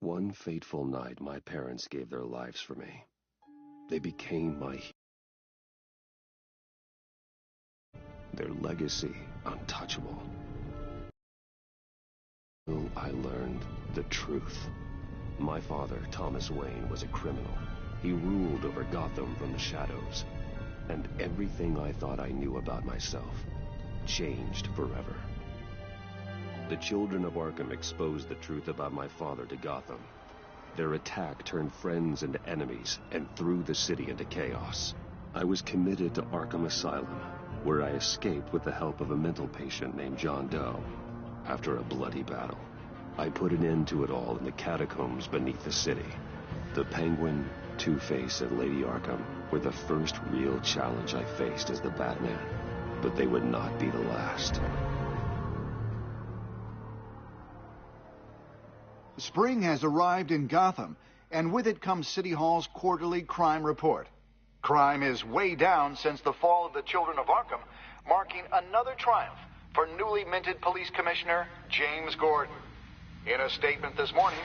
One fateful night, my parents gave their lives for me. They became my heroes. Their legacy untouchable. I learned the truth. My father, Thomas Wayne, was a criminal. He ruled over Gotham from the shadows. And everything I thought I knew about myself changed forever. The children of Arkham exposed the truth about my father to Gotham. Their attack turned friends into enemies and threw the city into chaos. I was committed to Arkham Asylum, where I escaped with the help of a mental patient named John Doe. After a bloody battle, I put an end to it all in the catacombs beneath the city. The Penguin, Two-Face, and Lady Arkham were the first real challenge I faced as the Batman, but they would not be the last. Spring has arrived in Gotham, and with it comes City Hall's quarterly crime report. Crime is way down since the fall of the Children of Arkham, marking another triumph for newly minted Police Commissioner James Gordon. In a statement this morning,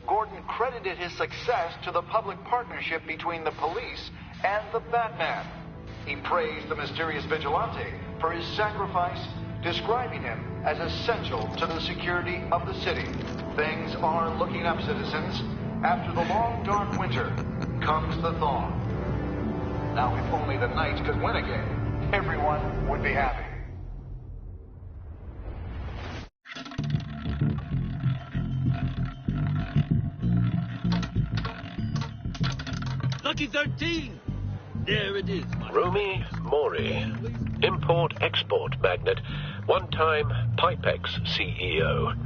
Gordon credited his success to the public partnership between the police and the Batman. He praised the mysterious vigilante for his sacrifice, describing him as essential to the security of the city. Things are looking up, citizens. After the long, dark winter comes the thaw. Now, if only the Knights could win again, everyone would be happy. Lucky 13! There it is. Rumi Mori, import-export magnate, one-time Pipex CEO,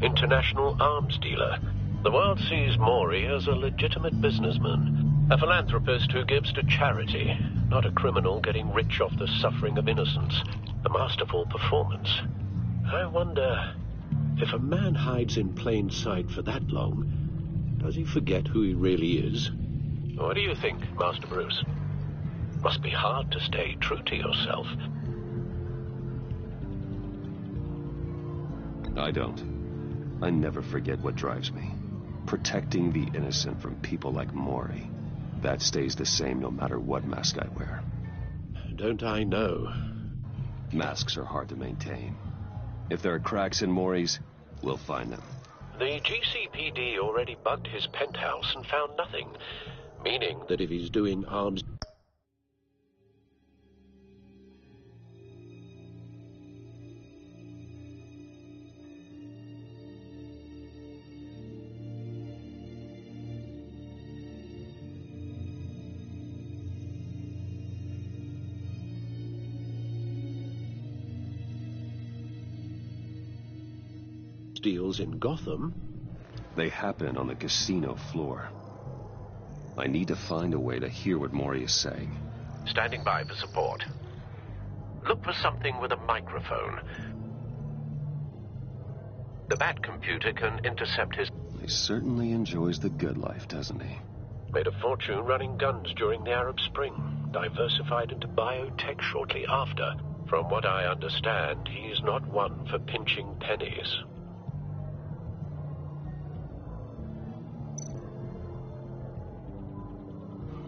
international arms dealer. The world sees Mori as a legitimate businessman, a philanthropist who gives to charity, not a criminal getting rich off the suffering of innocence. A masterful performance. I wonder, if a man hides in plain sight for that long, does he forget who he really is? What do you think, Master Bruce? Must be hard to stay true to yourself. I don't. I never forget what drives me. Protecting the innocent from people like Mori. That stays the same no matter what mask I wear. Don't I know? Masks are hard to maintain. If there are cracks in Mori's, we'll find them. The GCPD already bugged his penthouse and found nothing. Meaning that if he's doing arms... deals in Gotham, they happen on the casino floor. I need to find a way to hear what Mori is saying. Standing by for support. Look for something with a microphone. The Bat computer can intercept his... He certainly enjoys the good life, doesn't he? Made a fortune running guns during the Arab Spring. Diversified into biotech shortly after. From what I understand, he is not one for pinching pennies.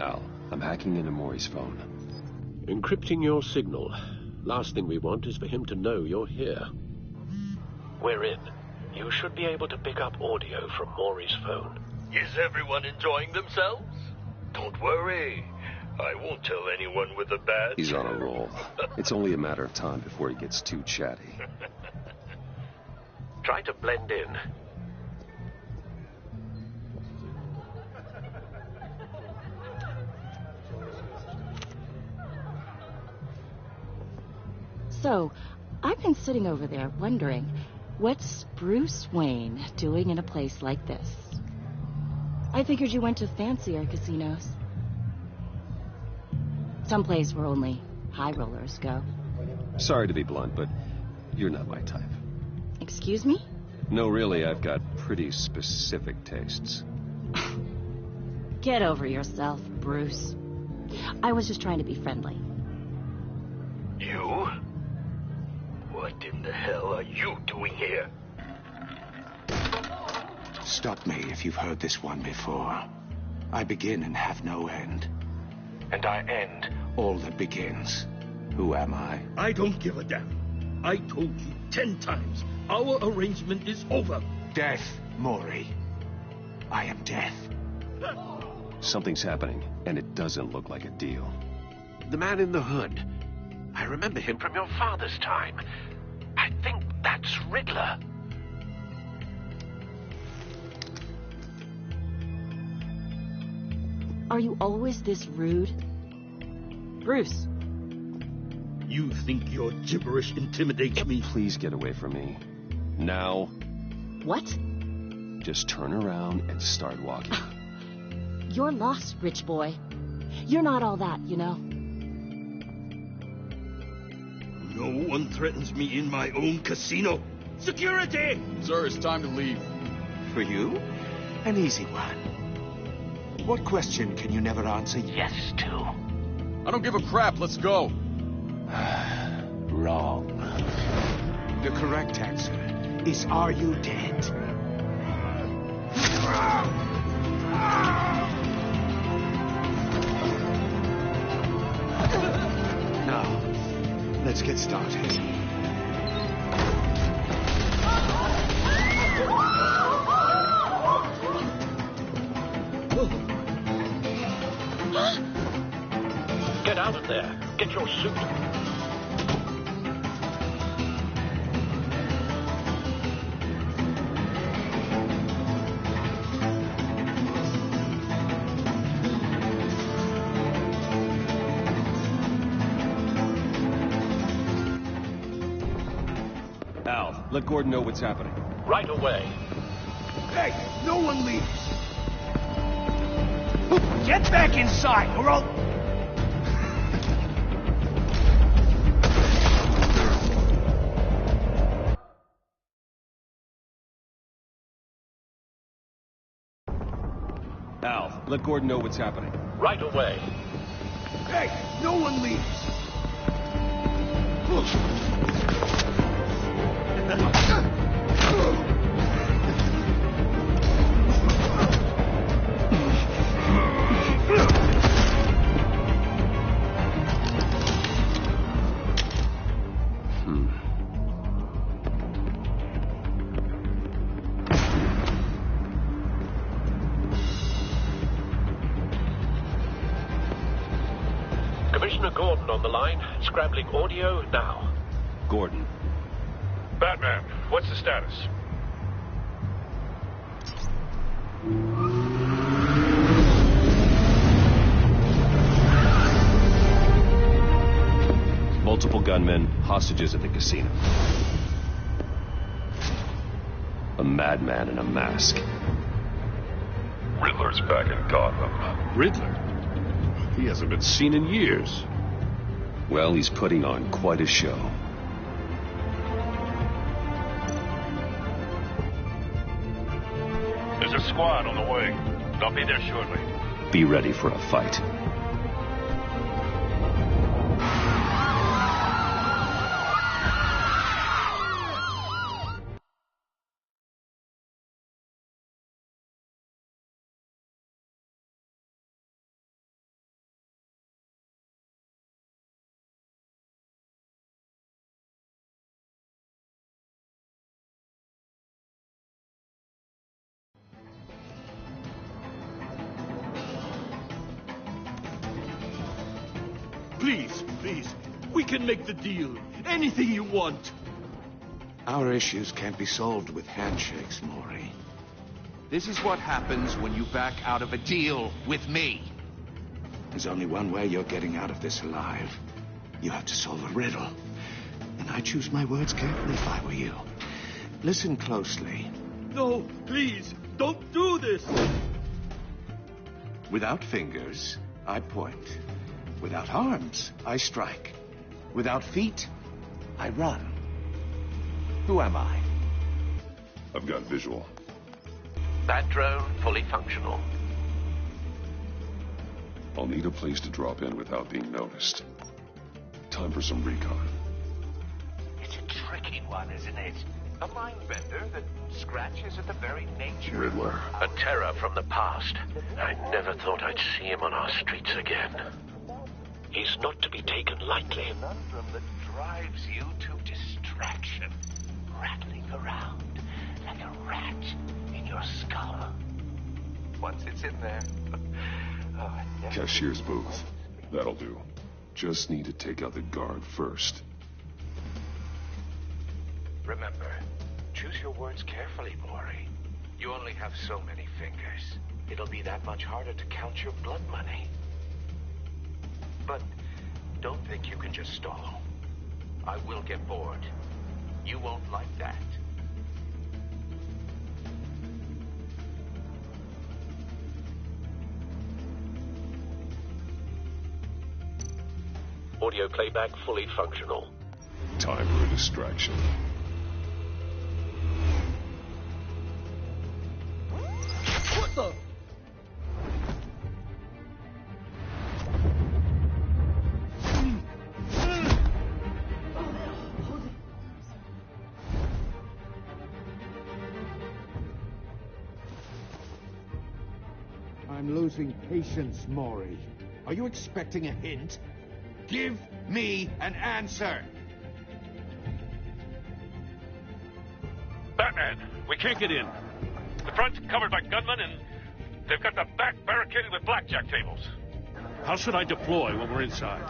Al, I'm hacking into Mori's phone. Encrypting your signal. Last thing we want is for him to know you're here. We're in. You should be able to pick up audio from Mori's phone. Is everyone enjoying themselves? Don't worry. I won't tell anyone with a badge. He's on a roll. It's only a matter of time before he gets too chatty. Try to blend in. So, I've been sitting over there wondering, what's Bruce Wayne doing in a place like this? I figured you went to fancier casinos. Someplace where only high rollers go. Sorry to be blunt, but you're not my type. Excuse me? No, really, I've got pretty specific tastes. Get over yourself, Bruce. I was just trying to be friendly. You? What in the hell are you doing here? Stop me if you've heard this one before. I begin and have no end. And I end all that begins. Who am I? I don't give a damn. I told you 10 times. Our arrangement is over. Death, Maury. I am death. Something's happening, and it doesn't look like a deal. The man in the hood. I remember him from your father's time. I think that's Riddler. Are you always this rude? Bruce. You think your gibberish intimidates me? Please get away from me. Now. What? Just turn around and start walking. You're lost, rich boy. You're not all that, you know. No one threatens me in my own casino. Security! Sir, it's time to leave. For you? An easy one. What question can you never answer yes to? I don't give a crap. Let's go. Wrong. The correct answer is, are you dead? Now, let's get started. Get out of there. Get your suit. Al, let Gordon know what's happening. Right away. Hey, no one leaves. Get back inside, or I'll... Al, let Gordon know what's happening. Right away. Hey, no one leaves. Commissioner Gordon on the line. Scrambling audio now. Gordon. Batman, what's the status? Multiple gunmen, hostages at the casino. A madman in a mask. Riddler's back in Gotham. Riddler? He hasn't been seen in years. Well, he's putting on quite a show. There's a squad on the way. They'll be there shortly. Be ready for a fight. Please, please. We can make the deal. Anything you want. Our issues can't be solved with handshakes, Maury. This is what happens when you back out of a deal with me. There's only one way you're getting out of this alive. You have to solve a riddle. And I choose my words carefully if I were you. Listen closely. No, please. Don't do this. Without fingers, I point. Without arms, I strike. Without feet, I run. Who am I? I've got visual. That drone fully functional. I'll need a place to drop in without being noticed. Time for some recon. It's a tricky one, isn't it? A mind bender that scratches at the very nature. Riddler. A terror from the past. I never thought I'd see him on our streets again. He's not to be taken lightly. A conundrum that drives you to distraction, rattling around like a rat in your skull. Once it's in there, Cashier's booth. That'll do. Just need to take out the guard first. Remember, choose your words carefully, Maury. You only have so many fingers. It'll be that much harder to count your blood money. But don't think you can just stall. I will get bored. You won't like that. Audio playback fully functional. Time for a distraction. What the? I'm losing patience, Maury. Are you expecting a hint? Give me an answer! Batman, we can't get in. The front's covered by gunmen, and they've got the back barricaded with blackjack tables. How should I deploy when we're inside?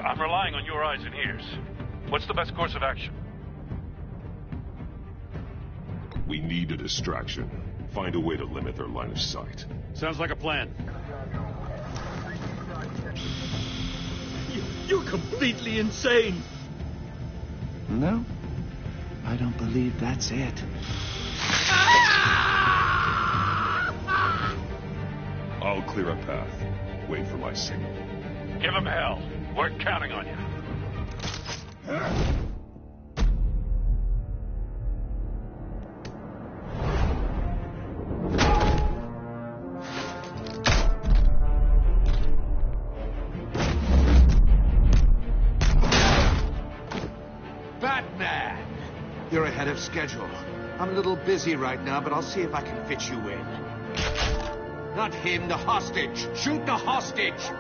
I'm relying on your eyes and ears. What's the best course of action? We need a distraction. Find a way to limit their line of sight. Sounds like a plan. You're completely insane. No, I don't believe that's it. I'll clear a path. Wait for my signal. Give them hell. We're counting on you. Batman! You're ahead of schedule. I'm a little busy right now, but I'll see if I can fit you in. Not him, the hostage! Shoot the hostage!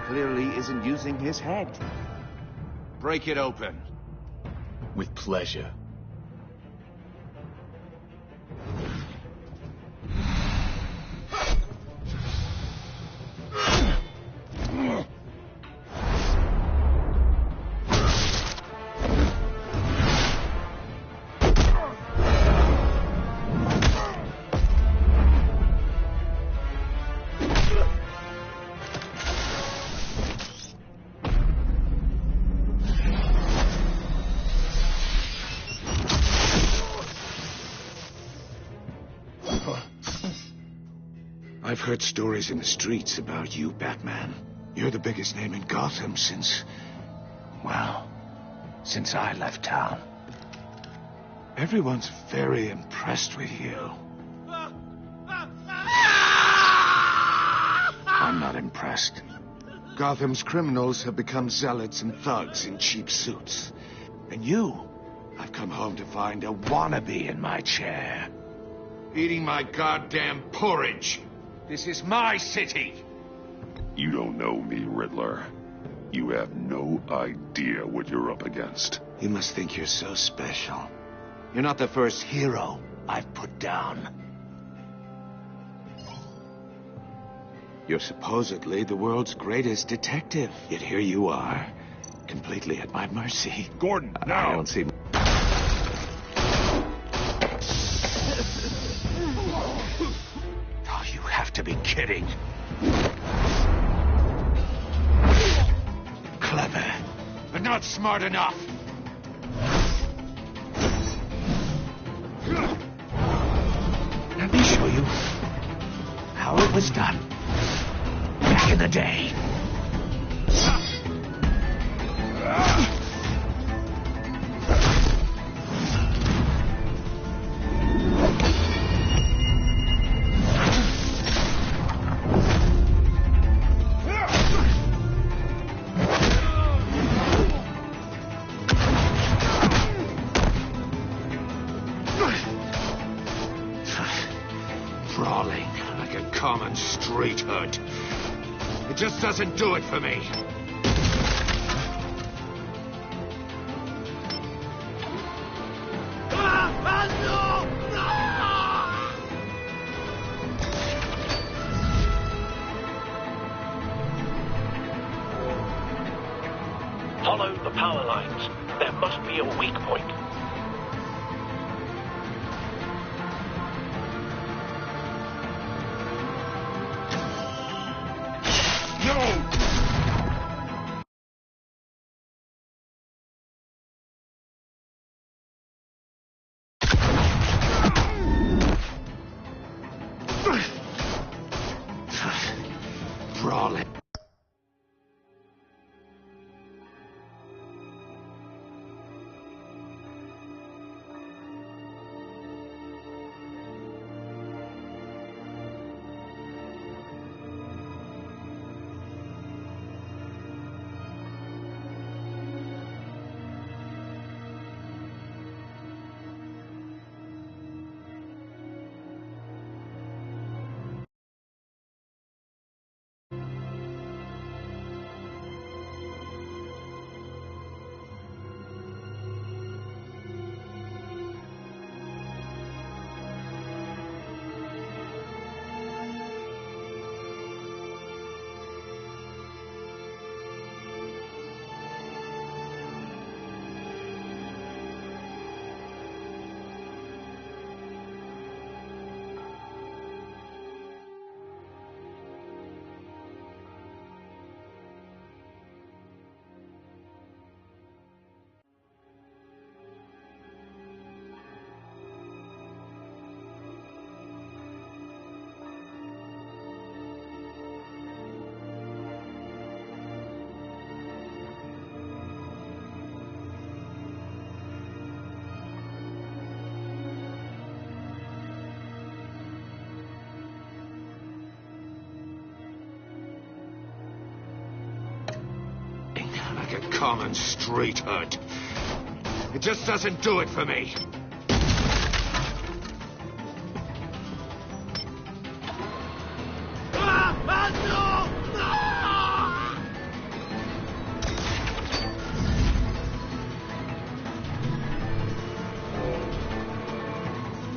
Clearly isn't using his head. Break it open. With pleasure. I've heard stories in the streets about you, Batman. You're the biggest name in Gotham since I left town. Everyone's very impressed with you. I'm not impressed. Gotham's criminals have become zealots and thugs in cheap suits. And you, I've come home to find a wannabe in my chair. Eating my goddamn porridge. This is my city. You don't know me, Riddler. You have no idea what you're up against. You must think you're so special. You're not the first hero I've put down. You're supposedly the world's greatest detective. Yet here you are, completely at my mercy. Gordon, now! I don't see... Oh, you have to be kidding. Clever, but not smart enough. was done. Back in the day. Brawling like a common street hood. It just doesn't do it for me. Follow the power lines. There must be a weak point. Brawling. Like a common street hood. It just doesn't do it for me.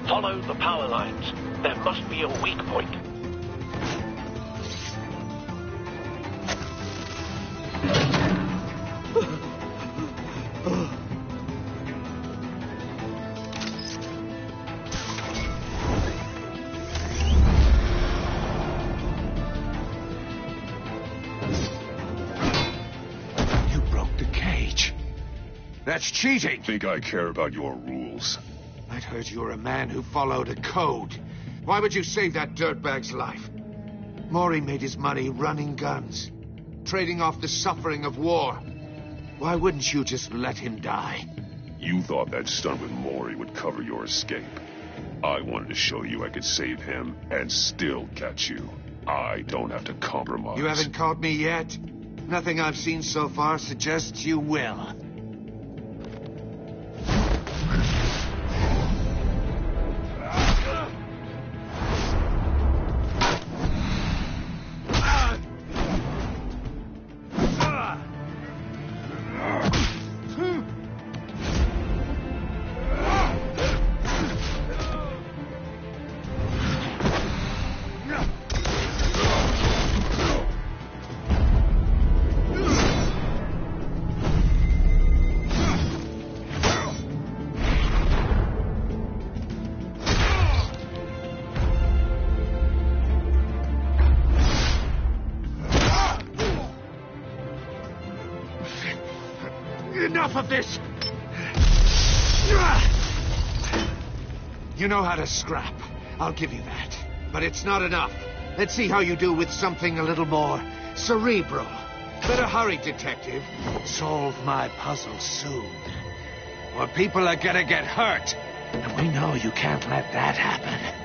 Follow the power lines. There must be a weak point. You broke the cage. That's cheating. Think I care about your rules? I'd heard you were a man who followed a code. Why would you save that dirtbag's life? Maury made his money running guns, trading off the suffering of war. Why wouldn't you just let him die? You thought that stunt with Maury would cover your escape. I wanted to show you I could save him and still catch you. I don't have to compromise. You haven't caught me yet? Nothing I've seen so far suggests you will. Enough of this! You know how to scrap. I'll give you that. But it's not enough. Let's see how you do with something a little more cerebral. Better hurry, detective. Solve my puzzle soon. Or people are gonna get hurt. And we know you can't let that happen.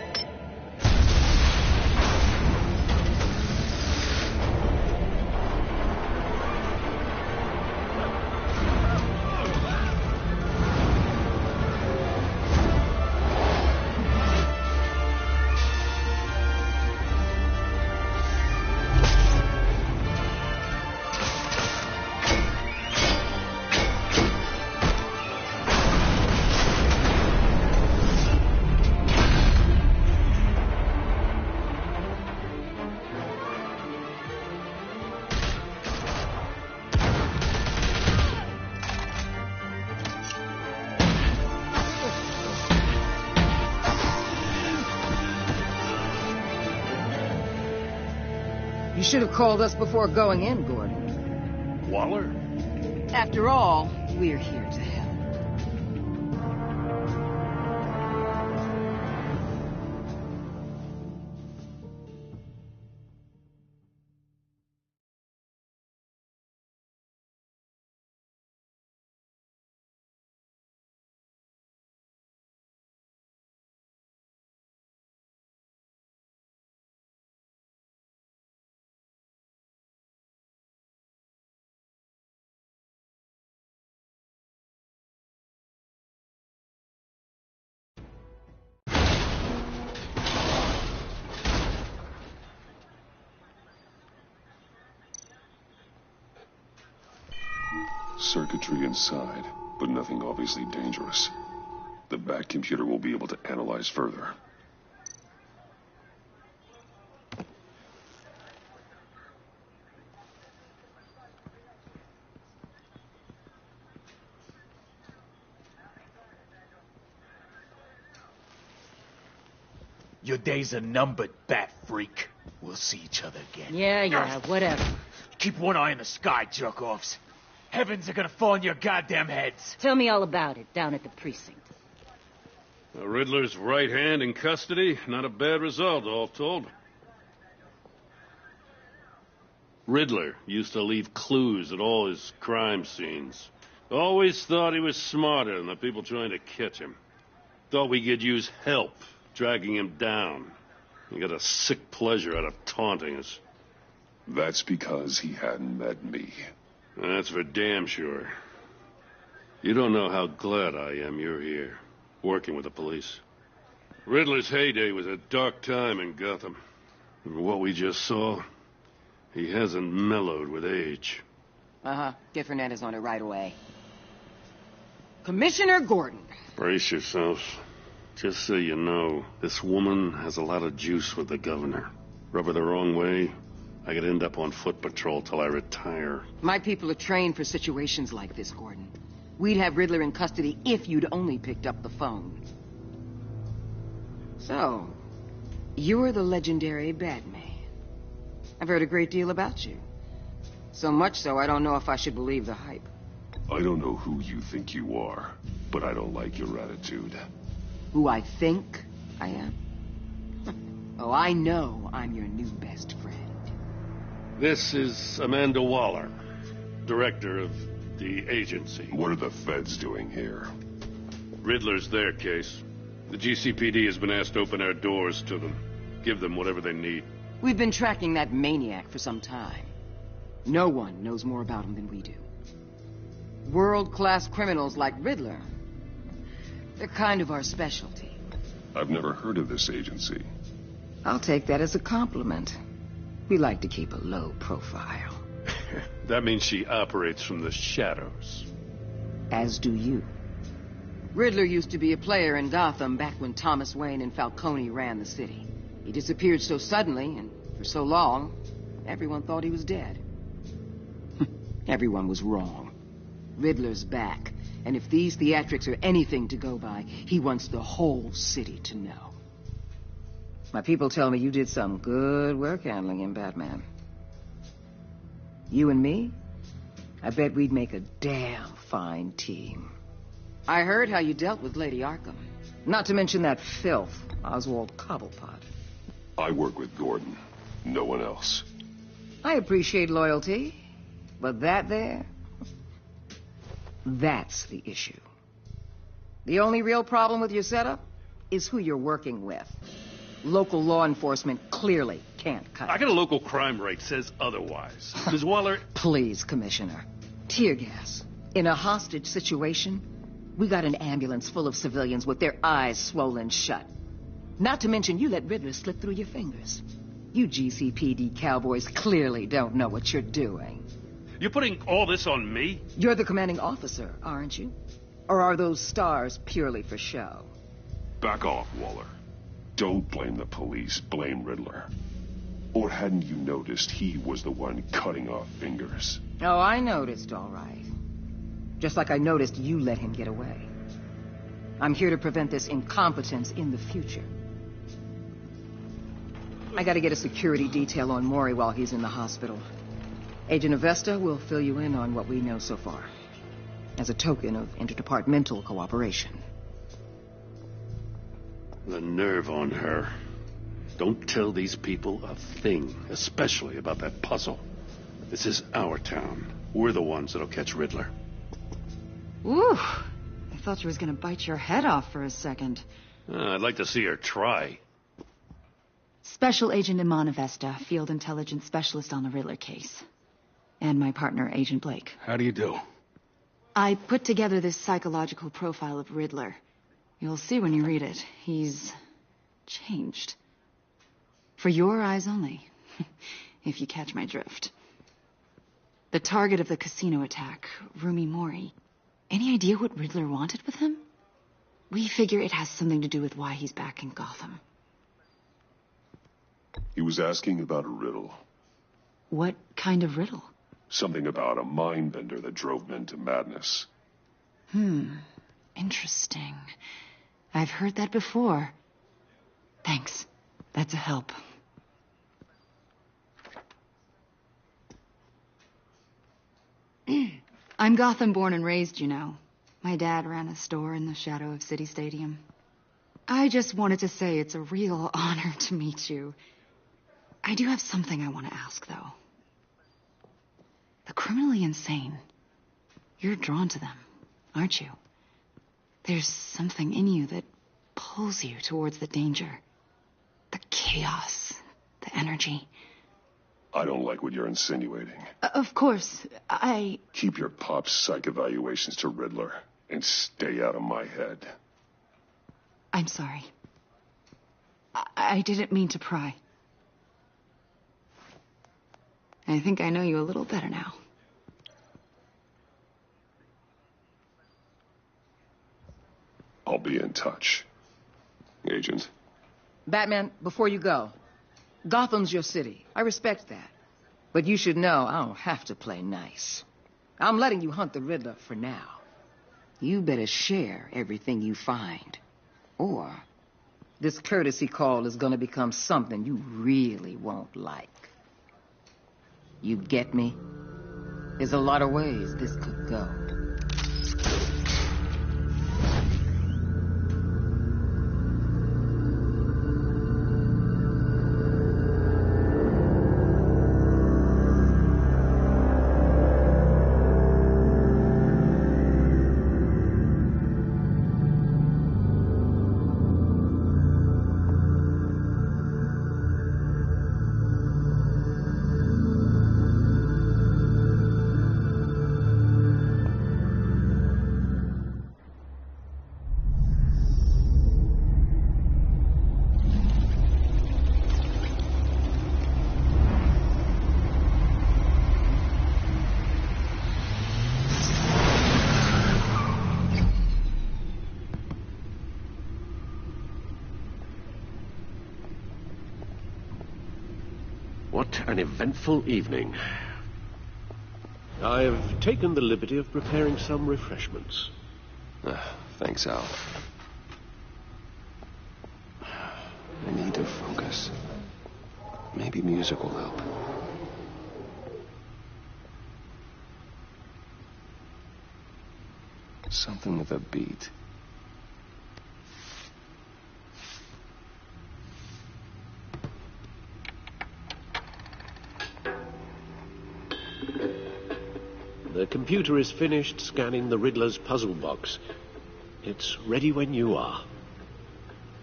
You should have called us before going in, Gordon. Waller? After all, we're here to help. Circuitry inside, but nothing obviously dangerous. The back computer will be able to analyze further. Your days are numbered, bat freak. We'll see each other again. Yeah, whatever. Keep one eye in the sky, jerk-offs. Heavens are gonna fall on your goddamn heads. Tell me all about it down at the precinct. The Riddler's right hand in custody. Not a bad result, all told. Riddler used to leave clues at all his crime scenes. Always thought he was smarter than the people trying to catch him. Thought we could use help dragging him down. He got a sick pleasure out of taunting us. That's because he hadn't met me. That's for damn sure. You don't know how glad I am you're here, working with the police. Riddler's heyday was a dark time in Gotham. And what we just saw, he hasn't mellowed with age. Uh-huh. Get Fernandez on it right away. Commissioner Gordon. Brace yourselves. Just so you know, this woman has a lot of juice with the governor. Rub her the wrong way, I could end up on foot patrol till I retire. My people are trained for situations like this, Gordon. We'd have Riddler in custody if you'd only picked up the phone. So, you're the legendary Batman. I've heard a great deal about you. So much so, I don't know if I should believe the hype. I don't know who you think you are, but I don't like your attitude. Who I think I am? Oh, I know I'm your new best friend. This is Amanda Waller, director of the agency. What are the feds doing here? Riddler's their case. The GCPD has been asked to open our doors to them. Give them whatever they need. We've been tracking that maniac for some time. No one knows more about him than we do. World-class criminals like Riddler. They're kind of our specialty. I've never heard of this agency. I'll take that as a compliment. We like to keep a low profile. That means she operates from the shadows. As do you. Riddler used to be a player in Gotham back when Thomas Wayne and Falcone ran the city. He disappeared so suddenly and for so long, everyone thought he was dead. Everyone was wrong. Riddler's back, and if these theatrics are anything to go by, he wants the whole city to know. My people tell me you did some good work handling him, Batman. You and me? I bet we'd make a damn fine team. I heard how you dealt with Lady Arkham. Not to mention that filth, Oswald Cobblepot. I work with Gordon. No one else. I appreciate loyalty, but that's the issue. The only real problem with your setup is who you're working with. Local law enforcement clearly can't cut it. I got a local crime rate says otherwise. Ms. Waller... Please, Commissioner. Tear gas. In a hostage situation, we got an ambulance full of civilians with their eyes swollen shut. Not to mention you let Riddler slip through your fingers. You GCPD cowboys clearly don't know what you're doing. You're putting all this on me? You're the commanding officer, aren't you? Or are those stars purely for show? Back off, Waller. Don't blame the police, blame Riddler. Or hadn't you noticed he was the one cutting off fingers? Oh, I noticed, all right. Just like I noticed you let him get away. I'm here to prevent this incompetence in the future. I gotta get a security detail on Maury while he's in the hospital. Agent Avesta will fill you in on what we know so far, as a token of interdepartmental cooperation. The nerve on her. Don't tell these people a thing, especially about that puzzle. This is our town. We're the ones that'll catch Riddler. Ooh, I thought she was gonna bite your head off for a second. I'd like to see her try. Special Agent Iman Avesta, Field Intelligence Specialist on the Riddler case. And my partner, Agent Blake. How do you do? I put together this psychological profile of Riddler. You'll see when you read it. He's changed. For your eyes only, if you catch my drift. The target of the casino attack, Rumi Mori. Any idea what Riddler wanted with him? We figure it has something to do with why he's back in Gotham. He was asking about a riddle. What kind of riddle? Something about a mind-bender that drove men to madness. Interesting. I've heard that before. Thanks. That's a help. I'm Gotham born and raised, you know. My dad ran a store in the shadow of City Stadium. I just wanted to say it's a real honor to meet you. I do have something I want to ask, though. The criminally insane. You're drawn to them, aren't you? There's something in you that pulls you towards the danger. The chaos. The energy. I don't like what you're insinuating. Of course, Keep your pop's psych evaluations to Riddler and stay out of my head. I'm sorry. I didn't mean to pry. I think I know you a little better now. I'll be in touch. Agent. Batman, before you go, Gotham's your city. I respect that. But you should know I don't have to play nice. I'm letting you hunt the Riddler for now. You better share everything you find. Or this courtesy call is gonna become something you really won't like. You get me? There's a lot of ways this could go. What an eventful evening. I've taken the liberty of preparing some refreshments. Thanks, Al. I need to focus. Maybe music will help. Something with a beat. The computer is finished scanning the Riddler's puzzle box. It's ready when you are.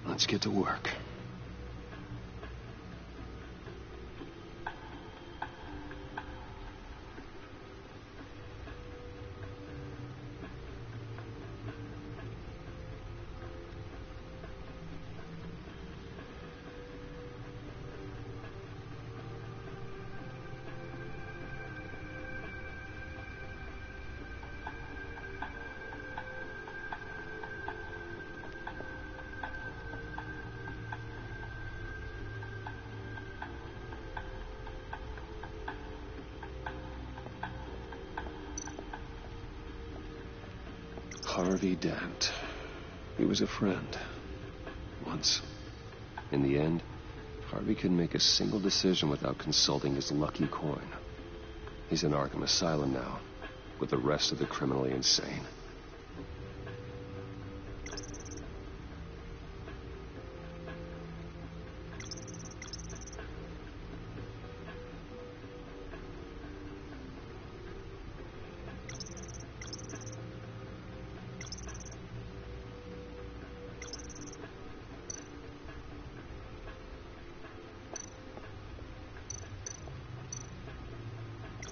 Let's get to work. Harvey Dent. He was a friend. Once. In the end, Harvey couldn't make a single decision without consulting his lucky coin. He's in Arkham Asylum now, with the rest of the criminally insane.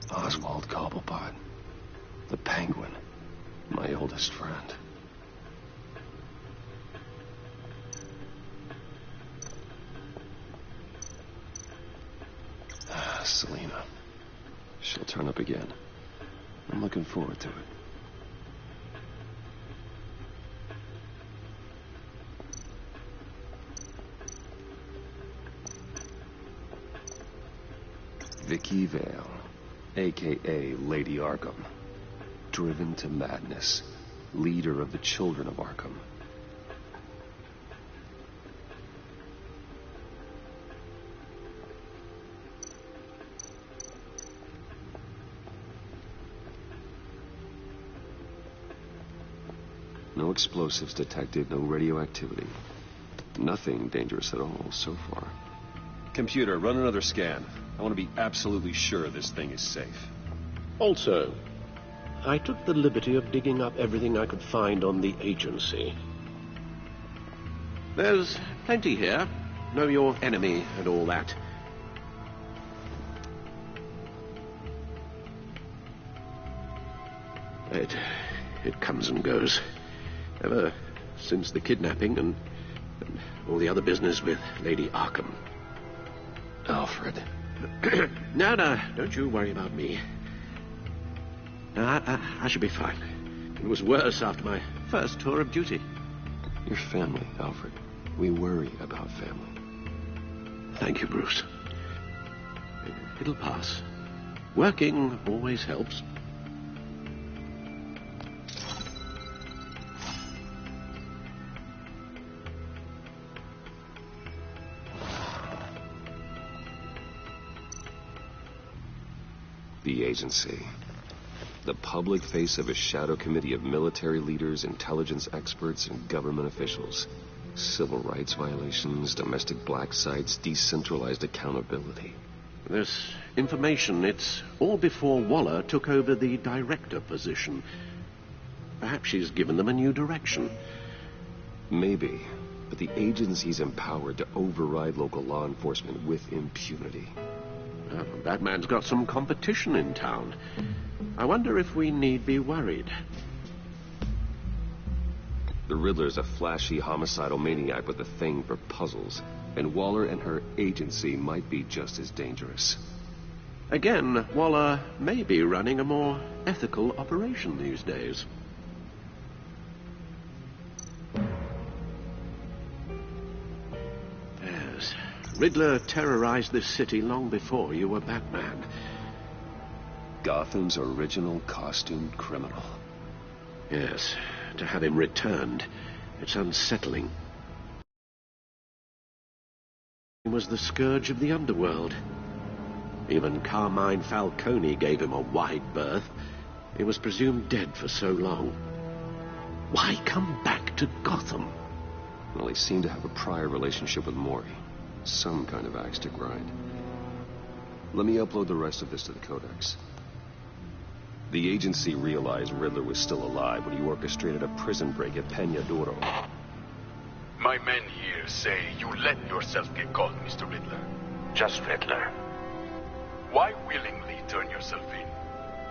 Oswald Cobblepot, the Penguin, my oldest friend. Selina. She'll turn up again. I'm looking forward to it. Vicky Vale, a.k.a. Lady Arkham. Driven to madness. Leader of the Children of Arkham. No explosives detected, no radioactivity. Nothing dangerous at all so far. Computer, run another scan. I want to be absolutely sure this thing is safe. Also, I took the liberty of digging up everything I could find on the agency. There's plenty here. Know your enemy and all that. It comes and goes. Ever since the kidnapping and all the other business with Lady Arkham. Alfred. No, don't you worry about me. I should be fine. It was worse after my first tour of duty. Your family, Alfred. We worry about family. Thank you, Bruce. It'll pass. Working always helps. The agency. The public face of a shadow committee of military leaders, intelligence experts, and government officials. Civil rights violations, domestic black sites, decentralized accountability. This information, it's all before Waller took over the director position. Perhaps she's given them a new direction. Maybe, but the agency's empowered to override local law enforcement with impunity. Batman's got some competition in town. I wonder if we need be worried. The Riddler's a flashy, homicidal maniac with a thing for puzzles, and Waller and her agency might be just as dangerous. Again, Waller may be running a more ethical operation these days. Yes, Riddler terrorized this city long before you were Batman. Gotham's original costumed criminal. Yes, to have him returned, it's unsettling. He was the scourge of the underworld. Even Carmine Falcone gave him a wide berth. He was presumed dead for so long. Why come back to Gotham? Well, he seemed to have a prior relationship with Mori. Some kind of axe to grind. Let me upload the rest of this to the Codex. The agency realized Riddler was still alive when he orchestrated a prison break at Peña Duro. My men here say you let yourself get caught, Mr. Riddler. Just Riddler. Why willingly turn yourself in?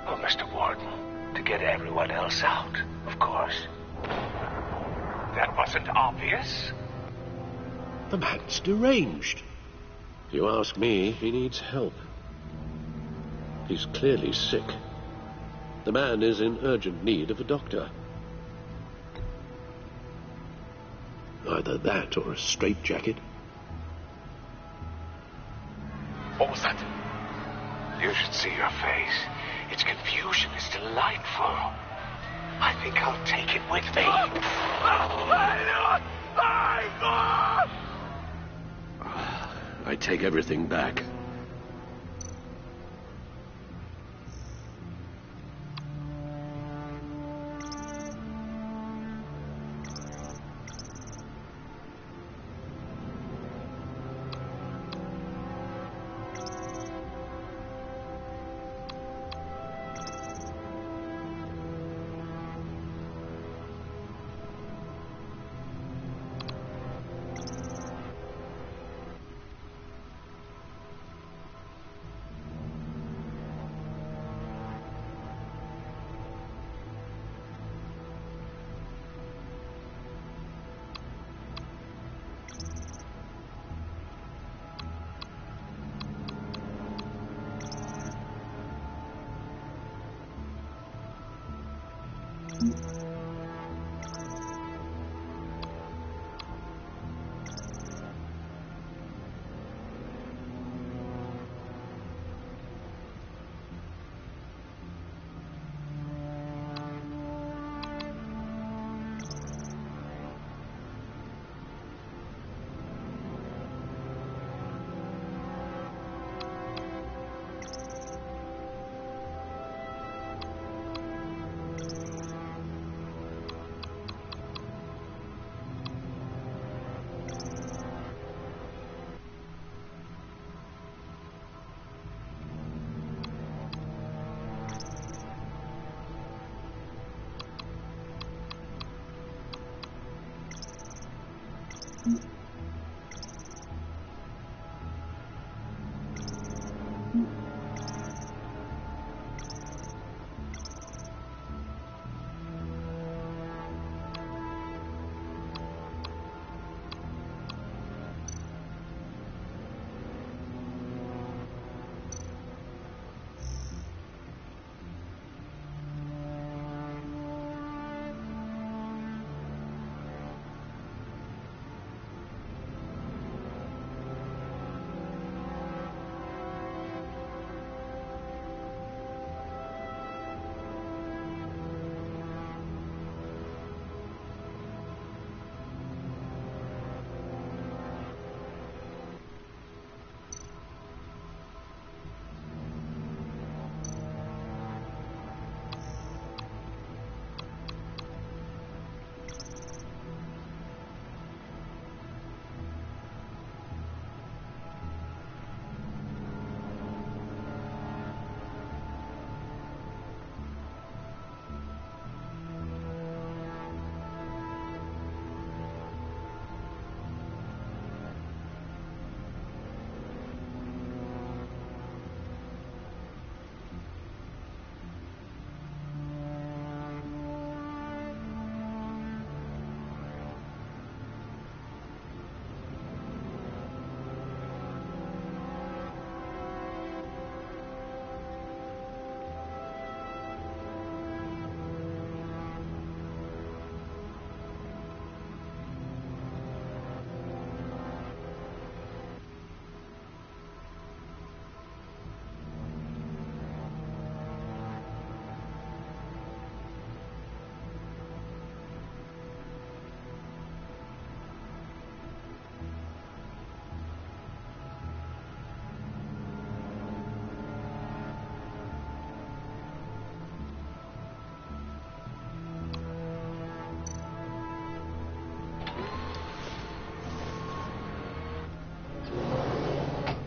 Oh, Mr. Warden, to get everyone else out, of course. That wasn't obvious. The man's deranged. If you ask me, he needs help. He's clearly sick. The man is in urgent need of a doctor. Either that or a straitjacket. What was that? You should see your face. Its confusion is delightful. I think I'll take it with me. I take everything back.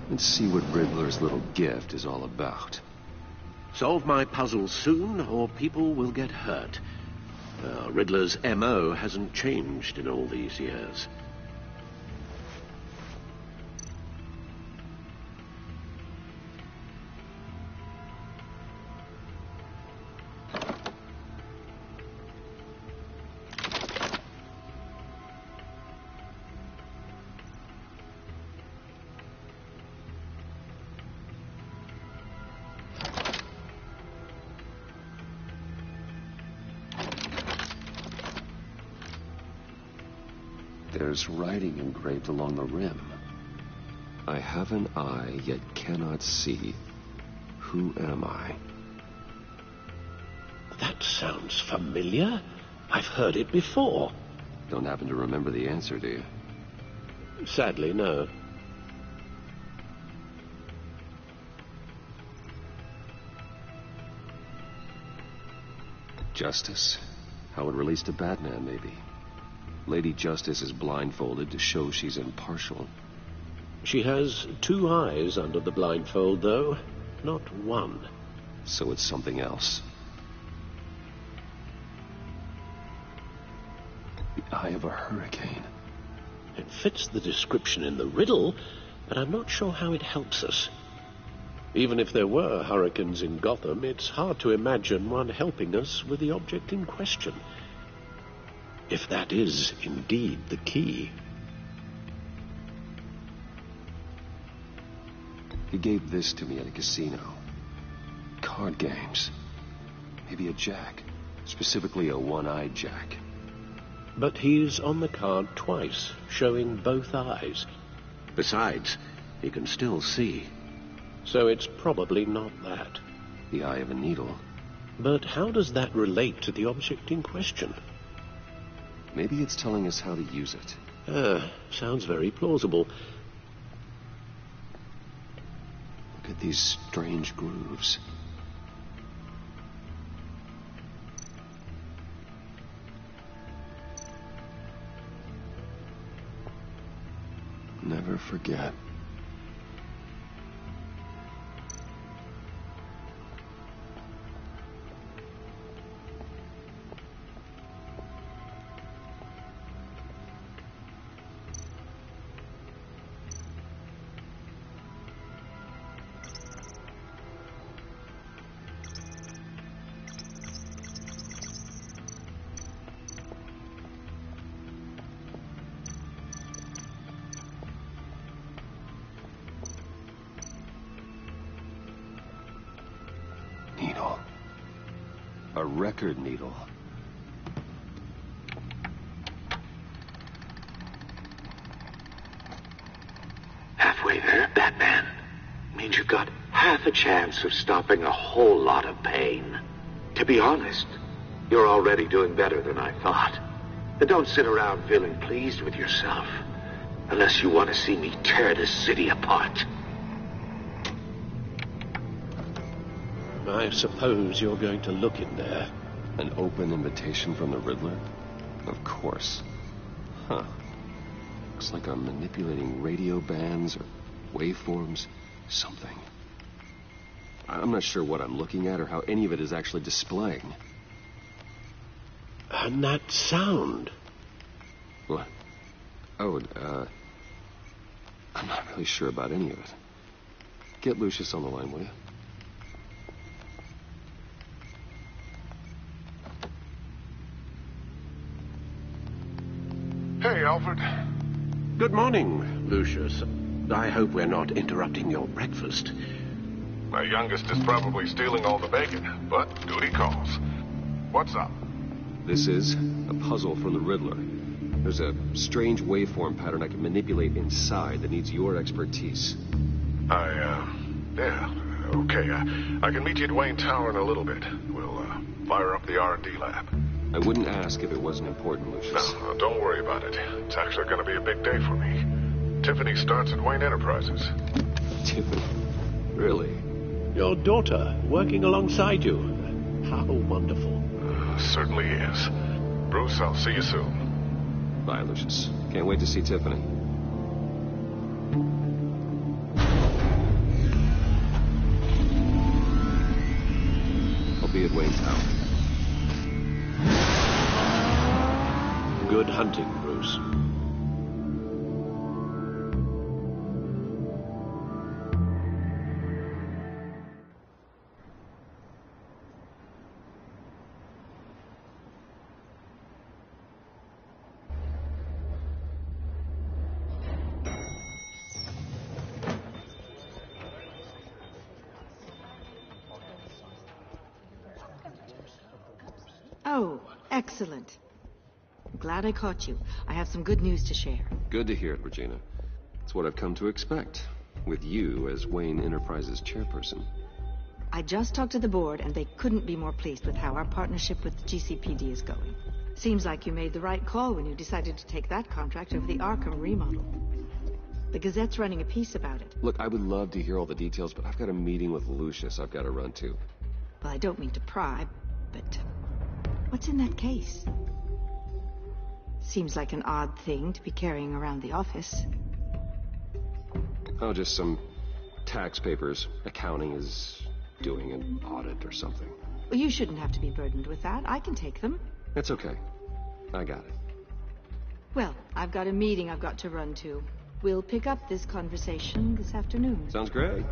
Let's see what Riddler's little gift is all about. Solve my puzzles soon, or people will get hurt. Riddler's M.O. hasn't changed in all these years. There's writing engraved along the rim. I have an eye, yet cannot see. Who am I? That sounds familiar. I've heard it before. Don't happen to remember the answer, do you? Sadly, no. Justice? How it relates to Batman, maybe. Lady Justice is blindfolded to show she's impartial. She has 2 eyes under the blindfold, though. Not one. So it's something else. The eye of a hurricane. It fits the description in the riddle, but I'm not sure how it helps us. Even if there were hurricanes in Gotham, it's hard to imagine one helping us with the object in question. If that is indeed the key. He gave this to me at a casino. Card games. Maybe a jack. Specifically a one-eyed jack. But he's on the card twice, showing both eyes. Besides, he can still see. So it's probably not that. The eye of a needle. But how does that relate to the object in question? Maybe it's telling us how to use it. Sounds very plausible. Look at these strange grooves. Never forget. Needle. A record needle. Halfway there, Batman. Means you've got half a chance of stopping a whole lot of pain. To be honest, you're already doing better than I thought. But don't sit around feeling pleased with yourself. Unless you want to see me tear this city apart. I suppose you're going to look in there. An open invitation from the Riddler? Of course. Huh. Looks like I'm manipulating radio bands or waveforms. Something. I'm not sure what I'm looking at or how any of it is actually displaying. And that sound. What? Oh, I'm not really sure about any of it. Get Lucius on the line, will you? Hey, Alfred. Good morning, Lucius. I hope we're not interrupting your breakfast. My youngest is probably stealing all the bacon, but duty calls. What's up? This is a puzzle from the Riddler. There's a strange waveform pattern I can manipulate inside that needs your expertise. Yeah, okay. I can meet you at Wayne Tower in a little bit. We'll, fire up the R&D lab. I wouldn't ask if it wasn't important, Lucius. No, don't worry about it. It's actually going to be a big day for me. Tiffany starts at Wayne Enterprises. Tiffany? Really? Your daughter, working alongside you. How wonderful. Certainly is. Bruce, I'll see you soon. Bye, Lucius. Can't wait to see Tiffany. be at Wayne Tower. Good hunting, Bruce. Oh, excellent. I'm glad I caught you. I have some good news to share. Good to hear it, Regina. It's what I've come to expect, with you as Wayne Enterprises chairperson. I just talked to the board, and they couldn't be more pleased with how our partnership with the GCPD is going. Seems like you made the right call when you decided to take that contract over the Arkham remodel. The Gazette's running a piece about it. Look, I would love to hear all the details, but I've got a meeting with Lucius I've got to run to. Well, I don't mean to pry, but what's in that case? Seems like an odd thing to be carrying around the office. Oh, just some tax papers. Accounting is doing an audit or something. Well, you shouldn't have to be burdened with that. I can take them. It's okay. I got it. Well, I've got a meeting I've got to run to. We'll pick up this conversation this afternoon. Sounds great.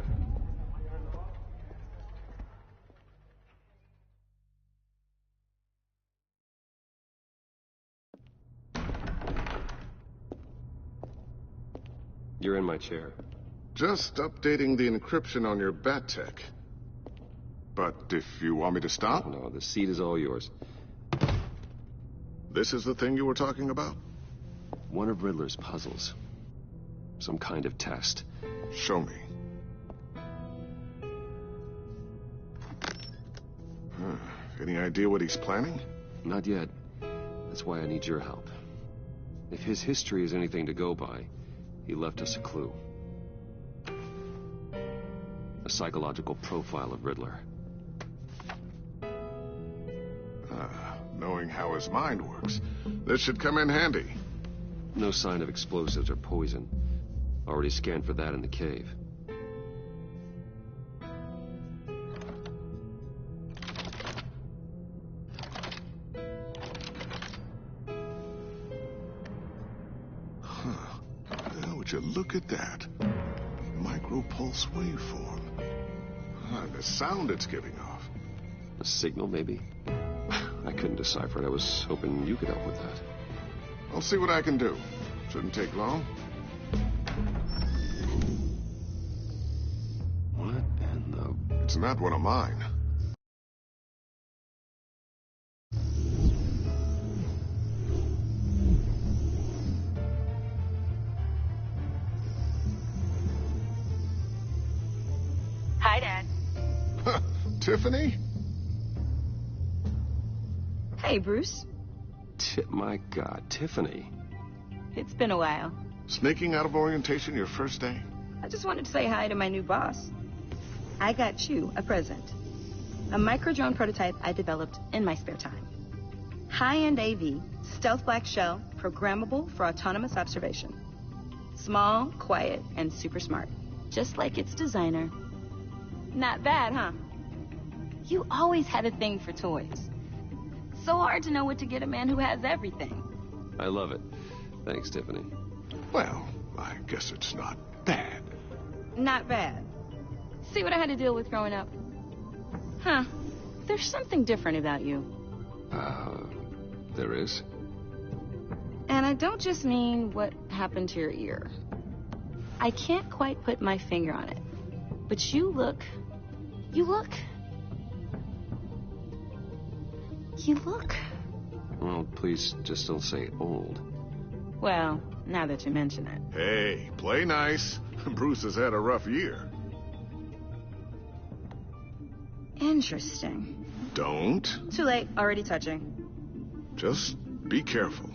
You're in my chair. Just updating the encryption on your Bat-Tech. But if you want me to stop? No, the seat is all yours. This is the thing you were talking about? One of Riddler's puzzles. Some kind of test. Show me. Any idea what he's planning? Not yet. That's why I need your help. If his history is anything to go by, he left us a clue. A psychological profile of Riddler. Knowing how his mind works, this should come in handy. No sign of explosives or poison. Already scanned for that in the cave. Would you look at that? Micropulse waveform. The sound it's giving off. A signal, maybe? I couldn't decipher it. I was hoping you could help with that. I'll see what I can do. Shouldn't take long. What in the... It's not one of mine. Hi, Dad. Tiffany? Hey, Bruce. My God, Tiffany. It's been a while. Sneaking out of orientation your first day? I just wanted to say hi to my new boss. I got you a present. A micro-drone prototype I developed in my spare time. High-end AV, stealth black shell, programmable for autonomous observation. Small, quiet, and super smart. Just like its designer. Not bad, huh? You always had a thing for toys. So hard to know what to get a man who has everything. I love it. Thanks, Tiffany. Well, I guess it's not bad. Not bad. See what I had to deal with growing up? Huh. There's something different about you. There is? And I don't just mean what happened to your ear. I can't quite put my finger on it. But you look... Well, please just don't say old. Well, now that you mention it. Hey, play nice. Bruce has had a rough year. Interesting. Don't. Too late. Already touching. Just be careful.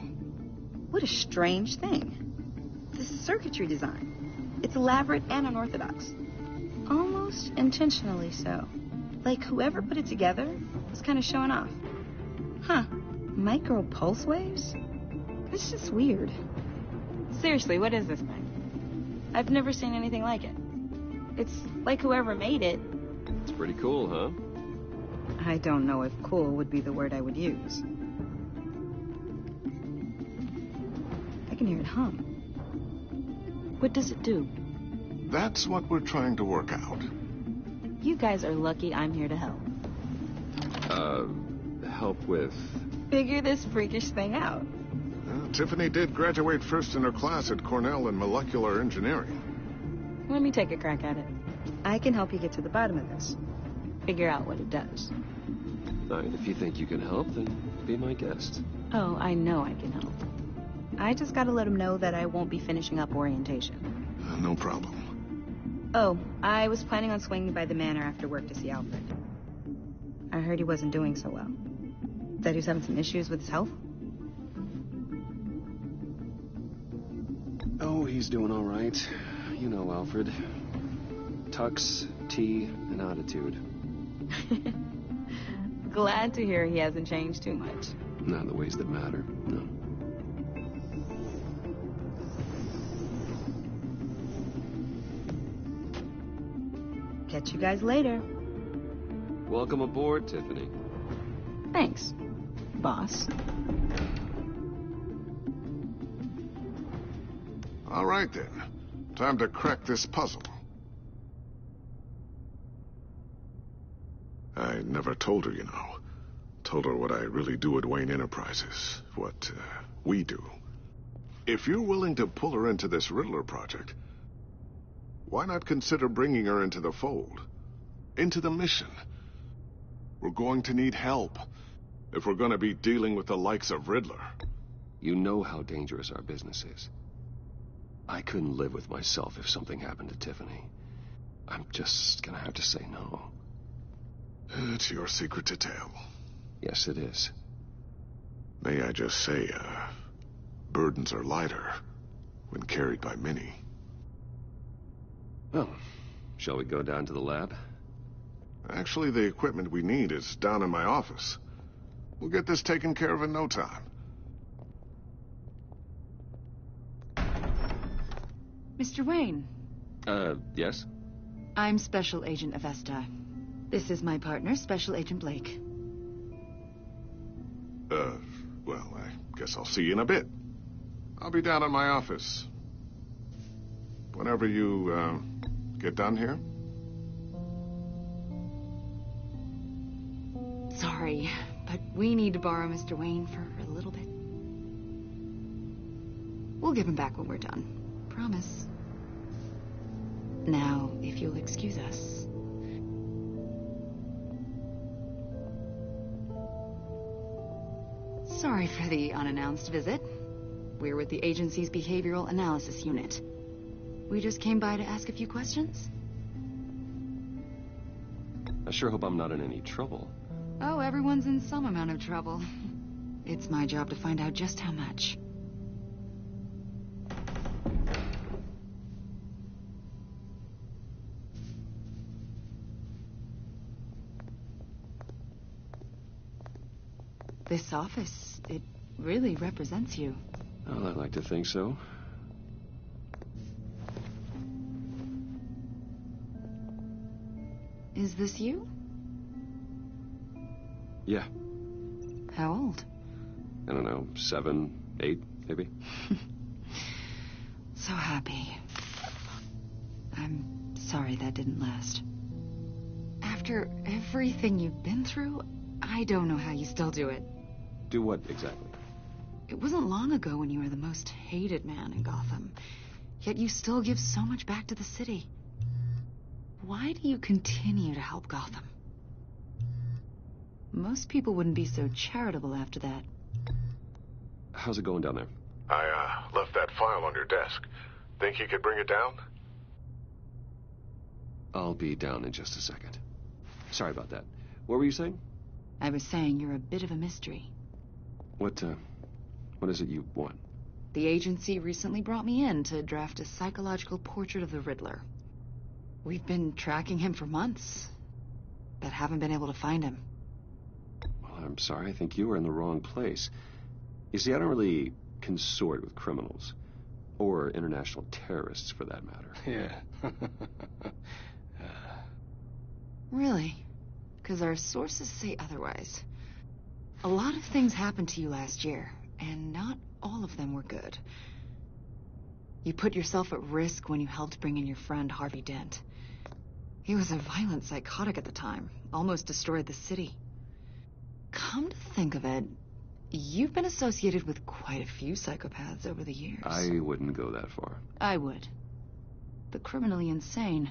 What a strange thing. This circuitry design. It's elaborate and unorthodox. Almost intentionally so. Like whoever put it together was kind of showing off. Huh. Micro pulse waves? It's just weird. Seriously, what is this thing? I've never seen anything like it. It's like whoever made it. It's pretty cool, huh? I don't know if cool would be the word I would use. I can hear it hum. What does it do? That's what we're trying to work out. You guys are lucky I'm here to help. Help with... Figure this freakish thing out. Tiffany did graduate first in her class at Cornell in molecular engineering. Let me take a crack at it. I can help you get to the bottom of this. Figure out what it does. Fine, if you think you can help, then be my guest. Oh, I know I can help. I just gotta let him know that I won't be finishing up orientation. No problem. Oh, I was planning on swinging by the manor after work to see Alfred. I heard he wasn't doing so well. Said he was having some issues with his health. Oh, he's doing all right. You know Alfred. Tux, tea, and attitude. Glad to hear he hasn't changed too much. Not in the ways that matter, no. Catch you guys later. Welcome aboard, Tiffany. Thanks, boss. All right, then. Time to crack this puzzle. I never told her, you know. Told her what I really do at Wayne Enterprises. What we do. If you're willing to pull her into this Riddler project, why not consider bringing her into the fold? Into the mission? We're going to need help if we're going to be dealing with the likes of Riddler. You know how dangerous our business is. I couldn't live with myself if something happened to Tiffany. I'm just gonna have to say no. It's your secret to tell. Yes, it is. May I just say, burdens are lighter when carried by many. Well, shall we go down to the lab? Actually, the equipment we need is down in my office. We'll get this taken care of in no time. Mr. Wayne. Yes? I'm Special Agent Avesta. This is my partner, Special Agent Blake. Well, I guess I'll see you in a bit. I'll be down in my office. Whenever you, get done here. Sorry, but we need to borrow Mr. Wayne for a little bit. We'll give him back when we're done. Promise. Now, if you'll excuse us. Sorry for the unannounced visit. We're with the agency's behavioral analysis unit. We just came by to ask a few questions. I sure hope I'm not in any trouble. Oh, everyone's in some amount of trouble. It's my job to find out just how much. This office, it really represents you. Well, I'd like to think so. Is this you? Yeah. How old? I don't know, 7, 8, maybe? So happy. I'm sorry that didn't last. After everything you've been through, I don't know how you still do it. Do what exactly? It wasn't long ago when you were the most hated man in Gotham. Yet you still give so much back to the city. Why do you continue to help Gotham? Most people wouldn't be so charitable after that. How's it going down there? I, left that file on your desk. Think you could bring it down? I'll be down in just a second. Sorry about that. What were you saying? I was saying you're a bit of a mystery. What is it you want? The agency recently brought me in to draft a psychological portrait of the Riddler. We've been tracking him for months, but haven't been able to find him. Well, I'm sorry. I think you were in the wrong place. You see, I don't really consort with criminals. Or international terrorists, for that matter. Yeah. Really? because our sources say otherwise. A lot of things happened to you last year, and not all of them were good. You put yourself at risk when you helped bring in your friend Harvey Dent. He was a violent psychotic at the time, almost destroyed the city. Come to think of it, you've been associated with quite a few psychopaths over the years. I wouldn't go that far. I would. The criminally insane.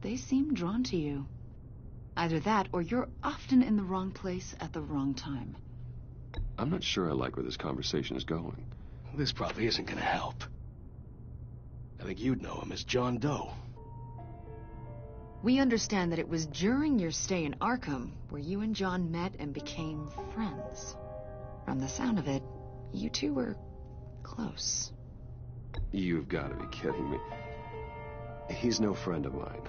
They seem drawn to you. Either that, or you're often in the wrong place at the wrong time. I'm not sure I like where this conversation is going. This probably isn't gonna help. I think you'd know him as John Doe. We understand that it was during your stay in Arkham where you and John met and became friends. From the sound of it, you two were close. You've got to be kidding me. He's no friend of mine.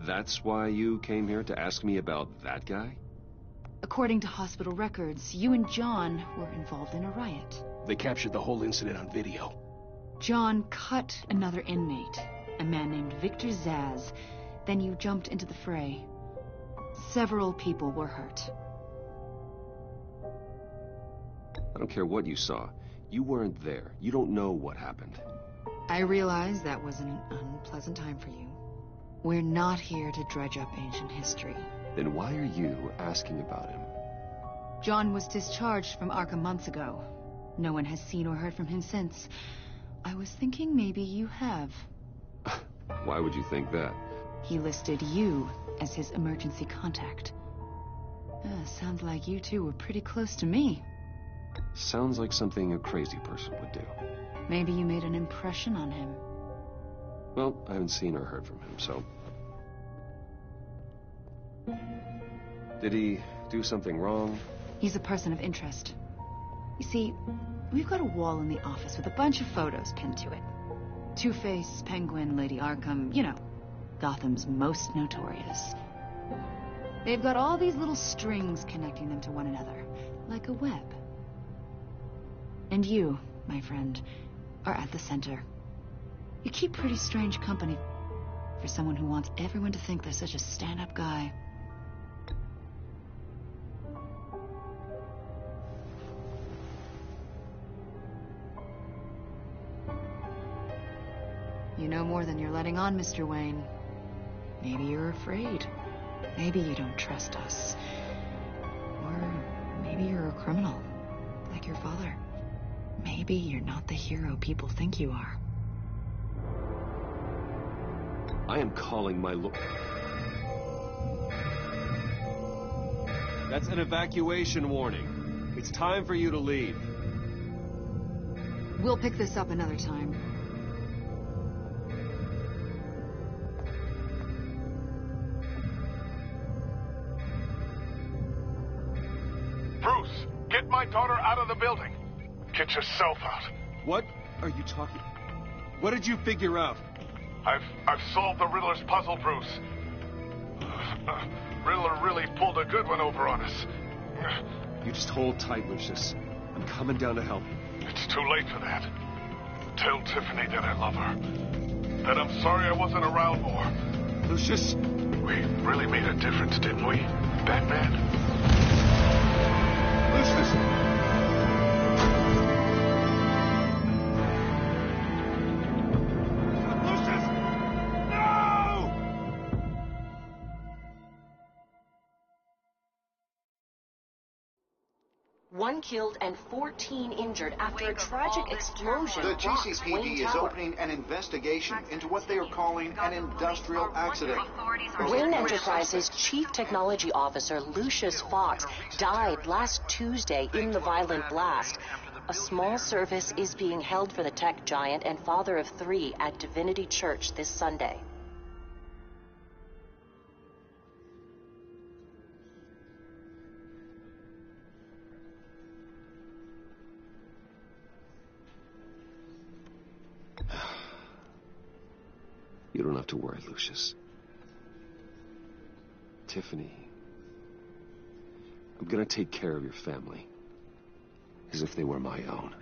That's why you came here to ask me about that guy? According to hospital records, you and John were involved in a riot. They captured the whole incident on video. John cut another inmate, a man named Victor Zsasz. Then you jumped into the fray. Several people were hurt. I don't care what you saw. You weren't there. You don't know what happened. I realize that was an unpleasant time for you. We're not here to dredge up ancient history. Then why are you asking about him? John was discharged from Arkham months ago. No one has seen or heard from him since. I was thinking maybe you have. Why would you think that? He listed you as his emergency contact. Sounds like you two were pretty close to me. Sounds like something a crazy person would do. Maybe you made an impression on him. Well, I haven't seen or heard from him, so... Did he do something wrong? He's a person of interest. You see, we've got a wall in the office with a bunch of photos pinned to it. Two-Face, Penguin, Lady Arkham, you know, Gotham's most notorious. They've got all these little strings connecting them to one another, like a web. And you, my friend, are at the center. You keep pretty strange company for someone who wants everyone to think they're such a stand-up guy. You know more than you're letting on, Mr. Wayne. Maybe you're afraid. Maybe you don't trust us. Or maybe you're a criminal, like your father. Maybe you're not the hero people think you are. I am calling my That's an evacuation warning. It's time for you to leave. We'll pick this up another time. Bruce, get my daughter out of the building. Get yourself out. What are you talking? What did you figure out? I've solved the Riddler's puzzle, Bruce. Riddler really pulled a good one over on us. You just hold tight, Lucius. I'm coming down to help you. It's too late for that. Tell Tiffany that I love her. That I'm sorry I wasn't around more. Lucius! We really made a difference, didn't we, Batman? Lucius! One killed and 14 injured after a tragic explosion. The GCPD is opening an investigation into what they are calling an industrial accident. Wayne Enterprises' Chief Technology Officer Lucius Fox died last Tuesday in the violent blast. A small service is being held for the tech giant and father of 3 at Divinity Church this Sunday. You don't have to worry, Lucius. Tiffany, I'm gonna take care of your family. As if they were my own.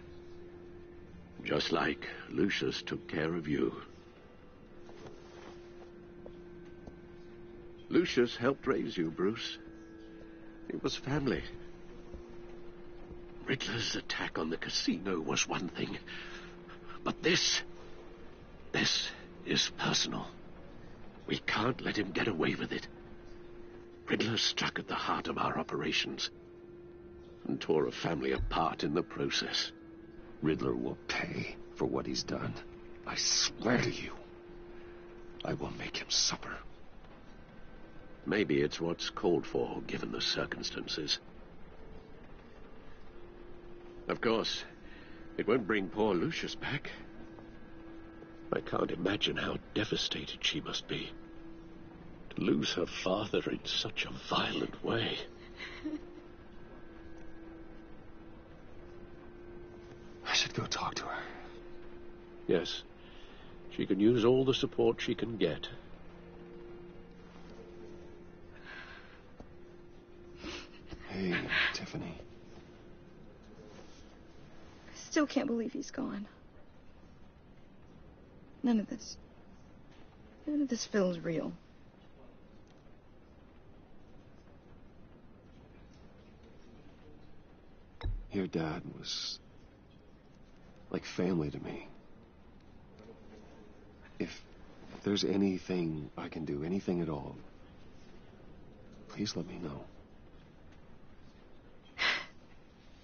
Just like Lucius took care of you. Lucius helped raise you, Bruce. It was family. Riddler's attack on the casino was one thing. But this is personal. We can't let him get away with it. Riddler struck at the heart of our operations and tore a family apart in the process. Riddler will pay for what he's done. I swear to you, I will make him suffer. Maybe it's what's called for, given the circumstances. Of course, it won't bring poor Lucius back. I can't imagine how devastated she must be to lose her father in such a violent way. I should go talk to her. Yes, she can use all the support she can get. Hey, Tiffany. I still can't believe he's gone. None of this feels real. Your dad was like family to me. If there's anything I can do, anything at all, please let me know.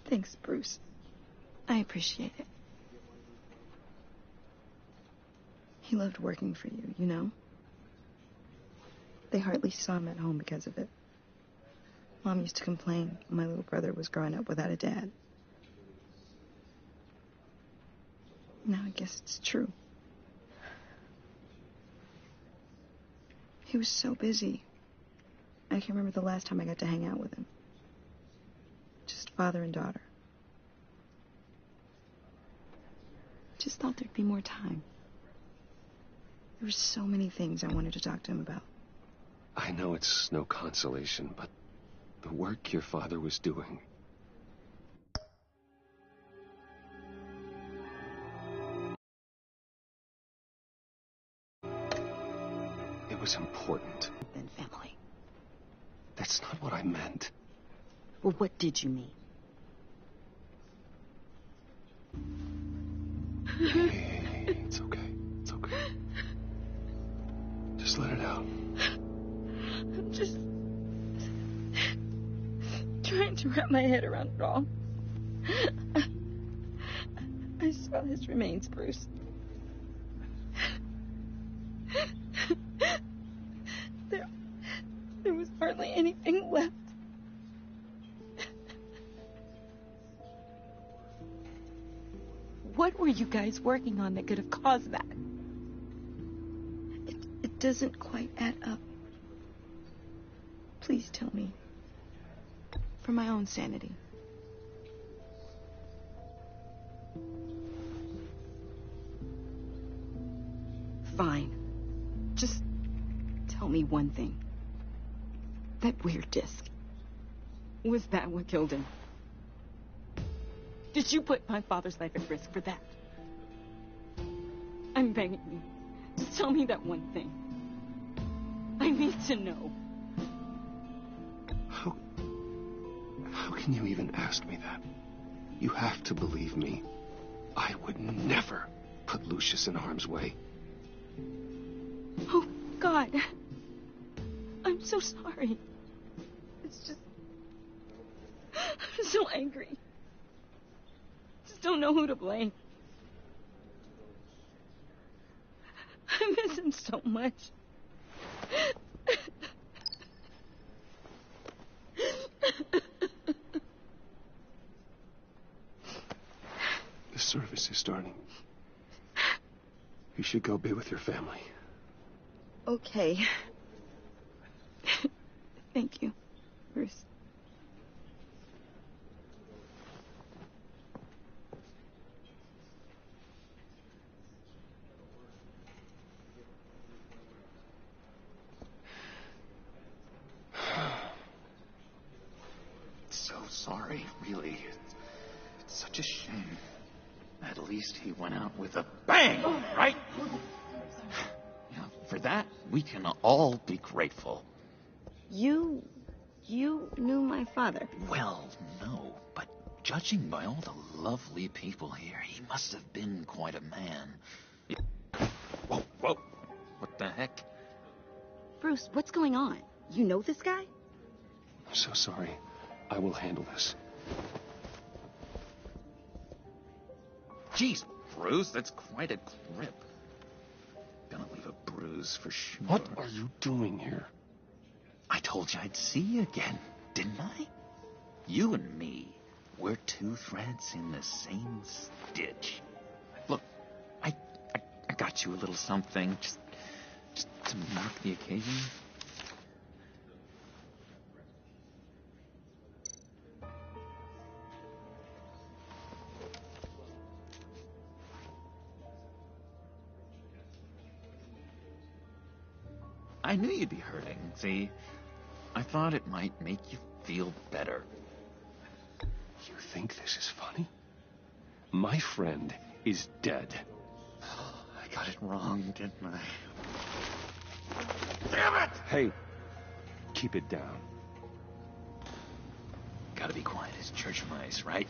Thanks, Bruce. I appreciate it. He loved working for you, you know? They hardly saw him at home because of it. Mom used to complain my little brother was growing up without a dad. Now I guess it's true. He was so busy. I can't remember the last time I got to hang out with him. Just father and daughter. Just thought there'd be more time. There were so many things I wanted to talk to him about. I know it's no consolation, but the work your father was doing... It was important. And family. That's not what I meant. Well, what did you mean? Hey, it's okay. It's okay. Just let it out. I'm just trying to wrap my head around it all. I saw his remains, Bruce. There was hardly anything left. What were you guys working on that could have caused that? It doesn't quite add up. Please tell me. For my own sanity. Fine. Just tell me one thing. That weird disc. Was that what killed him? Did you put my father's life at risk for that? I'm begging you. Just tell me that one thing. I need to know. How can you even ask me that? You have to believe me. I would never put Lucius in harm's way. Oh, God. I'm so sorry. It's just... I'm so angry. Just don't know who to blame. I miss him so much. The service is starting. You should go be with your family. Okay. Thank you, Bruce. So sorry, really. It's such a shame. At least he went out with a bang, right? Yeah, for that, we can all be grateful. You knew my father. Well, no, but judging by all the lovely people here, he must have been quite a man. Whoa, whoa. What the heck? Bruce, what's going on? You know this guy? I'm so sorry. I will handle this. Jeez, Bruce, that's quite a grip. Gonna leave a bruise for sure. What are you doing here? I told you I'd see you again, didn't I? You and me, we're two threads in the same stitch. Look, I got you a little something, just to mark the occasion. I knew you'd be hurting, see? I thought it might make you feel better. You think this is funny? My friend is dead. I got it wrong, didn't I? Damn it! Hey, keep it down. Gotta be quiet as church mice, right?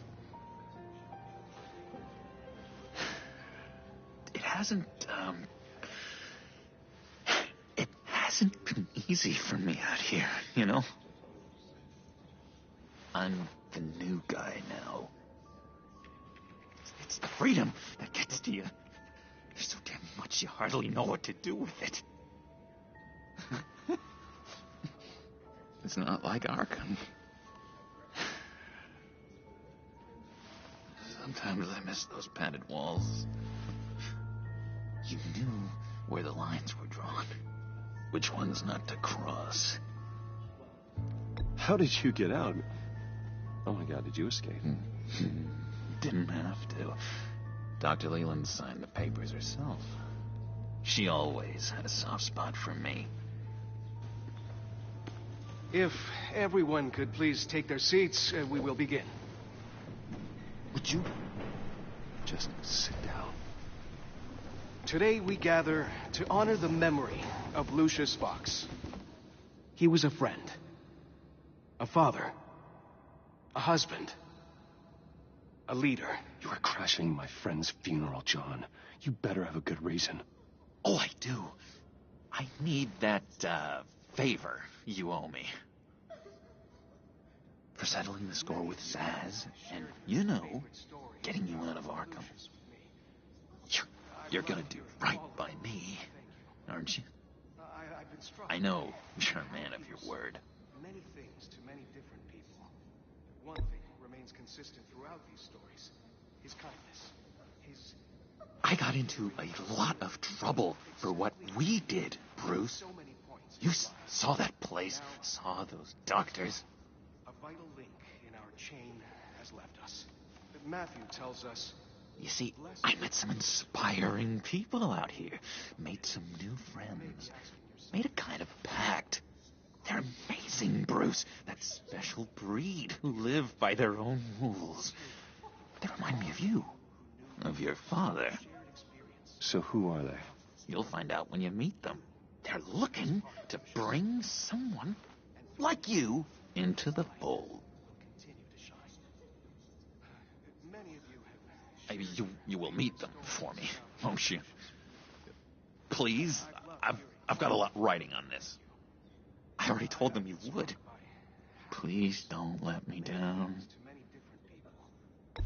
It hasn't been easy for me out here, you know? I'm the new guy now. It's the freedom that gets to you. There's so damn much you hardly know what to do with it. It's not like Arkham. Sometimes I miss those padded walls. You knew where the lines were drawn. Which ones not to cross. How did you get out? Oh my God, did you escape? Didn't have to. Dr. Leland signed the papers herself. She always had a soft spot for me. If everyone could please take their seats, we will begin. Would you just sit down? Today we gather to honor the memory of Lucius Fox. He was a friend, a father, a husband, a leader. You are crashing my friend's funeral, John. You better have a good reason. Oh, I do. I need that, favor you owe me. For settling the score with Zsasz, and, you know, getting you out of Arkham. You're gonna do right by me, aren't you? I know you're a man of your word. Many things to many different people. One thing remains consistent throughout these stories. His kindness. I got into a lot of trouble for what we did, Bruce. You saw that place, saw those doctors. A vital link in our chain has left us. Matthew tells us... You see, I met some inspiring people out here. Made some new friends. Made a kind of pact. They're amazing, Bruce. That special breed who live by their own rules. They remind me of you. Of your father. So who are they? You'll find out when you meet them. They're looking to bring someone like you into the fold. You will meet them for me, won't you? Please? I've got a lot writing on this. I already told them you would. Please don't let me down.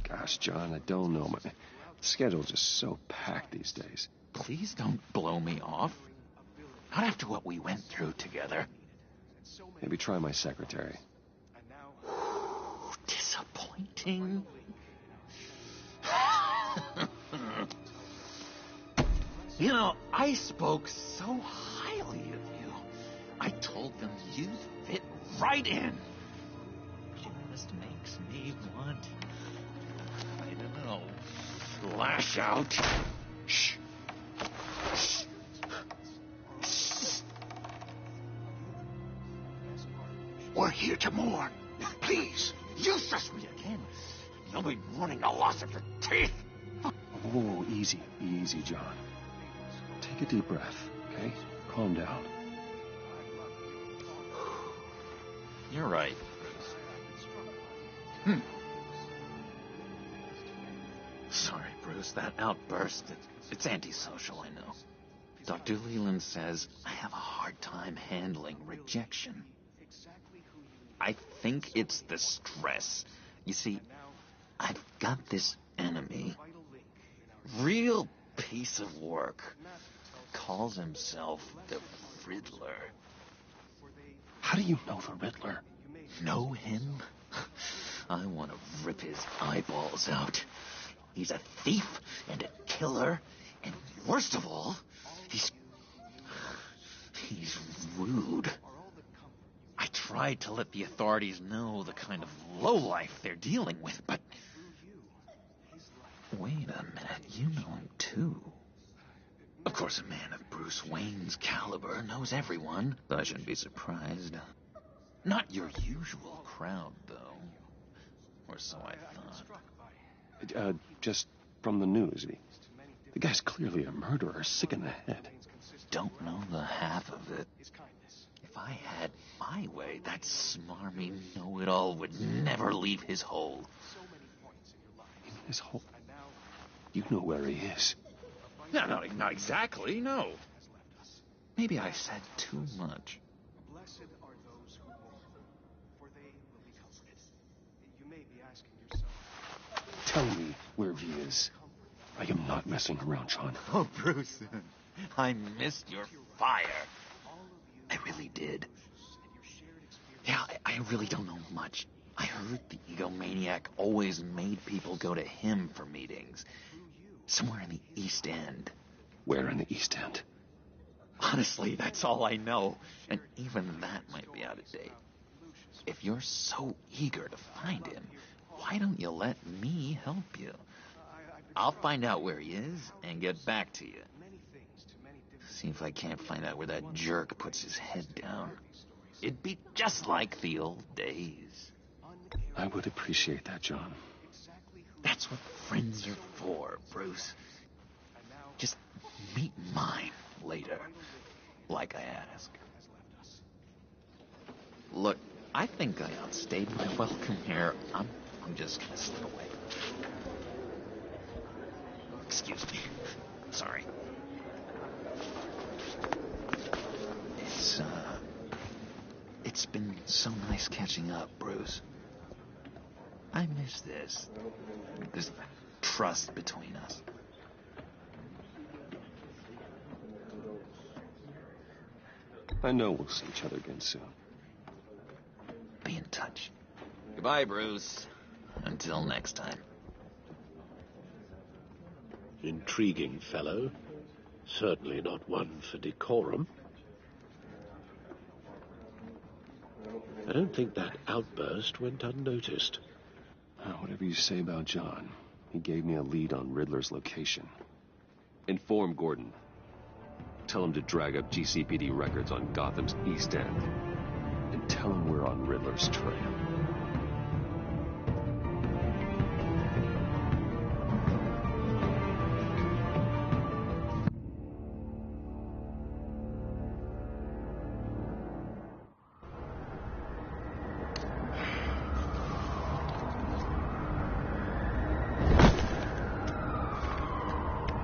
Gosh, John, I don't know. My schedule's just so packed these days. Please don't blow me off. Not after what we went through together. Maybe try my secretary. Disappointing. You know, I spoke so highly of you. I told them you fit right in. Just makes me want, I don't know, lash out. Shh. Shh. Shh. We're here to mourn. Please, use us again. You'll be mourning the loss of your teeth. Oh, easy, easy, John. Take a deep breath, okay? Calm down. You're right. Sorry, Bruce. That outburst, it's antisocial, I know. Dr. Leland says I have a hard time handling rejection. I think it's the stress. You see, I've got this enemy. Real piece of work. Calls himself the Riddler. How do you know the Riddler? Know him? I want to rip his eyeballs out. He's a thief and a killer, and worst of all, he's rude. I tried to let the authorities know the kind of lowlife they're dealing with, but... Wait a minute, you know him too. Of course, a man of Bruce Wayne's caliber knows everyone, but I shouldn't be surprised. Not your usual crowd, though. Or so I thought. Just from the news. The guy's clearly a murderer, sick in the head. Don't know the half of it. If I had my way, that smarmy know-it-all would never leave his hole. You mean his hole? You know where he is. No, not exactly, no. Maybe I said too much. Blessed are those who mourn, for they will be comforted. You may be asking yourself... Tell me where he is. I am not messing around, John. Oh, Bruce, I missed your fire. I really did. Yeah, I really don't know much. I heard the egomaniac always made people go to him for meetings. Somewhere in the East End. Where in the East End? Honestly, that's all I know. And even that might be out of date. If you're so eager to find him, why don't you let me help you? I'll find out where he is and get back to you. See if I can't find out where that jerk puts his head down. It'd be just like the old days. I would appreciate that, John. That's what friends are for, Bruce. Just meet mine later, like I asked. Look, I think I outstayed my welcome here. I'm just gonna slip away. Excuse me. Sorry. It's been so nice catching up, Bruce. I miss this trust between us. I know we'll see each other again soon. Be in touch. Goodbye, Bruce. Until next time. Intriguing fellow. Certainly not one for decorum. I don't think that outburst went unnoticed. Whatever you say about John, he gave me a lead on Riddler's location. Inform Gordon. Tell him to drag up GCPD records on Gotham's East End. And tell him we're on Riddler's trail.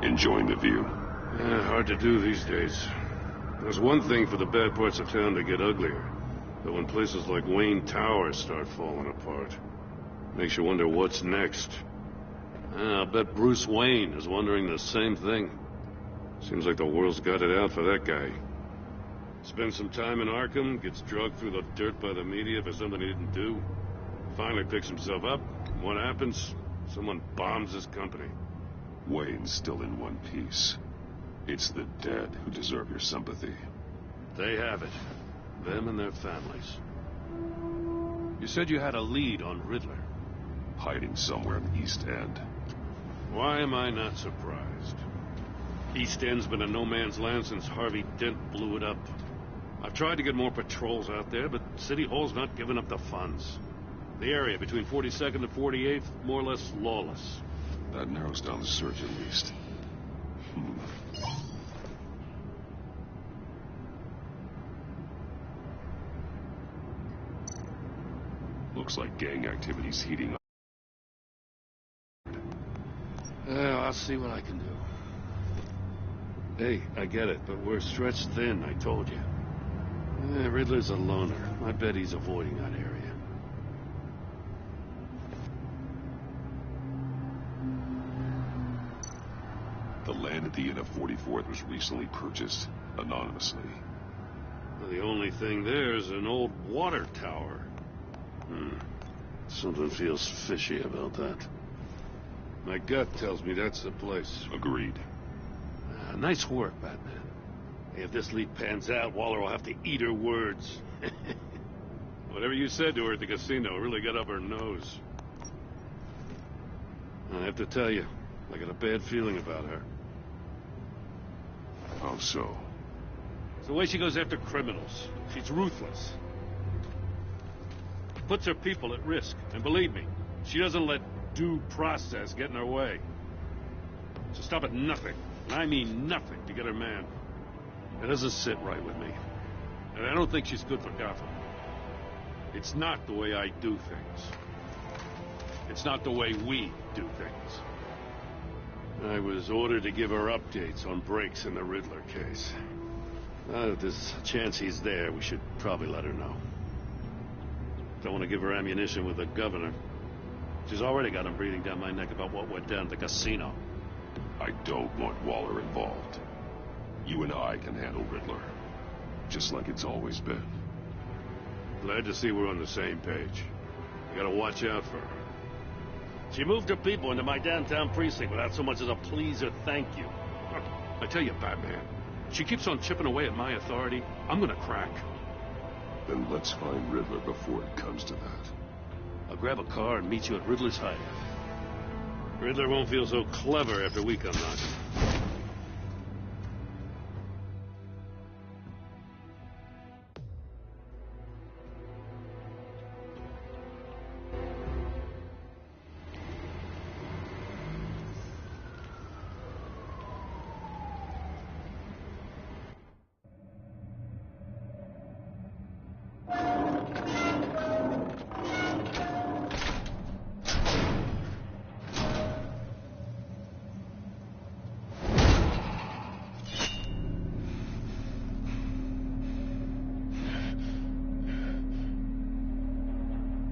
Enjoying the view? Hard to do these days. There's one thing for the bad parts of town to get uglier, but when places like Wayne Tower start falling apart, makes you wonder what's next. I'll bet Bruce Wayne is wondering the same thing. Seems like the world's got it out for that guy. Spends some time in Arkham, gets dragged through the dirt by the media for something he didn't do. Finally picks himself up. What happens? Someone bombs his company. Wayne's still in one piece. It's the dead who deserve your sympathy. They have it. Them and their families. You said you had a lead on Riddler. Hiding somewhere in the East End. Why am I not surprised? East End's been a no-man's land since Harvey Dent blew it up. I've tried to get more patrols out there, but City Hall's not giving up the funds. The area between 42nd and 48th, more or less lawless. That narrows down the search at least. Looks like gang activity's heating up. Well, I'll see what I can do. Hey, I get it, but we're stretched thin, I told you. Riddler's a loner. I bet he's avoiding that area. The land at the end of 44th was recently purchased anonymously. Well, the only thing there is an old water tower. Something feels fishy about that. My gut tells me that's the place. Agreed. Nice work, Batman. Hey, if this lead pans out, Waller will have to eat her words. Whatever you said to her at the casino really got up her nose. I have to tell you, I got a bad feeling about her. How so? It's the way she goes after criminals. She's ruthless. Puts her people at risk. And believe me, she doesn't let due process get in her way. She'll stop at nothing, and I mean nothing, to get her man. It doesn't sit right with me. And I don't think she's good for Gotham. It's not the way I do things. It's not the way we do things. I was ordered to give her updates on breaks in the Riddler case. If there's a chance he's there, we should probably let her know. Don't want to give her ammunition with the governor. She's already got him breathing down my neck about what went down at the casino. I don't want Waller involved. You and I can handle Riddler. Just like it's always been. Glad to see we're on the same page. You gotta watch out for her. She moved her people into my downtown precinct without so much as a please or thank you. I tell you, Batman, she keeps on chipping away at my authority. I'm gonna crack. Then let's find Riddler before it comes to that. I'll grab a car and meet you at Riddler's hideout. Riddler won't feel so clever after we come knocking.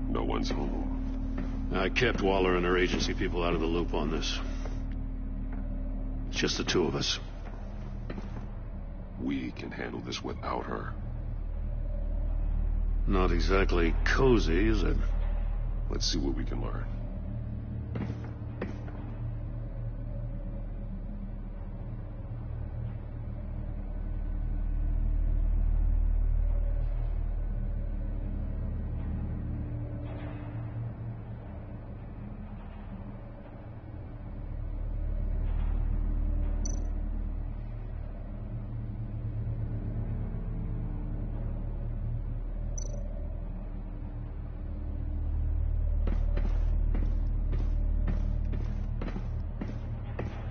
No one's home. I kept Waller and her agency people out of the loop on this. It's just the two of us. We can handle this without her. Not exactly cozy, is it? Let's see what we can learn.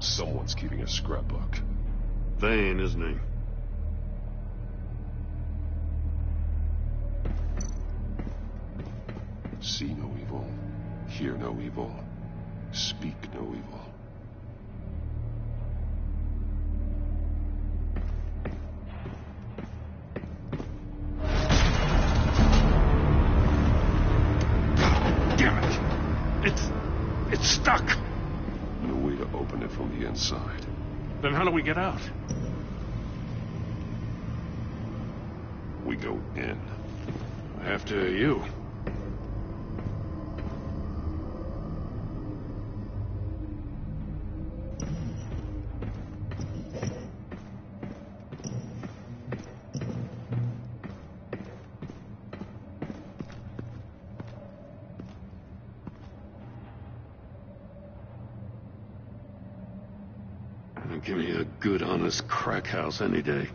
Someone's keeping a scrapbook. Vane, isn't he? See no evil, hear no evil, speak no evil. Damn it! It's stuck! No way to open it from the inside. Then how do we get out? We go in. After you. Give me a good, honest crack house any day.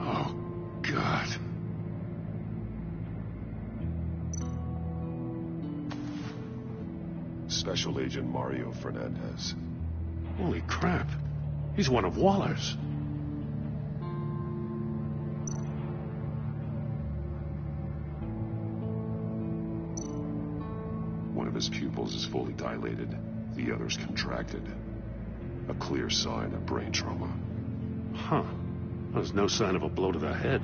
Oh, God. Special Agent Mario Fernandez. Holy crap. He's one of Waller's. One of his pupils is fully dilated. The other's contracted. A clear sign of brain trauma. Huh. There's no sign of a blow to the head.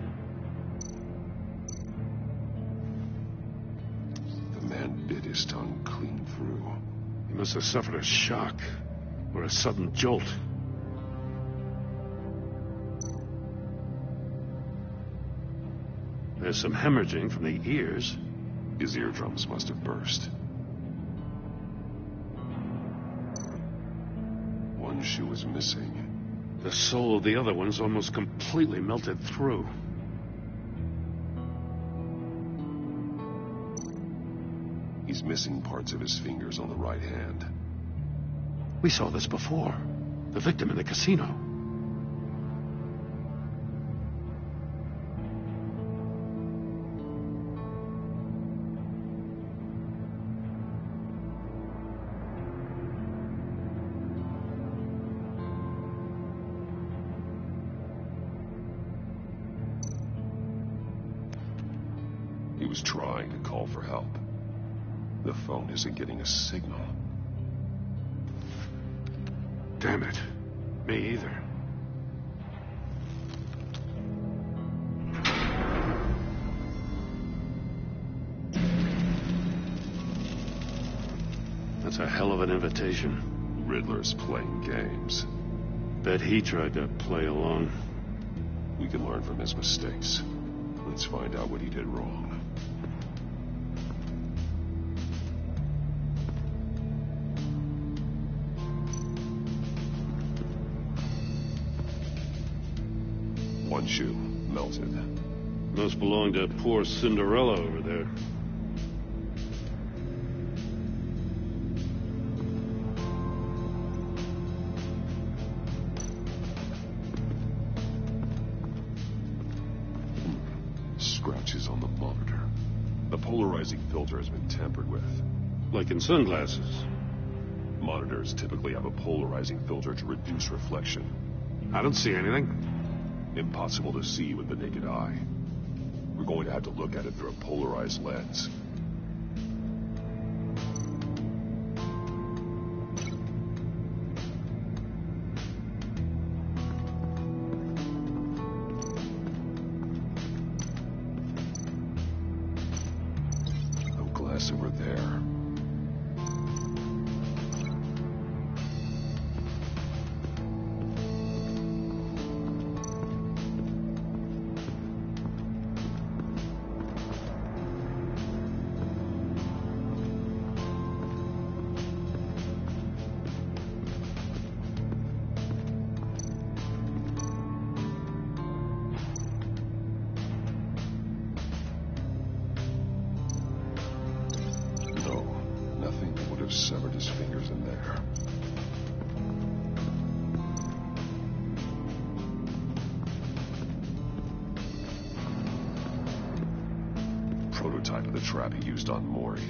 The man bit his tongue clean through. He must have suffered a shock or a sudden jolt. There's some hemorrhaging from the ears. His eardrums must have burst. One shoe is missing. The sole of the other one's almost completely melted through. He's missing parts of his fingers on the right hand. We saw this before. The victim in the casino. He was trying to call for help. The phone isn't getting a signal. Damn it. Me either. That's a hell of an invitation. Riddler's playing games. Bet he tried to play along. We can learn from his mistakes. Let's find out what he did wrong. One shoe melted. Must belong to poor Cinderella over there. Scratches on the monitor. The polarizing filter has been tampered with. Like in sunglasses. Monitors typically have a polarizing filter to reduce reflection. I don't see anything. Impossible to see with the naked eye. We're going to have to look at it through a polarized lens. No glass over there. Severed his fingers in there. Prototype of the trap he used on Mori.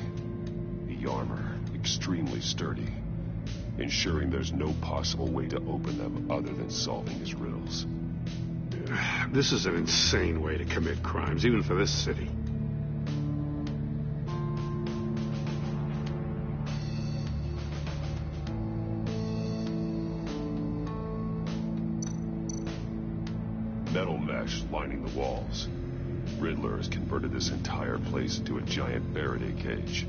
The armor, extremely sturdy, ensuring there's no possible way to open them other than solving his riddles. This is an insane way to commit crimes, even for this city. Metal mesh lining the walls. Riddler has converted this entire place into a giant Faraday cage.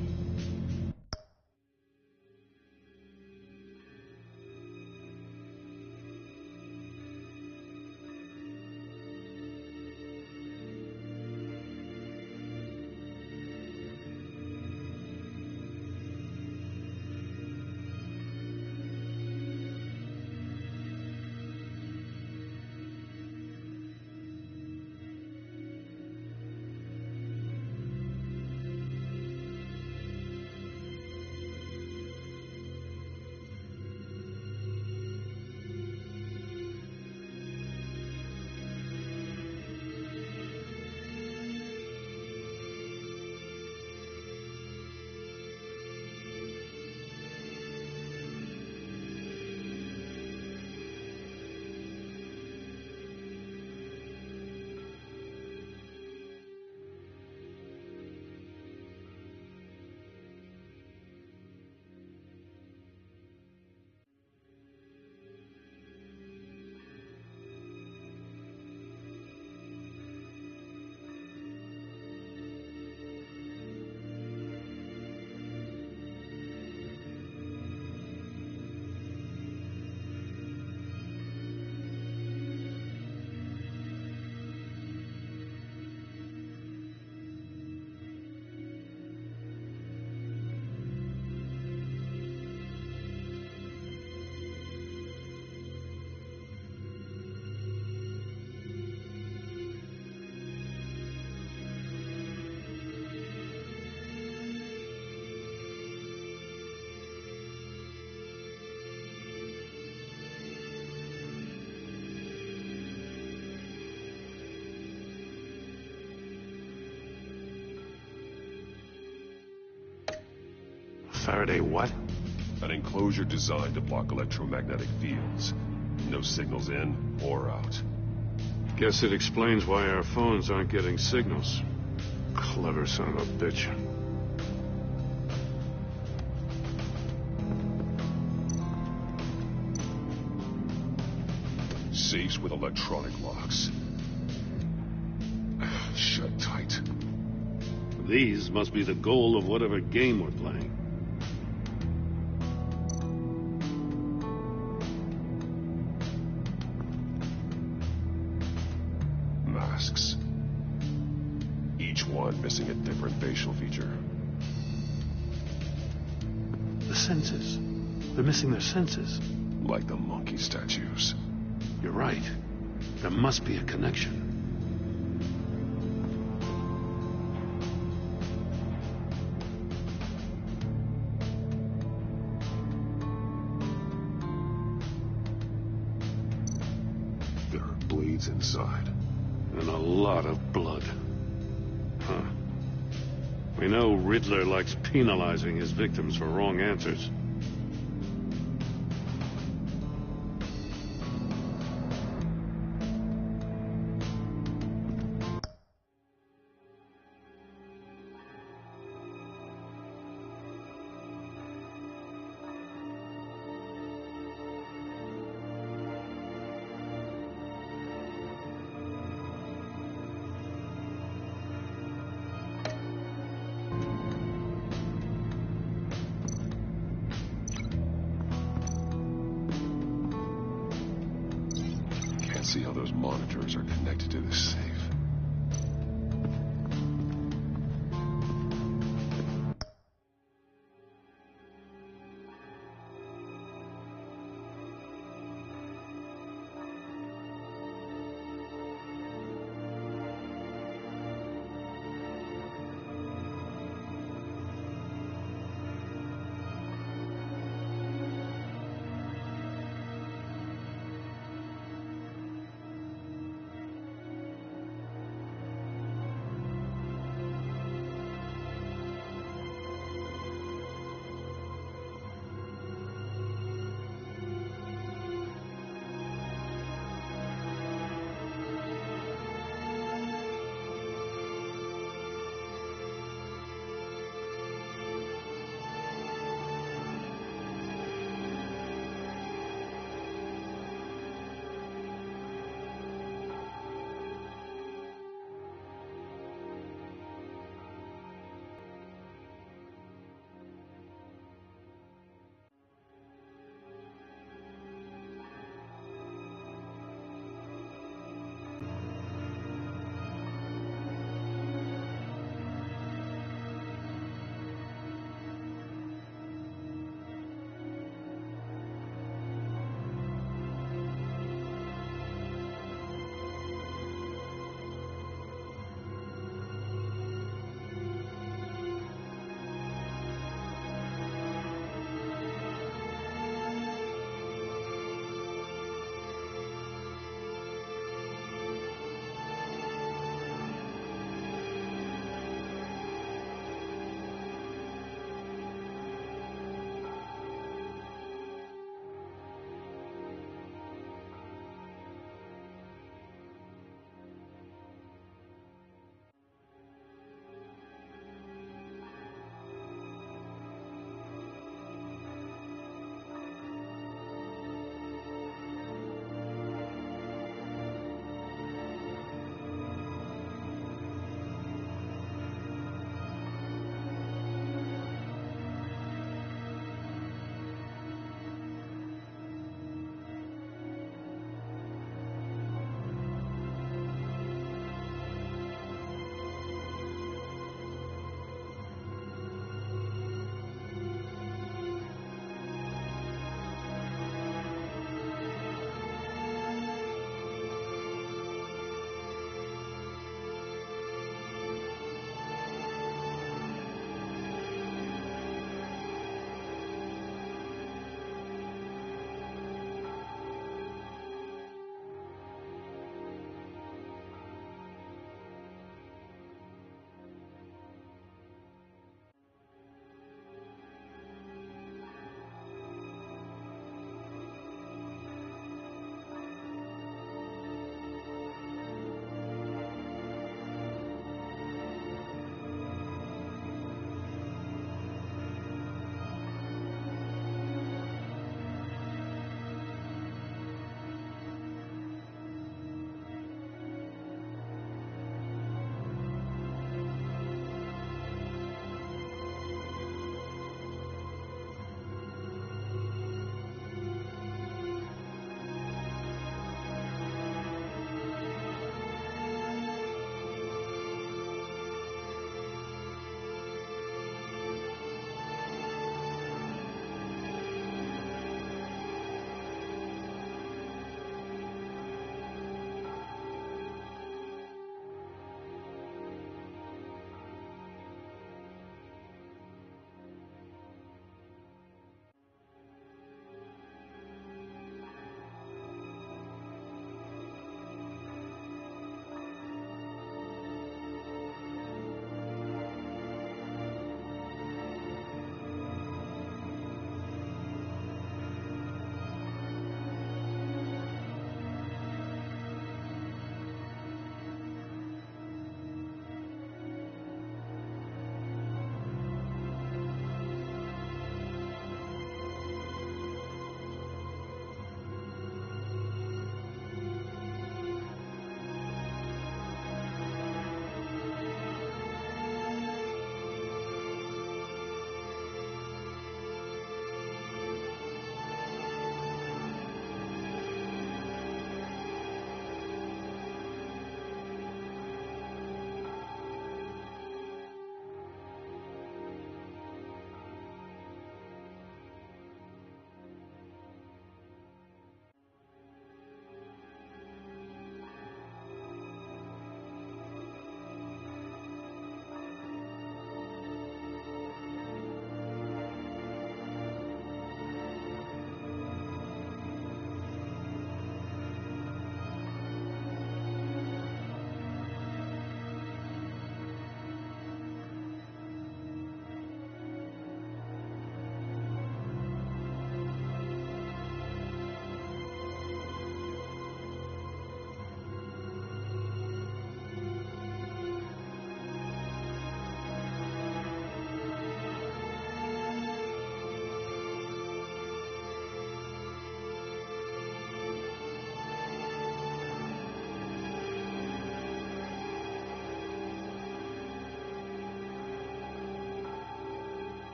Faraday what? An enclosure designed to block electromagnetic fields. No signals in or out. Guess it explains why our phones aren't getting signals. Clever son of a bitch. Safes with electronic locks. Shut tight. These must be the goal of whatever game we're playing. Masks. Each one missing a different facial feature. The senses. They're missing their senses. Like the monkey statues. You're right. There must be a connection. There are blades inside. And a lot of blood. Huh. We know Riddler likes penalizing his victims for wrong answers. See how those monitors are connected to this safe.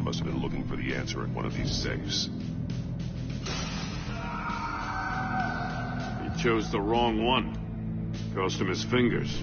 must have been looking for the answer in one of these safes. He chose the wrong one. Cost him his fingers.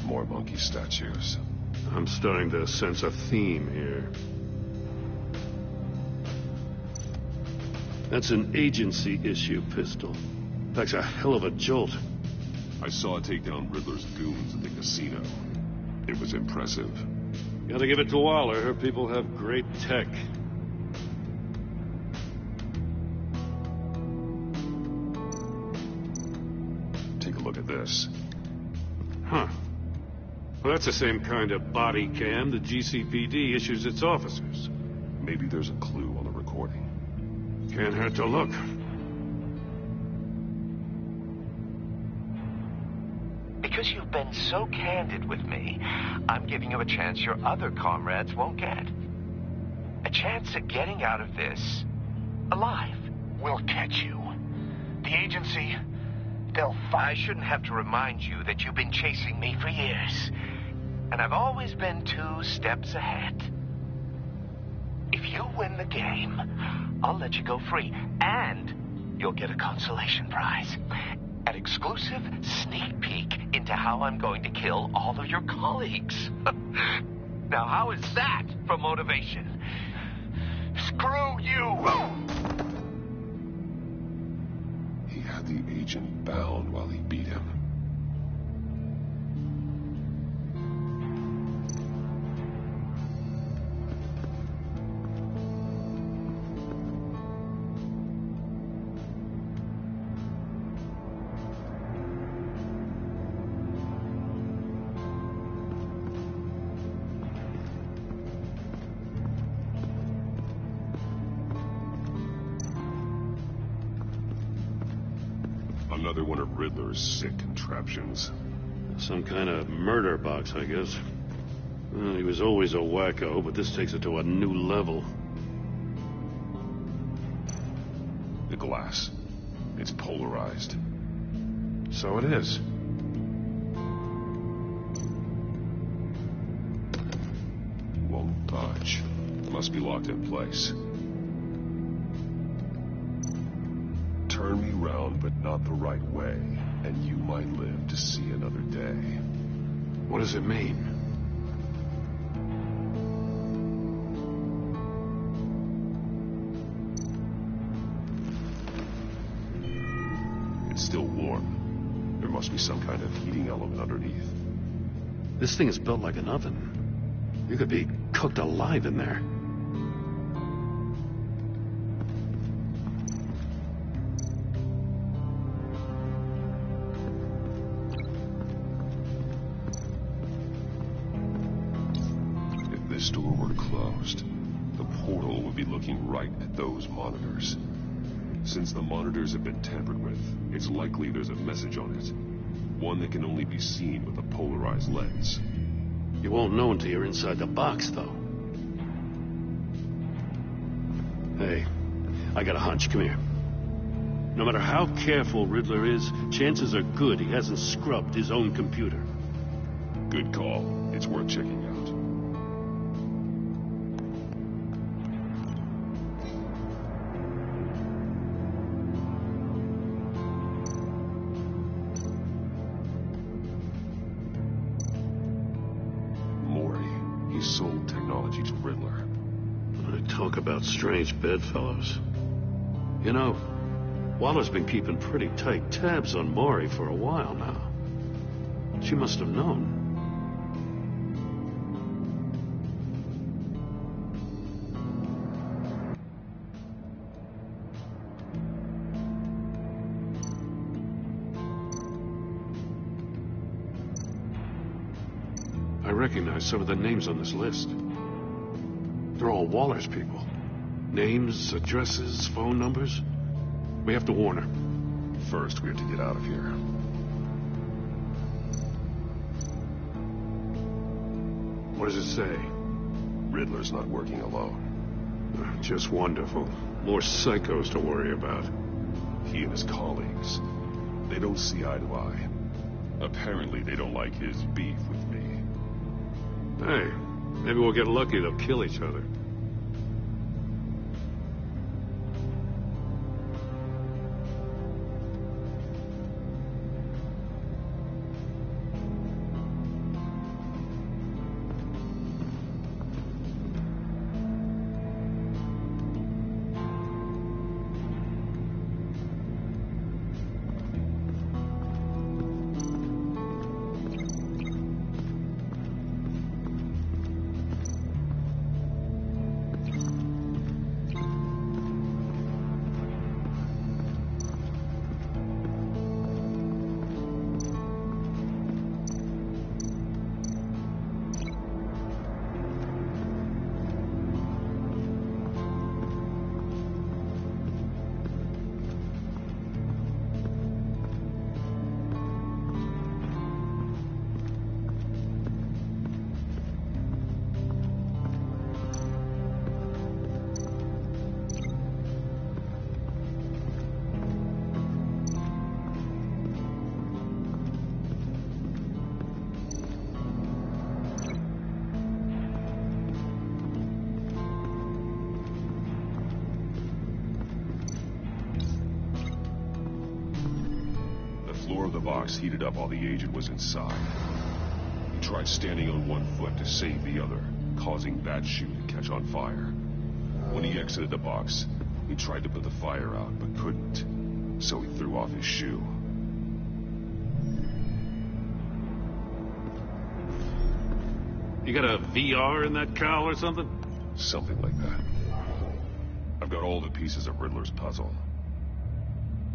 More monkey statues. I'm starting to sense a theme here. That's an agency issue pistol. Packs a hell of a jolt. I saw it take down Riddler's goons at the casino. It was impressive. Gotta give it to Waller. Her people have great tech. Take a look at this. Huh. Well, that's the same kind of body cam the GCPD issues its officers. Maybe there's a clue on the recording. Can't hurt to look. Because you've been so candid with me, I'm giving you a chance your other comrades won't get. A chance at getting out of this alive. We'll catch you. The agency, they'll I shouldn't have to remind you that you've been chasing me for years. And I've always been 2 steps ahead. If you win the game, I'll let you go free. And you'll get a consolation prize. An exclusive sneak peek into how I'm going to kill all of your colleagues. Now, how is that for motivation? Screw you! He had the agent bound while he beat him. Another one of Riddler's sick contraptions. Some kind of murder box, I guess. Well, he was always a wacko, but this takes it to a new level. The glass. It's polarized. So it is. Won't budge. Must be locked in place. Turn me round, but not the right way, and you might live to see another day. What does it mean? It's still warm. There must be some kind of heating element underneath. This thing is built like an oven. You could be cooked alive in there. If this door were closed, the portal would be looking right at those monitors. Since the monitors have been tampered with, it's likely there's a message on it. One that can only be seen with a polarized lens. You won't know until you're inside the box, though. Hey, I got a hunch. Come here. No matter how careful Riddler is, chances are good he hasn't scrubbed his own computer. Good call. It's worth checking out. He sold technology to Riddler. Talk about strange bedfellows. You know, Waller's been keeping pretty tight tabs on Maury for a while now. She must have known. recognize some of the names on this list. They're all Waller's people. Names, addresses, phone numbers. We have to warn her. First, we have to get out of here. What does it say? Riddler's not working alone. Just wonderful. More psychos to worry about. He and his colleagues, they don't see eye to eye. Apparently, they don't like his beef with me. Hey, maybe we'll get lucky. They'll kill each other. Heated up while the agent was inside. He tried standing on one foot to save the other, causing that shoe to catch on fire. When he exited the box, he tried to put the fire out, but couldn't, so he threw off his shoe. You got a VR in that cowl or something? Something like that. I've got all the pieces of Riddler's puzzle.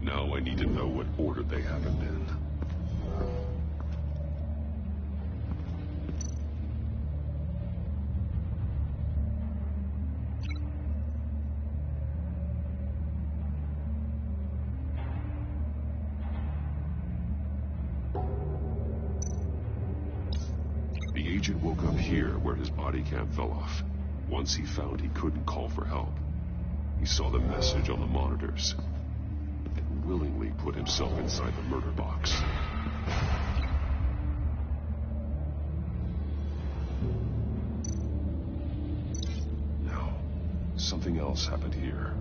Now I need to know what order they happened in. The agent woke up here where his body cam fell off. Once he found he couldn't call for help, he saw the message on the monitors and willingly put himself inside the murder box. Now, something else happened here.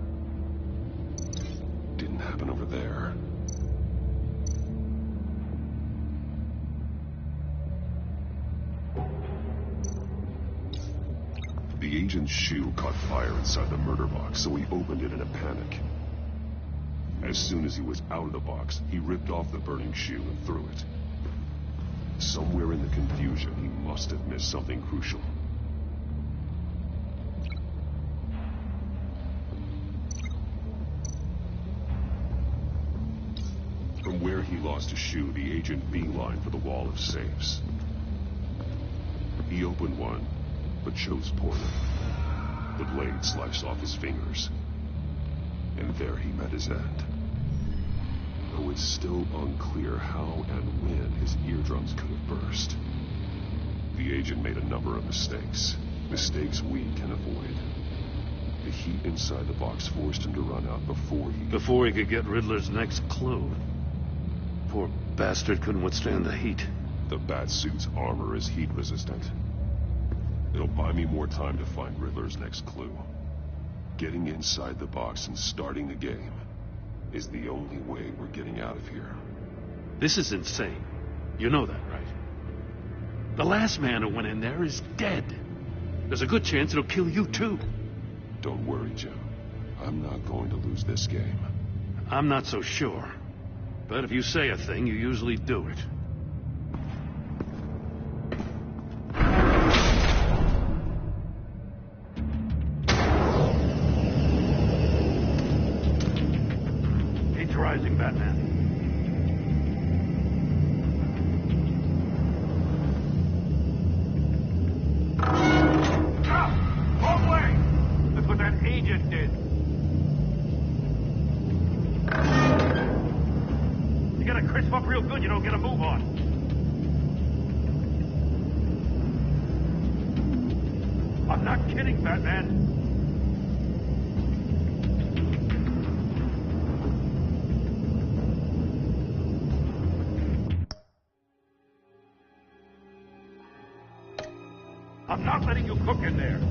Didn't happen over there. The agent's shoe caught fire inside the murder box, so he opened it in a panic. As soon as he was out of the box, he ripped off the burning shoe and threw it. Somewhere in the confusion, he must have missed something crucial. From where he lost a shoe, the agent beelined for the wall of safes. He opened one, but chose poorly. The blade sliced off his fingers. And there he met his end. Though it's still unclear how and when his eardrums could have burst. The agent made a number of mistakes. Mistakes we can avoid. The heat inside the box forced him to run out before he could get Riddler's next clue. Poor bastard couldn't withstand the heat. The Batsuit's armor is heat resistant. It'll buy me more time to find Riddler's next clue. Getting inside the box and starting the game is the only way we're getting out of here. This is insane. You know that, right? The last man who went in there is dead. There's a good chance it'll kill you, too. Don't worry, Jim. I'm not going to lose this game. I'm not so sure. But if you say a thing, you usually do it. Rising, Batman. good you don't get a move on. I'm not kidding, Batman. I'm not letting you cook in there.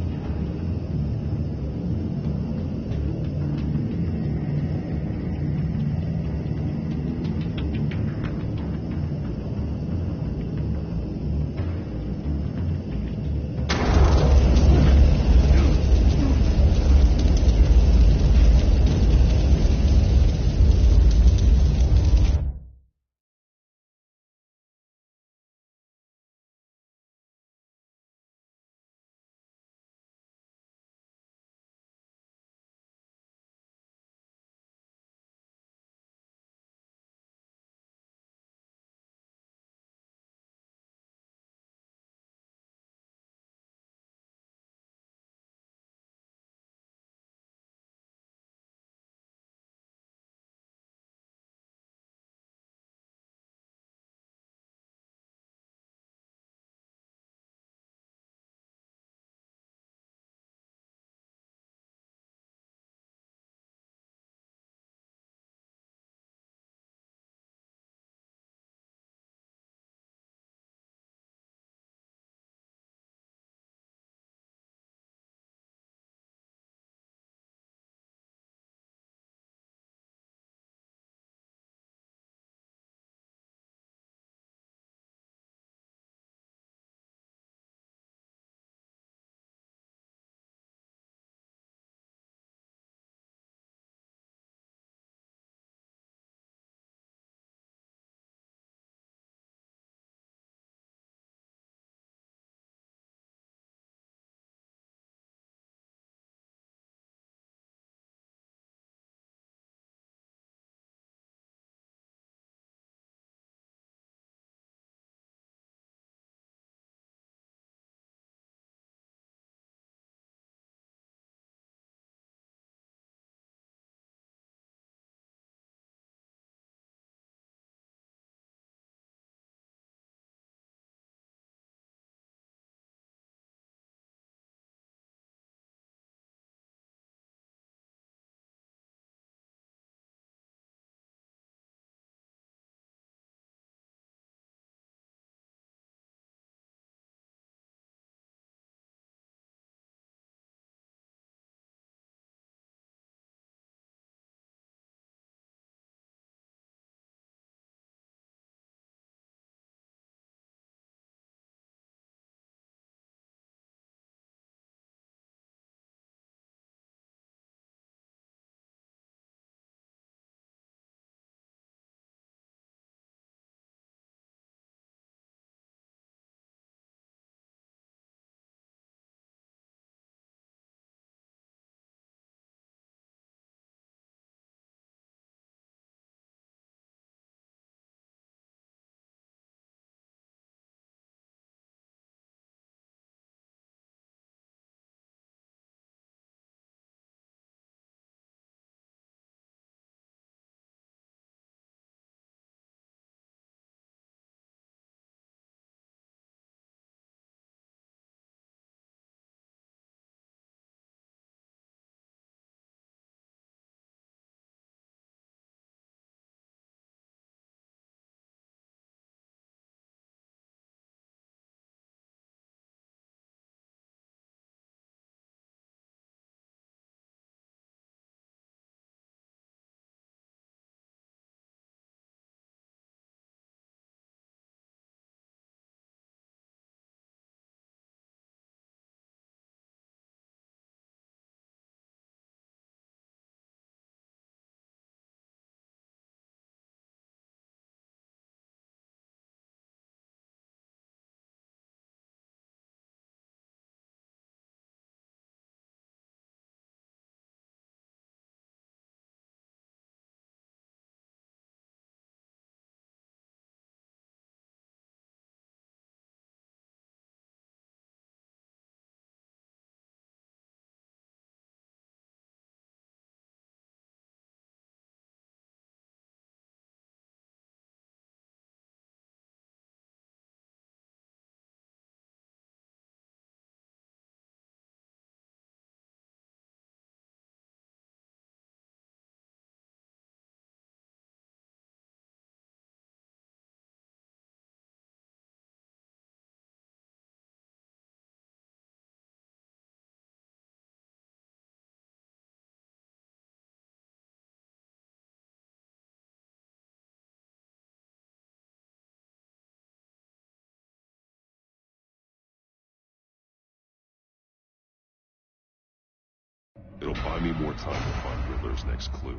It'll buy me more time to find Riddler's next clue.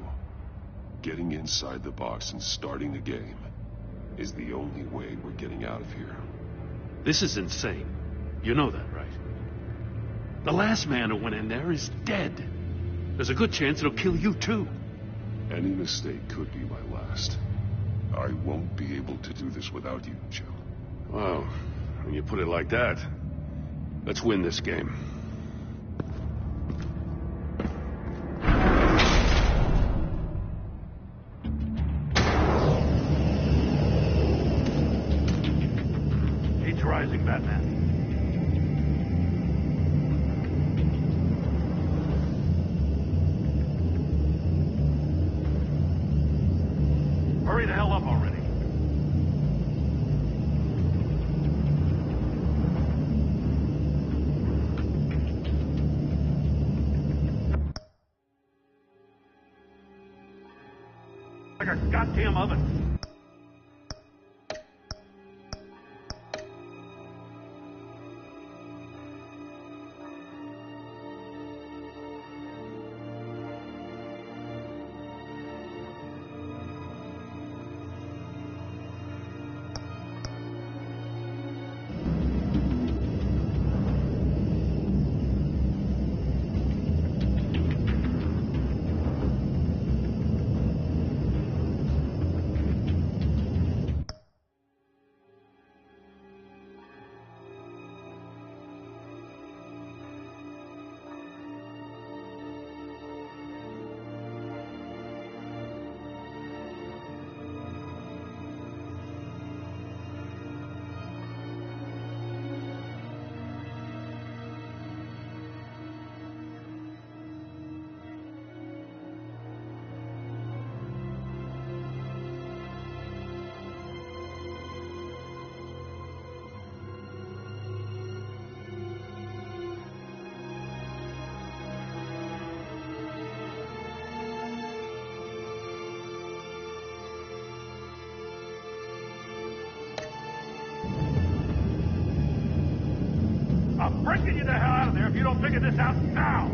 Getting inside the box and starting the game is the only way we're getting out of here. This is insane. You know that, right? The last man who went in there is dead. There's a good chance it'll kill you, too. Any mistake could be my last. I won't be able to do this without you, Joe. Wow. When you put it like that, let's win this game. Heat's rising, Batman. Hurry the hell up already. Like a goddamn oven. I'm breaking you the hell out of there if you don't figure this out now!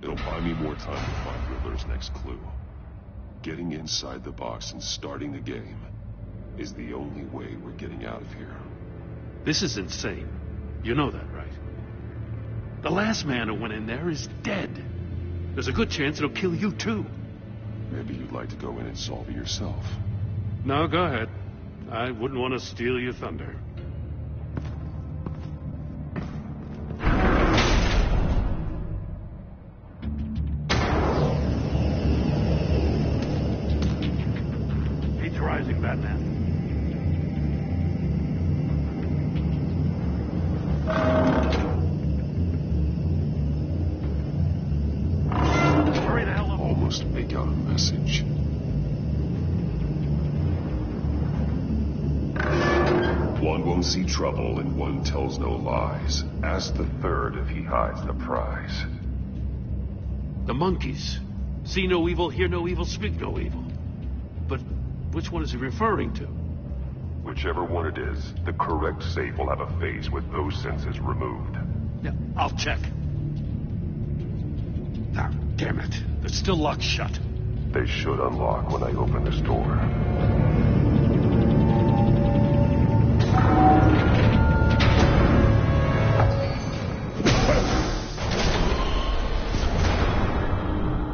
It'll buy me more time to find Riddler's next clue. Getting inside the box and starting the game is the only way we're getting out of here. This is insane. You know that, right? The last man who went in there is dead. There's a good chance it'll kill you, too. Maybe you'd like to go in and solve it yourself. No, go ahead. I wouldn't want to steal your thunder. Heat's rising, Batman. Almost make out a message. One won't see trouble and one tells no lies. Ask the third if he hides the prize. The monkeys. See no evil, hear no evil, speak no evil. But which one is he referring to? Whichever one it is, the correct safe will have a face with those senses removed. Yeah, I'll check. Ah, damn it. They're still locked shut. They should unlock when I open this door.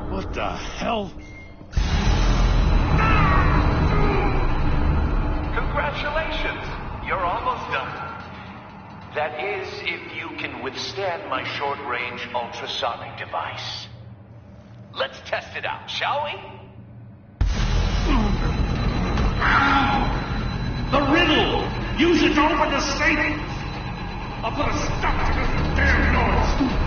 What the hell? Congratulations! You're almost done. That is, if you can withstand my short-range ultrasonic device. Let's test it out, shall we? The riddle! Use it to open the safe! I'll put a stop to this damn noise!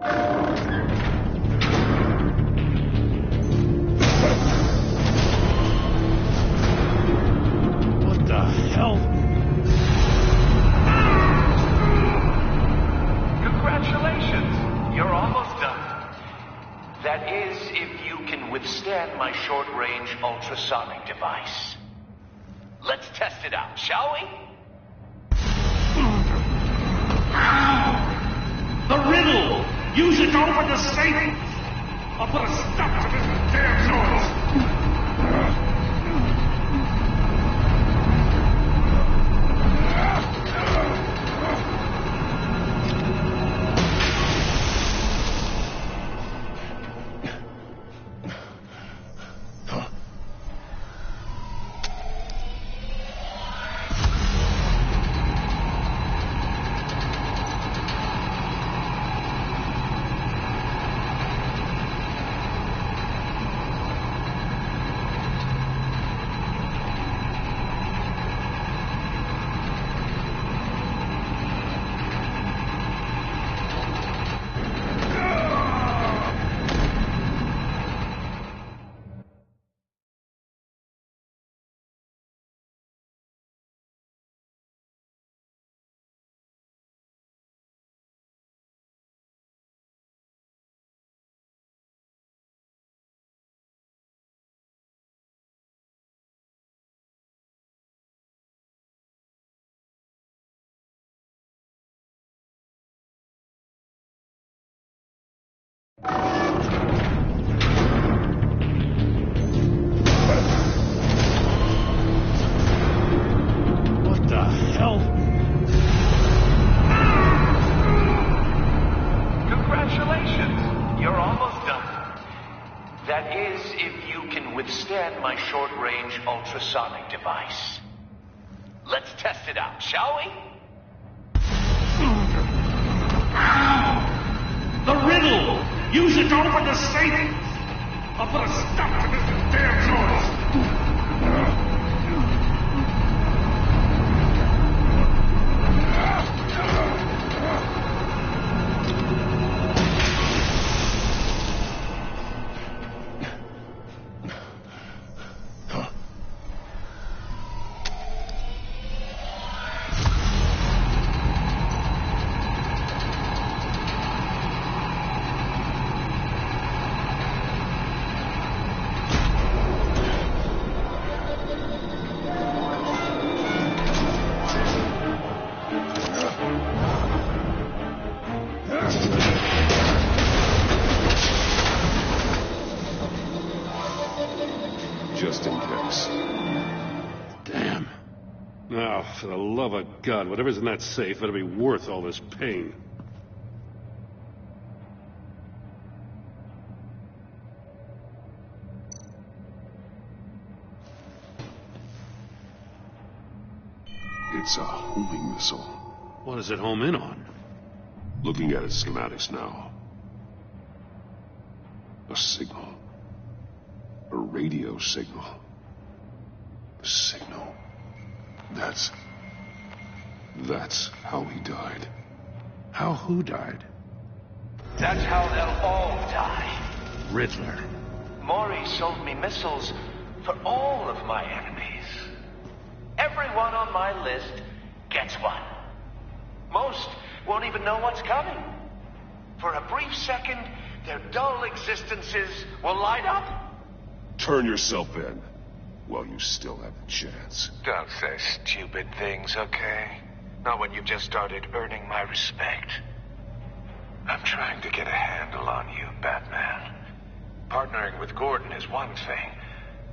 What the hell? Congratulations! You're almost done. That is, if you can withstand my short-range ultrasonic device. Let's test it out, shall we? The riddle! Use it to open the safe! I'll put a stop to this damn noise! Withstand my short-range ultrasonic device. Let's test it out, shall we? The riddle! Use it to open the safe! I'll put a stop to this damn noise! Just in case. Damn. Now, for the love of God, whatever's in that safe better be worth all this pain. It's a homing missile. What does it home in on? Looking at its schematics now. A signal. A radio signal. A signal. That's how he died. How who died? That's how they'll all die. Riddler. Maury sold me missiles for all of my enemies. Everyone on my list gets one. Most won't even know what's coming. For a brief second, their dull existences will light up. Turn yourself in while you still have the chance. Don't say stupid things, okay? Not when you've just started earning my respect. I'm trying to get a handle on you, Batman. Partnering with Gordon is one thing.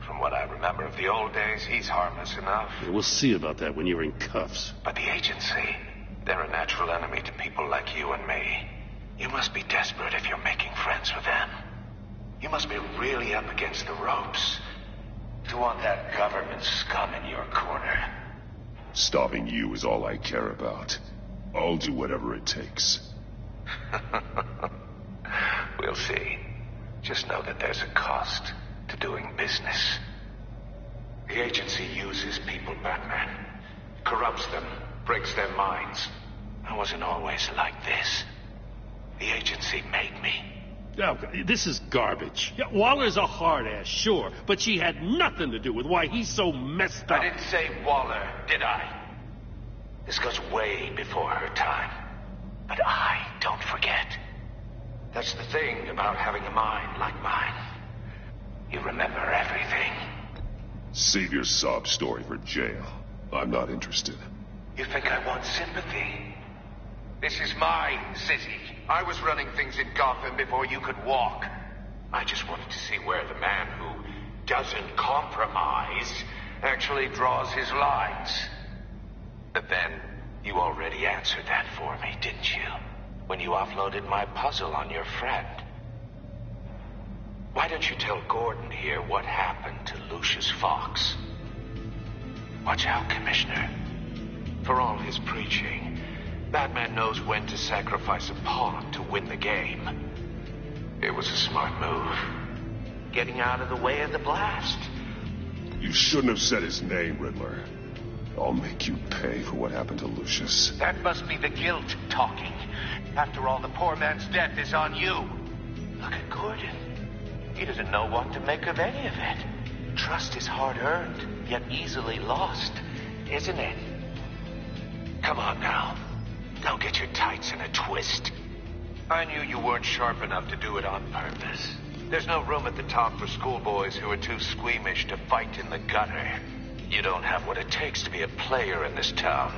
From what I remember of the old days, he's harmless enough. Yeah, we'll see about that when you're in cuffs. But the agency, they're a natural enemy to people like you and me. You must be desperate if you're making friends with them. You must be really up against the ropes to want that government scum in your corner. Stopping you is all I care about. I'll do whatever it takes. We'll see. Just know that there's a cost to doing business. The agency uses people, Batman. Corrupts them, breaks their minds. I wasn't always like this. The agency made me. Oh, this is garbage. Yeah, Waller's a hard-ass, sure, but she had nothing to do with why he's so messed up. I didn't say Waller, did I? This goes way before her time. But I don't forget. That's the thing about having a mind like mine. You remember everything. Save your sob story for jail. I'm not interested. You think I want sympathy? This is my city. I was running things in Gotham before you could walk. I just wanted to see where the man who doesn't compromise actually draws his lines. But then, you already answered that for me, didn't you? When you offloaded my puzzle on your friend. Why don't you tell Gordon here what happened to Lucius Fox? Watch out, Commissioner. For all his preaching, Batman knows when to sacrifice a pawn to win the game. It was a smart move. Getting out of the way of the blast. You shouldn't have said his name, Riddler. I'll make you pay for what happened to Lucius. That must be the guilt talking. After all, the poor man's death is on you. Look at Gordon. He doesn't know what to make of any of it. Trust is hard-earned, yet easily lost, isn't it? Come on now. Don't get your tights in a twist. I knew you weren't sharp enough to do it on purpose. There's no room at the top for schoolboys who are too squeamish to fight in the gutter. You don't have what it takes to be a player in this town.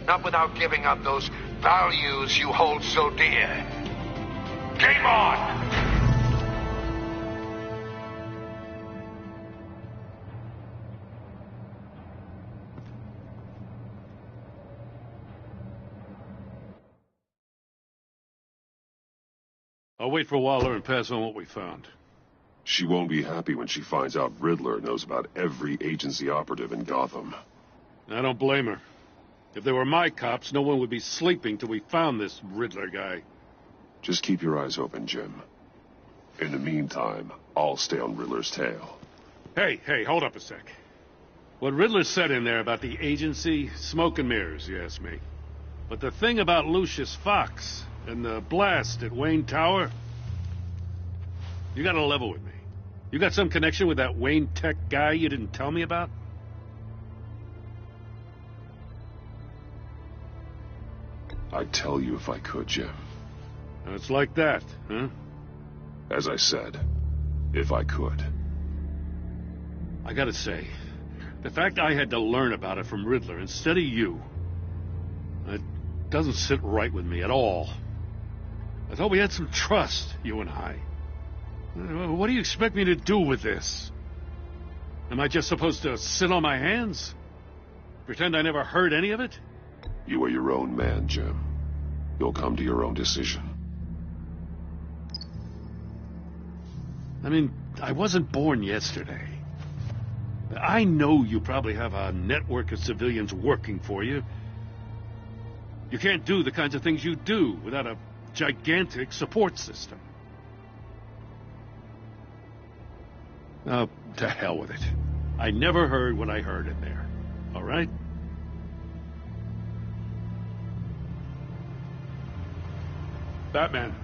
Not without giving up those values you hold so dear. Game on! I'll wait for Waller and pass on what we found. She won't be happy when she finds out Riddler knows about every agency operative in Gotham. I don't blame her. If they were my cops, no one would be sleeping till we found this Riddler guy. Just keep your eyes open, Jim. In the meantime, I'll stay on Riddler's tail. Hey, hold up a sec. What Riddler said in there about the agency, smoke and mirrors, you ask me. But the thing about Lucius Fox and the blast at Wayne Tower, you gotta level with me. You got some connection with that Wayne Tech guy you didn't tell me about? I'd tell you if I could, Jim. It's like that, huh? As I said, if I could. I gotta say, the fact I had to learn about it from Riddler instead of you, it doesn't sit right with me at all. I thought we had some trust, you and I. What do you expect me to do with this? Am I just supposed to sit on my hands? Pretend I never heard any of it? You are your own man, Jim. You'll come to your own decision. I mean, I wasn't born yesterday. I know you probably have a network of civilians working for you. You can't do the kinds of things you do without a gigantic support system. Oh, to hell with it. I never heard what I heard in there. All right? Batman.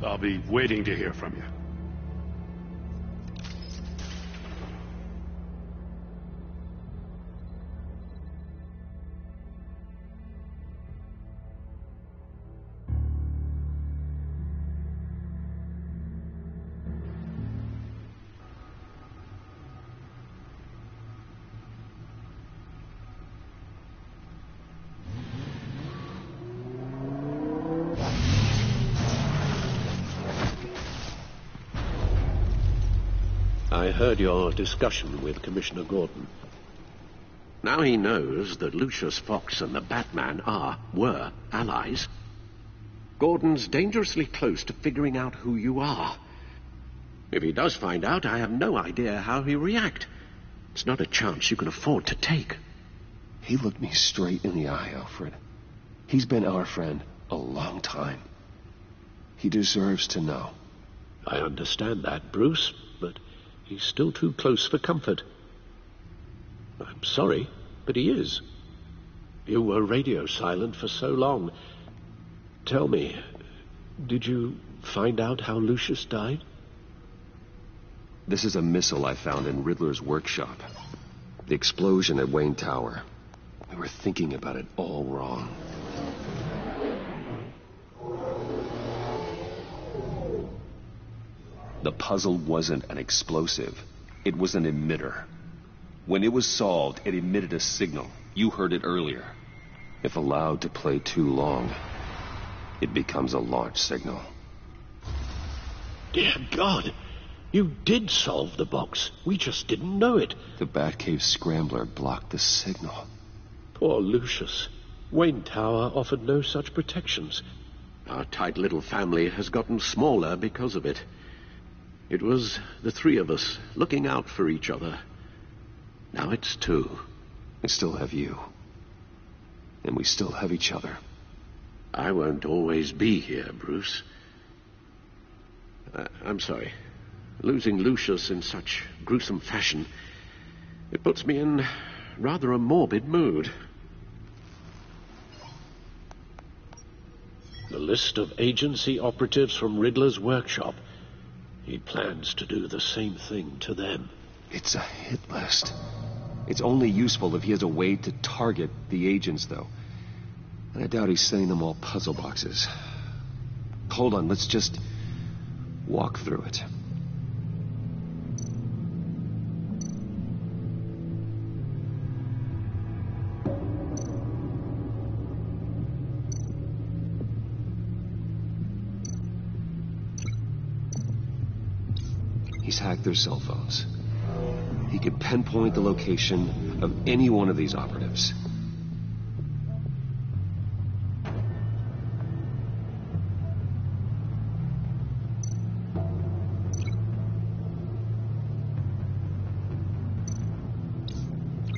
I'll be waiting to hear from you. I heard your discussion with Commissioner Gordon. Now he knows that Lucius Fox and the Batman were allies. Gordon's dangerously close to figuring out who you are. If he does find out, I have no idea how he'll react. It's not a chance you can afford to take. He looked me straight in the eye, Alfred. He's been our friend a long time. He deserves to know. I understand that, Bruce, but he's still too close for comfort. I'm sorry, but he is. You were radio silent for so long. Tell me, did you find out how Lucius died? This is a missile I found in Riddler's workshop. The explosion at Wayne Tower. We were thinking about it all wrong. The puzzle wasn't an explosive. It was an emitter. When it was solved, it emitted a signal. You heard it earlier. If allowed to play too long, it becomes a launch signal. Dear God! You did solve the box. We just didn't know it. The Batcave Scrambler blocked the signal. Poor Lucius. Wayne Tower offered no such protections. Our tight little family has gotten smaller because of it. It was the three of us looking out for each other. Now it's two. I still have you. And we still have each other. I won't always be here, Bruce. I'm sorry. Losing Lucius in such gruesome fashion, it puts me in rather a morbid mood. The list of agency operatives from Riddler's workshop. He plans to do the same thing to them. It's a hit list. It's only useful if he has a way to target the agents, though. And I doubt he's sending them all puzzle boxes. Hold on, let's just walk through it. He's hacked their cell phones. He could pinpoint the location of any one of these operatives.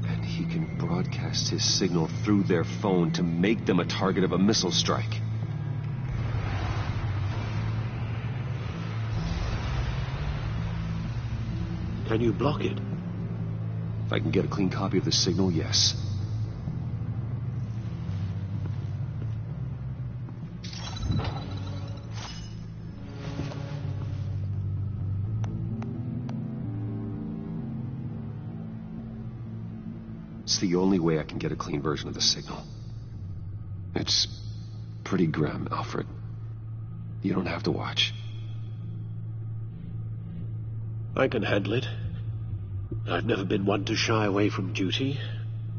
And he can broadcast his signal through their phone to make them a target of a missile strike. Can you block it? If I can get a clean copy of the signal, yes. It's the only way I can get a clean version of the signal. It's pretty grim, Alfred. You don't have to watch. I can handle it. I've never been one to shy away from duty,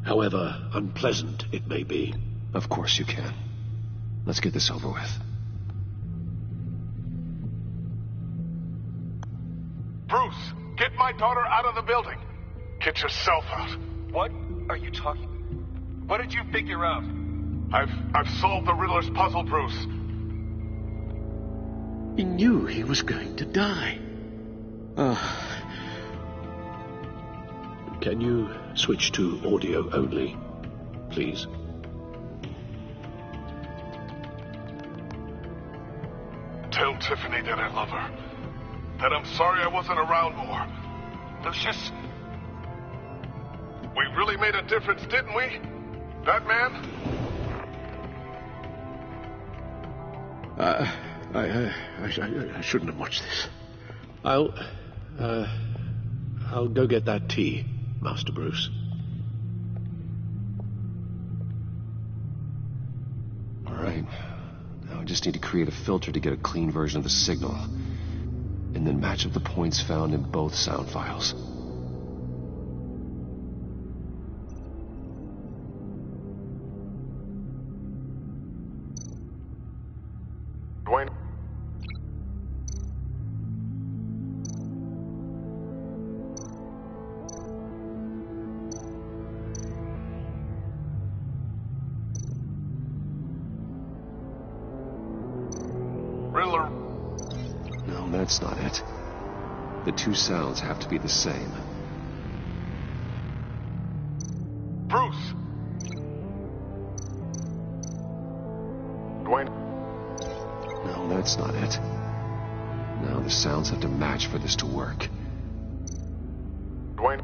however unpleasant it may be. Of course you can. Let's get this over with. Bruce, get my daughter out of the building. Get yourself out. What are you talking? What did you figure out? I've solved the Riddler's puzzle, Bruce. He knew he was going to die. Can you switch to audio only, please? Tell Tiffany that I love her. That I'm sorry I wasn't around more. Lucius? We really made a difference, didn't we? That man? I shouldn't have watched this. I'll go get that tea, Master Bruce. All right. Now I just need to create a filter to get a clean version of the signal. And then match up the points found in both sound files. Dwayne. Riddler. No, that's not it. The two sounds have to be the same. Bruce. Dwayne. No, that's not it. Now the sounds have to match for this to work. Dwayne.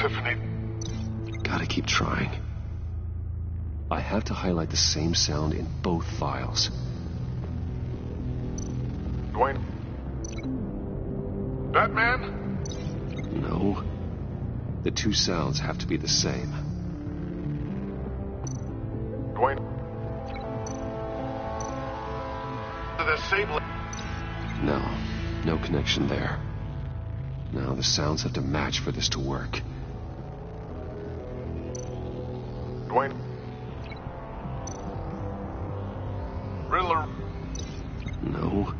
Tiffany. Gotta keep trying. I have to highlight the same sound in both files. Dwayne? Batman? No. The two sounds have to be the same. Dwayne? The same... No connection there. Now the sounds have to match for this to work. Dwayne? Riddler? No.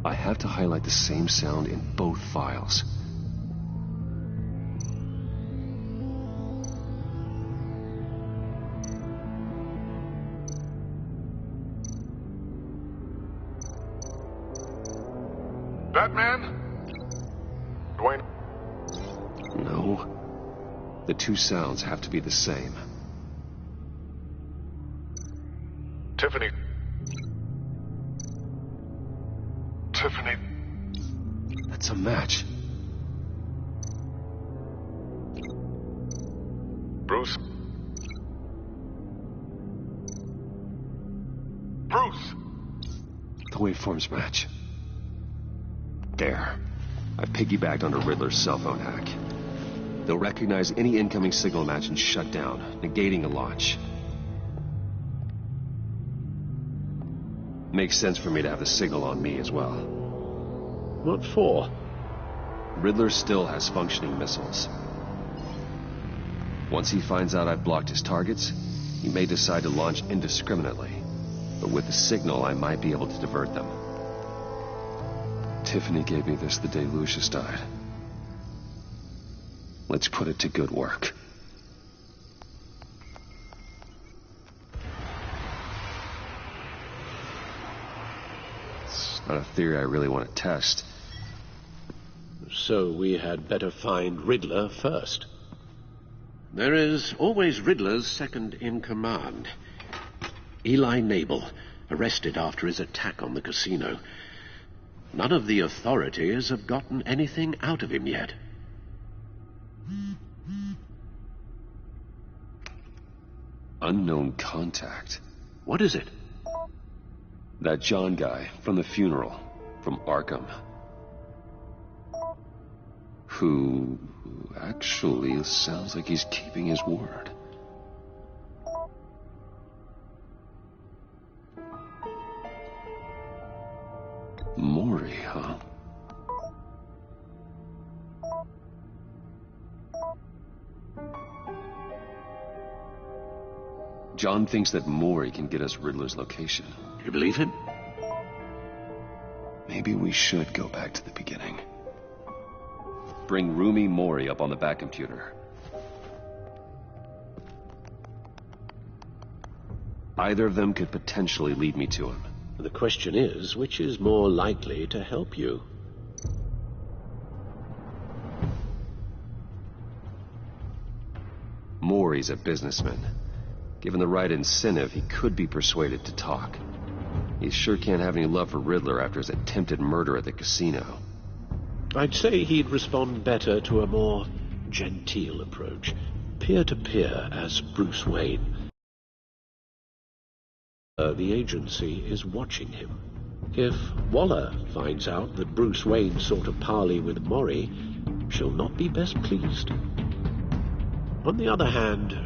I have to highlight the same sound in both files. Batman? Dwayne? No. The two sounds have to be the same. Tiffany? Tiffany? That's a match. Bruce? Bruce! The waveforms match. There. I've piggybacked onto Riddler's cell phone hack. They'll recognize any incoming signal match and shut down, negating a launch. Makes sense for me to have the signal on me as well. What for? Riddler still has functioning missiles. Once he finds out I've blocked his targets, he may decide to launch indiscriminately. But with the signal, I might be able to divert them. Tiffany gave me this the day Lucius died. Let's put it to good work. It's not a theory I really want to test. So we had better find Riddler first. There is always Riddler's second in command. Eli Nabel, arrested after his attack on the casino. None of the authorities have gotten anything out of him yet. Unknown contact. What is it? That John guy from the funeral, from Arkham. Who actually sounds like he's keeping his word. Mori, huh? John thinks that Mori can get us Riddler's location. You believe him? Maybe we should go back to the beginning. Bring Rumi Mori up on the back computer. Either of them could potentially lead me to him. The question is, which is more likely to help you? Mori's a businessman. Given the right incentive, he could be persuaded to talk. He sure can't have any love for Riddler after his attempted murder at the casino. I'd say he'd respond better to a more genteel approach, peer-to-peer as Bruce Wayne. The agency is watching him. If Waller finds out that Bruce Wayne sought a parley with Mori, she'll not be best pleased. On the other hand,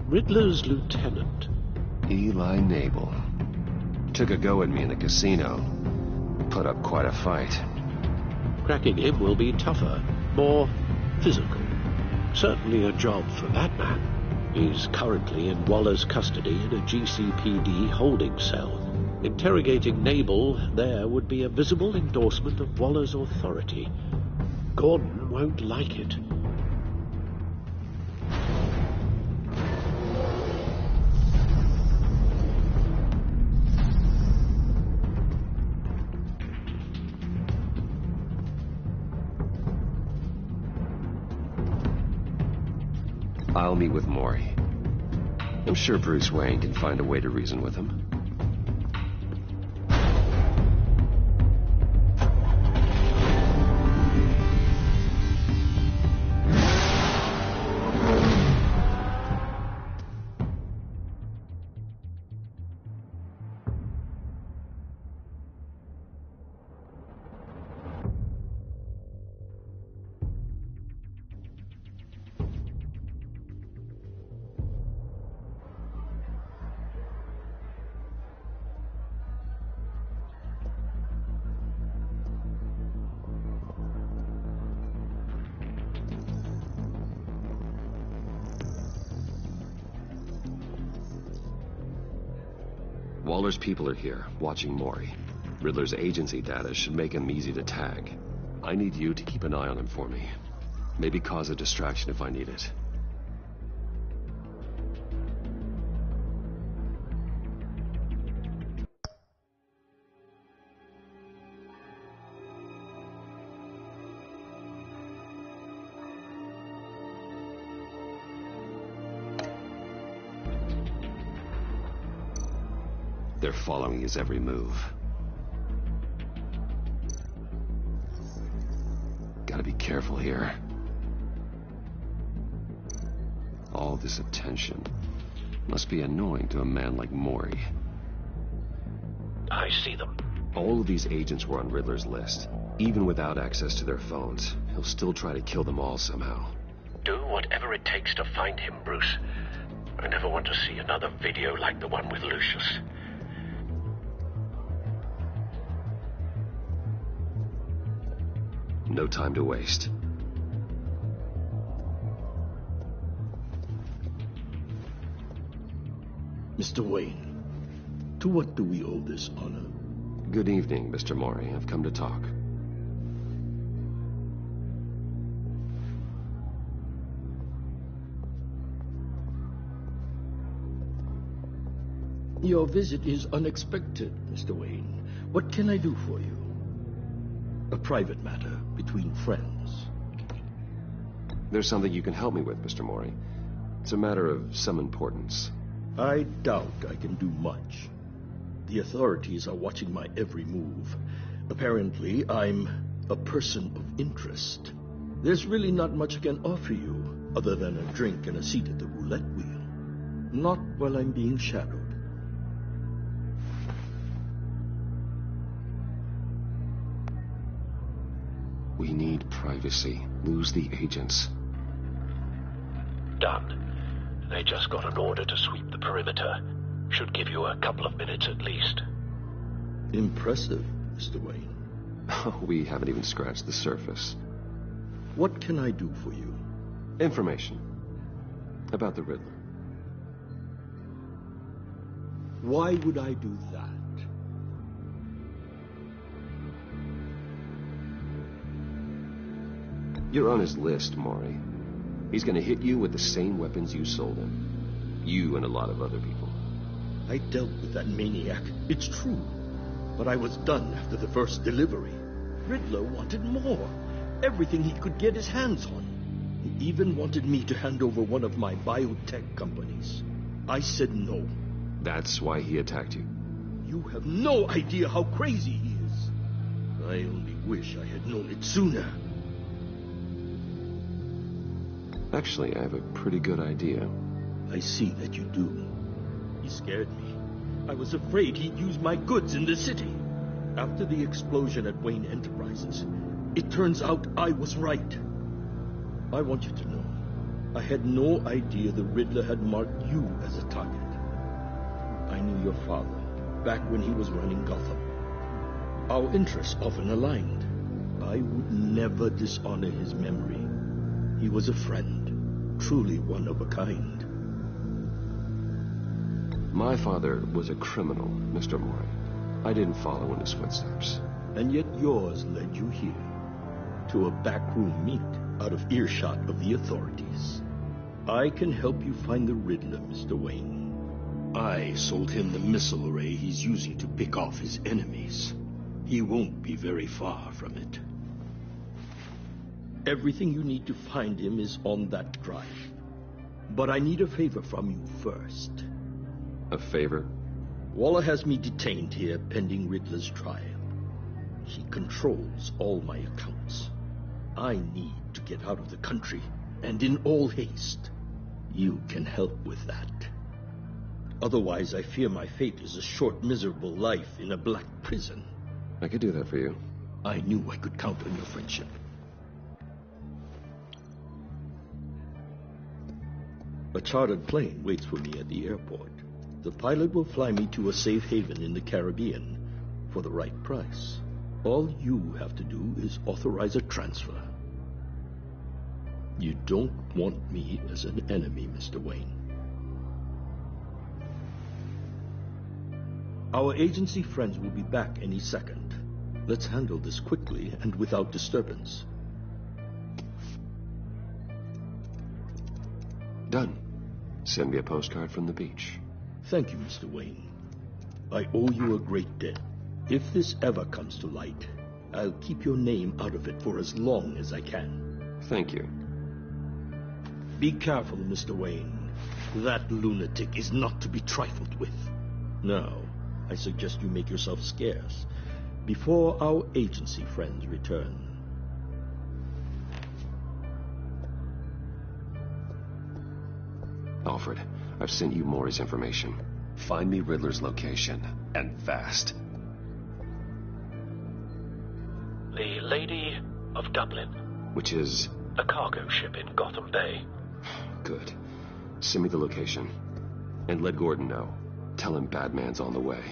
Riddler's lieutenant, Eli Nabel, took a go at me in the casino. Put up quite a fight. Cracking him will be tougher, more physical. Certainly a job for Batman. He's currently in Waller's custody in a GCPD holding cell. Interrogating Nabel there would be a visible endorsement of Waller's authority. Gordon won't like it. I'll meet with Mori. I'm sure Bruce Wayne can find a way to reason with him. Waller's people are here, watching Mori. Riddler's agency data should make him easy to tag. I need you to keep an eye on him for me. Maybe cause a distraction if I need it. They're following his every move. Gotta be careful here. All this attention must be annoying to a man like Mori. I see them. All of these agents were on Riddler's list. Even without access to their phones, he'll still try to kill them all somehow. Do whatever it takes to find him, Bruce. I never want to see another video like the one with Lucius. No time to waste. Mr. Wayne, to what do we owe this honor? Good evening, Mr. Mori. I've come to talk. Your visit is unexpected, Mr. Wayne. What can I do for you? A private matter between friends. There's something you can help me with, Mr. Mori. It's a matter of some importance. I doubt I can do much. The authorities are watching my every move. Apparently, I'm a person of interest. There's really not much I can offer you, other than a drink and a seat at the roulette wheel. Not while I'm being shadowed. We need privacy. Lose the agents. Done. They just got an order to sweep the perimeter. Should give you a couple of minutes at least. Impressive, Mr. Wayne. We haven't even scratched the surface. What can I do for you? Information. About the Riddler. Why would I do that? You're on his list, Mori. He's gonna hit you with the same weapons you sold him. You and a lot of other people. I dealt with that maniac, it's true. But I was done after the first delivery. Riddler wanted more. Everything he could get his hands on. He even wanted me to hand over one of my biotech companies. I said no. That's why he attacked you? You have no idea how crazy he is. I only wish I had known it sooner. Actually, I have a pretty good idea. I see that you do. He scared me. I was afraid he'd use my goods in the city. After the explosion at Wayne Enterprises, it turns out I was right. I want you to know, I had no idea the Riddler had marked you as a target. I knew your father back when he was running Gotham. Our interests often aligned. I would never dishonor his memory. He was a friend, truly one of a kind. My father was a criminal, Mr. Mori. I didn't follow in his footsteps. And yet yours led you here, to a backroom meet out of earshot of the authorities. I can help you find the Riddler, Mr. Wayne. I sold him the missile array he's using to pick off his enemies. He won't be very far from it. Everything you need to find him is on that drive. But I need a favor from you first. A favor? Waller has me detained here pending Riddler's trial. He controls all my accounts. I need to get out of the country, and in all haste. You can help with that. Otherwise, I fear my fate is a short, miserable life in a black prison. I could do that for you. I knew I could count on your friendship. A chartered plane waits for me at the airport. The pilot will fly me to a safe haven in the Caribbean for the right price. All you have to do is authorize a transfer. You don't want me as an enemy, Mr. Wayne. Our agency friends will be back any second. Let's handle this quickly and without disturbance. Done. Send me a postcard from the beach. Thank you, Mr. Wayne. I owe you a great debt. If this ever comes to light, I'll keep your name out of it for as long as I can. Thank you. Be careful, Mr. Wayne. That lunatic is not to be trifled with. Now, I suggest you make yourself scarce before our agency friends return. Alfred, I've sent you Maury's information. Find me Riddler's location, and fast. The Lady of Dublin. Which is? A cargo ship in Gotham Bay. Good. Send me the location. And let Gordon know. Tell him Batman's on the way.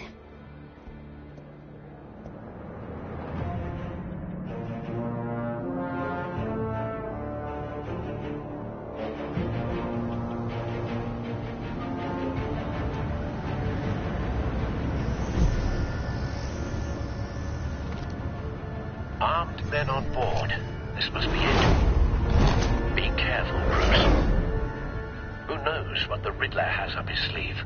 Armed men on board. This must be it. Be careful, Bruce. Who knows what the Riddler has up his sleeve?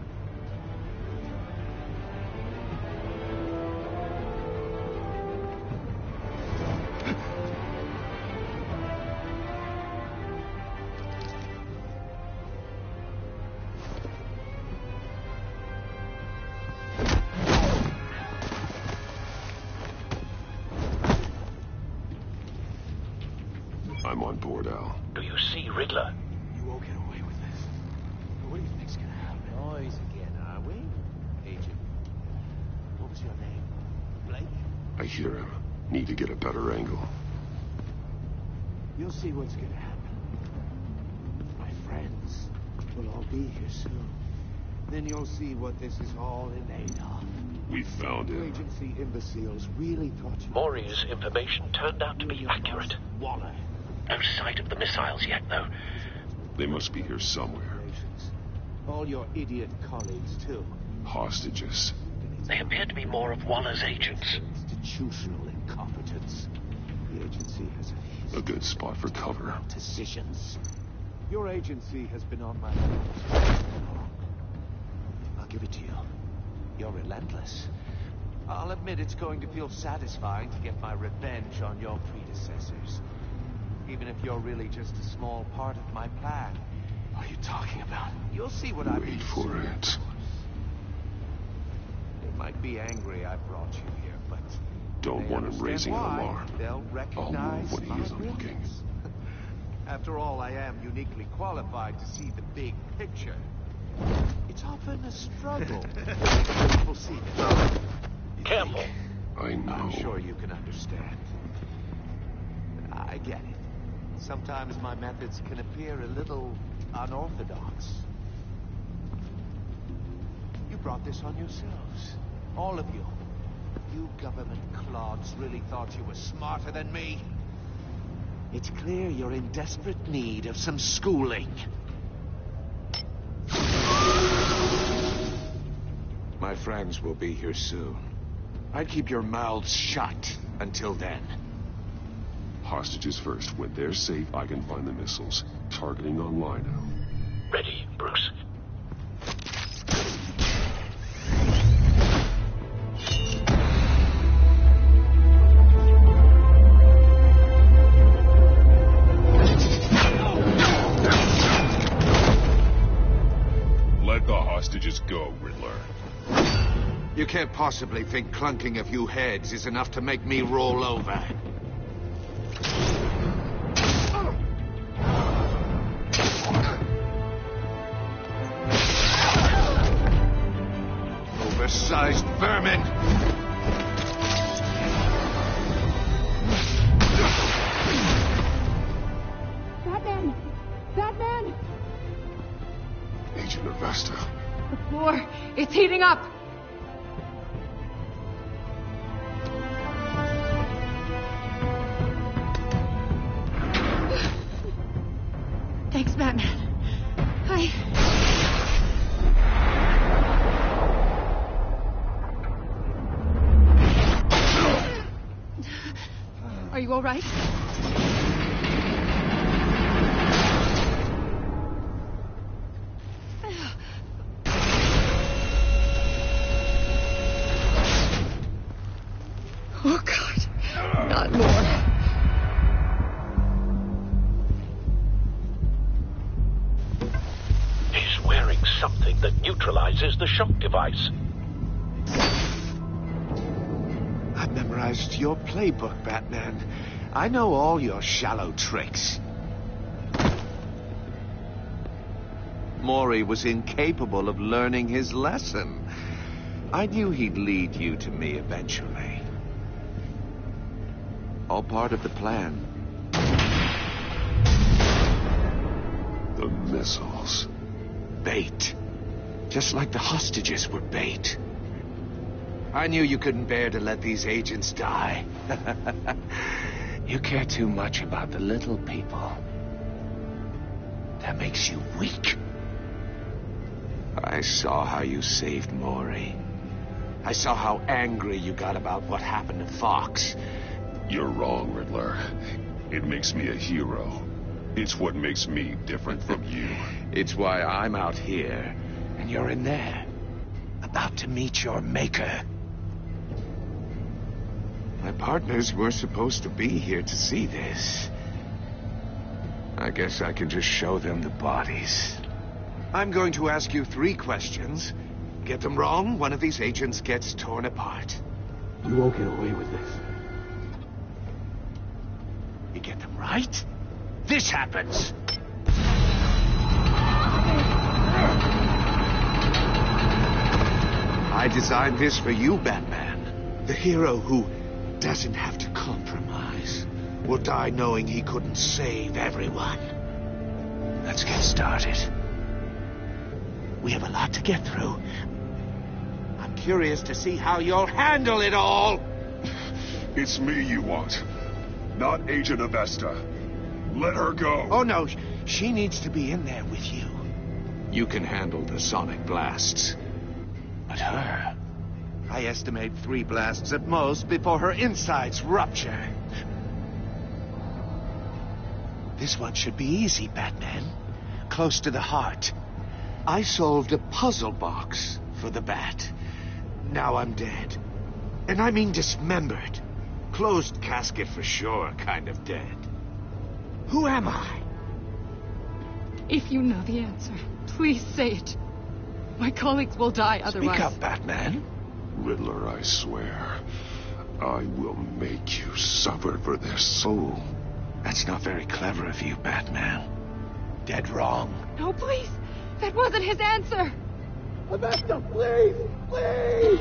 I'm on board, Al. Do you see Riddler? You won't get away with this. What do you think's gonna happen? Noise again, are we? Agent, what was your name? Blake? I hear him. Need to get a better angle. You'll see what's gonna happen. My friends will all be here soon. Then you'll see what this is all in aid of. We found him. Agency imbeciles really thought you... Maury's information turned out to be accurate. Waller. No sight of the missiles yet, though. They must be here somewhere. All your idiot colleagues, too. Hostages. They appear to be more of Waller's agents. Institutional incompetence. The agency has a good spot for cover. Decisions. Your agency has been on my mind. I'll give it to you. You're relentless. I'll admit it's going to feel satisfying to get my revenge on your predecessors. Even if you're really just a small part of my plan. What are you talking about? You'll see what I mean. Wait for it. They might be angry I brought you here, but... Don't want him raising an alarm. They'll recognize I'll move when he isn't looking. After all, I am uniquely qualified to see the big picture. It's often a struggle. We'll see. Careful. I know. I'm sure you can understand. I get it. Sometimes my methods can appear a little unorthodox. You brought this on yourselves. All of you. You government clods really thought you were smarter than me. It's clear you're in desperate need of some schooling. My friends will be here soon. I'd keep your mouths shut until then. Hostages first. When they're safe, I can find the missiles. Targeting on Lino. Ready, Bruce. Let the hostages go, Riddler. You can't possibly think clunking a few heads is enough to make me roll over. Oversized vermin! Batman! Batman! Agent Avesta. The floor, it's heating up! Thanks, Batman. all right? Oh, God. Not more. He's wearing something that neutralizes the shock device. I've memorized your playbook, Batman. I know all your shallow tricks. Mori was incapable of learning his lesson. I knew he'd lead you to me eventually. All part of the plan. The missiles. Bait. Just like the hostages were bait. I knew you couldn't bear to let these agents die. You care too much about the little people. That makes you weak. I saw how you saved Mori. I saw how angry you got about what happened to Fox. You're wrong, Riddler. It makes me a hero. It's what makes me different from you. It's why I'm out here, and you're in there. About to meet your maker. My partners were supposed to be here to see this. I guess I can just show them the bodies. I'm going to ask you 3 questions. Get them wrong, one of these agents gets torn apart. You won't get away with this. You get them right, this happens. I designed this for you, Batman. The hero who doesn't have to compromise. Will die knowing he couldn't save everyone. Let's get started. We have a lot to get through. I'm curious to see how you'll handle it all. It's me you want, not Agent Avesta. Let her go. Oh, no. She needs to be in there with you. You can handle the sonic blasts. But her... I estimate 3 blasts at most before her insides rupture. This one should be easy, Batman. Close to the heart. I solved a puzzle box for the Bat. Now I'm dead. And I mean dismembered. Closed casket for sure, kind of dead. Who am I? If you know the answer, please say it. My colleagues will die otherwise. Speak up, Batman. Riddler, I swear, I will make you suffer for this. Oh, that's not very clever of you, Batman. Dead wrong. No, please. That wasn't his answer. Avesta, please! Please!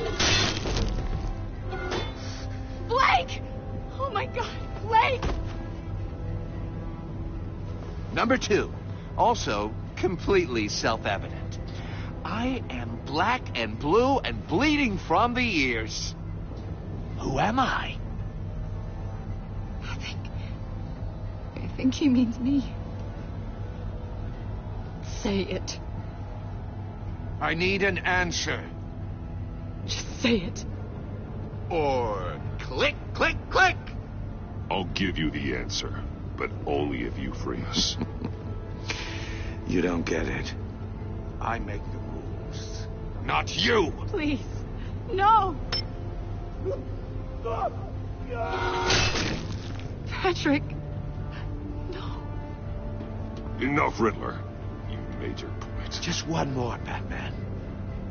Blake! Oh my God, Blake! Number 2, also completely self-evident. I am black and blue and bleeding from the ears. Who am I? I think he means me. Say it. I need an answer. Just say it. Or click, click, click. I'll give you the answer, but only if you free us. You don't get it. I make the rules, not you. Please, no. Patrick, no. Enough, Riddler. You made your point. Just one more, Batman.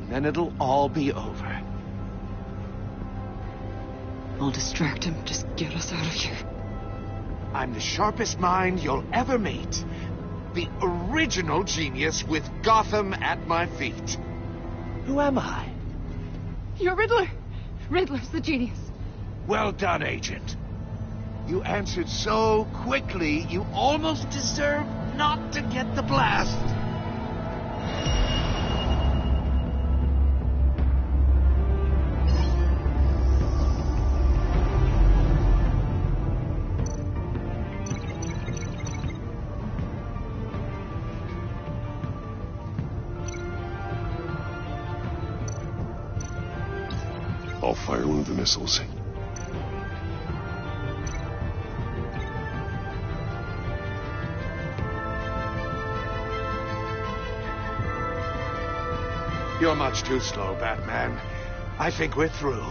And then it'll all be over. I'll distract him. Just get us out of here. I'm the sharpest mind you'll ever meet. The original genius with Gotham at my feet. Who am I? You're Riddler. Riddler's the genius. Well done, Agent. You answered so quickly, you almost deserve not to get the blast. I'll fire one of the missiles. You're much too slow, Batman. I think we're through.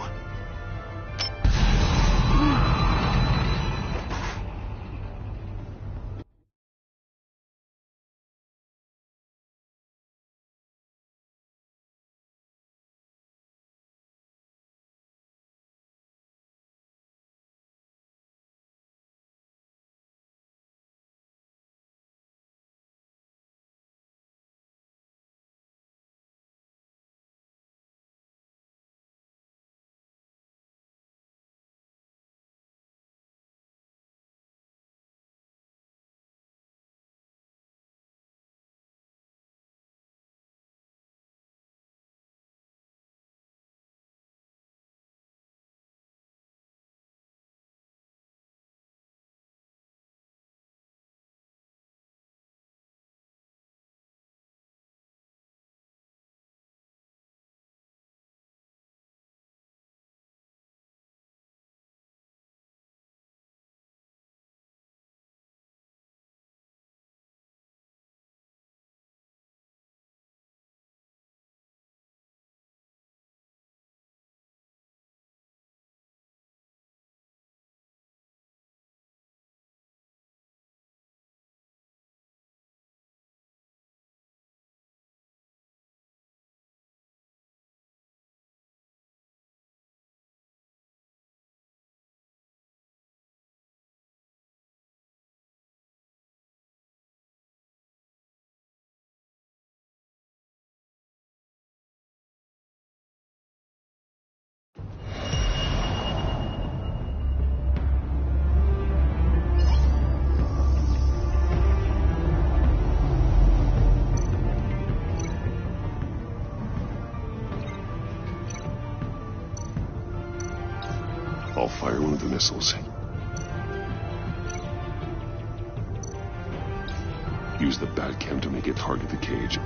I'll fire one of the missiles. Use the Batcam to make it target the cage.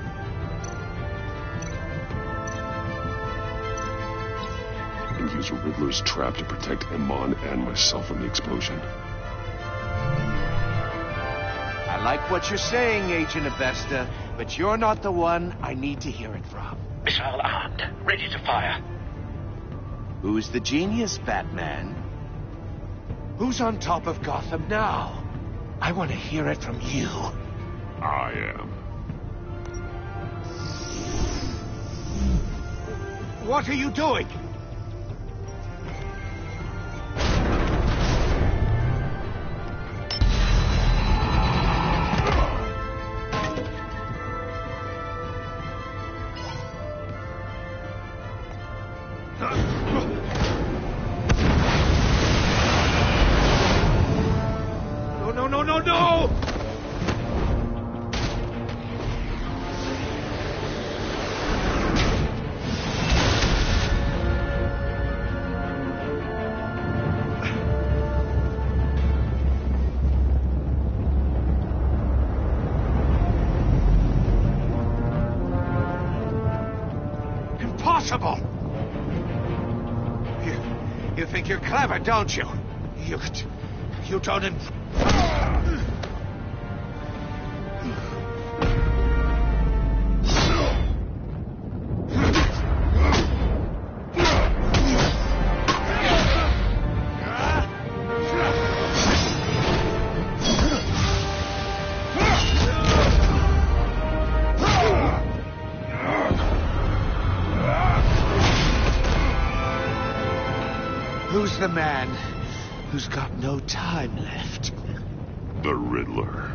And use Riddler's trap to protect Iman and myself from the explosion. I like what you're saying, Agent Avesta, but you're not the one I need to hear it from. Missile armed, ready to fire. Who's the genius, Batman? Who's on top of Gotham now? I want to hear it from you. I am. What are you doing? No! Impossible! You think you're clever, don't you? You don't... Who's the man who's got no time left? The Riddler.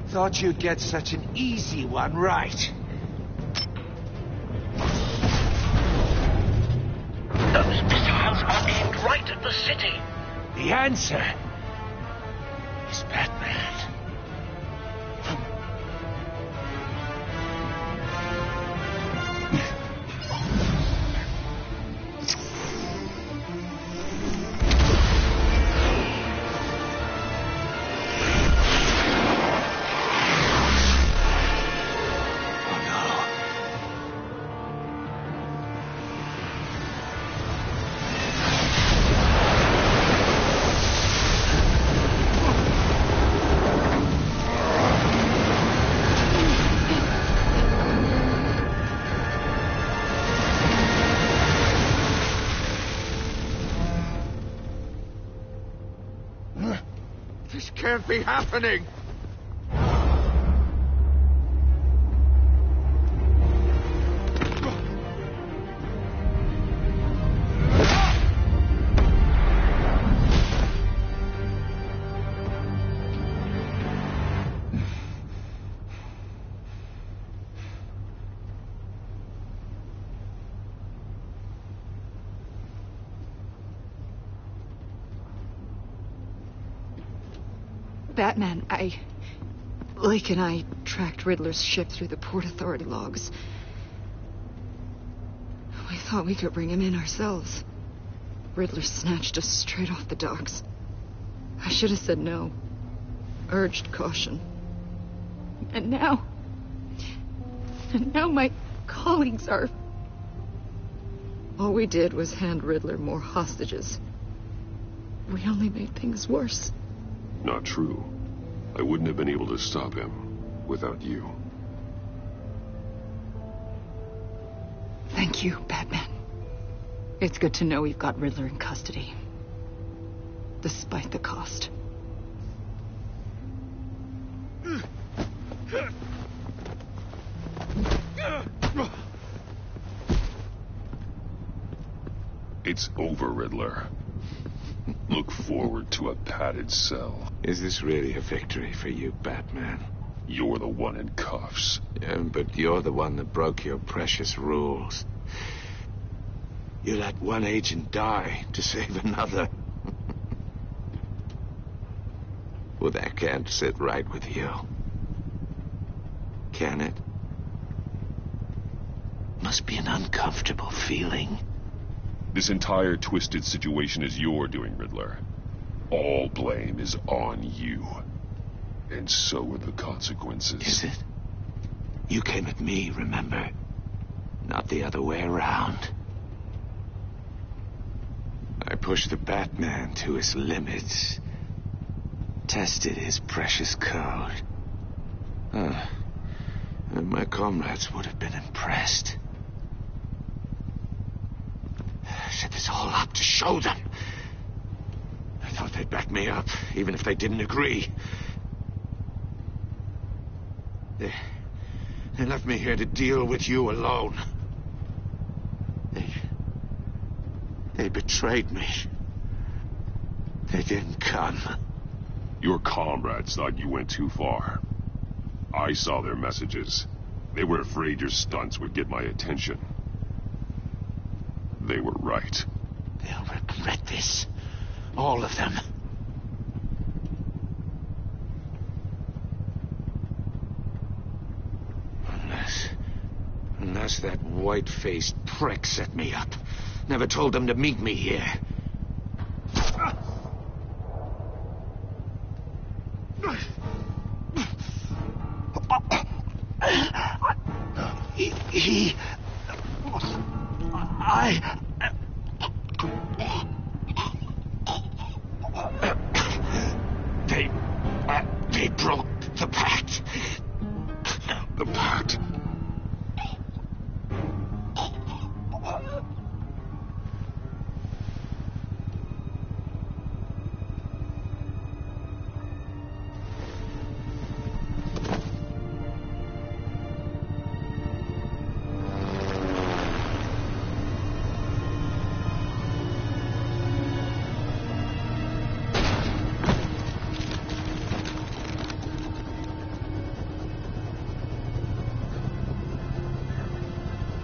Thought you'd get such an easy one right. Those missiles are aimed right at the city. The answer is Batman. This can't be happening! Batman, Lake and I tracked Riddler's ship through the Port Authority logs. We thought we could bring him in ourselves. Riddler snatched us straight off the docks. I should have said no. Urged caution. And now my colleagues are... All we did was hand Riddler more hostages. We only made things worse. Not true. I wouldn't have been able to stop him without you. Thank you, Batman. It's good to know we've got Riddler in custody. Despite the cost. It's over, Riddler. Look forward to a padded cell. Is this really a victory for you, Batman? You're the one in cuffs. Yeah, but you're the one that broke your precious rules. You let one agent die to save another. Well, that can't sit right with you. Can it? Must be an uncomfortable feeling. This entire twisted situation is your doing, Riddler. All blame is on you. And so are the consequences. Is it? You came at me, remember? Not the other way around. I pushed the Batman to his limits. Tested his precious code. And my comrades would have been impressed. I set this all up to show them. I thought they'd back me up, even if they didn't agree. They left me here to deal with you alone. They betrayed me. They didn't come. Your comrades thought you went too far. I saw their messages. They were afraid your stunts would get my attention. They were right. They'll regret this. All of them. Unless that white-faced prick set me up. Never told them to meet me here. They broke the pact. The pact.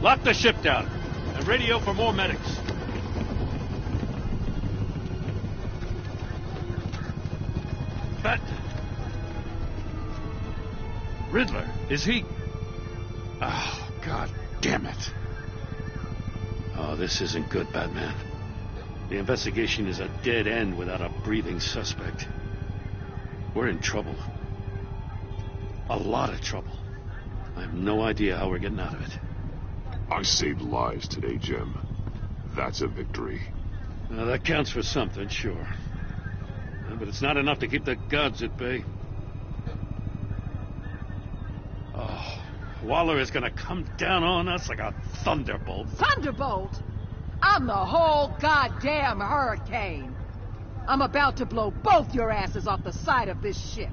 Lock the ship down and radio for more medics. Riddler, is he... Oh, God damn it. Oh, this isn't good, Batman. The investigation is a dead end without a breathing suspect. We're in trouble. A lot of trouble. I have no idea how we're getting out of it. I saved lives today, Jim. That's a victory. Now, that counts for something, sure. But it's not enough to keep the gods at bay. Oh, Waller is gonna come down on us like a thunderbolt. Thunderbolt? I'm the whole goddamn hurricane. I'm about to blow both your asses off the side of this ship.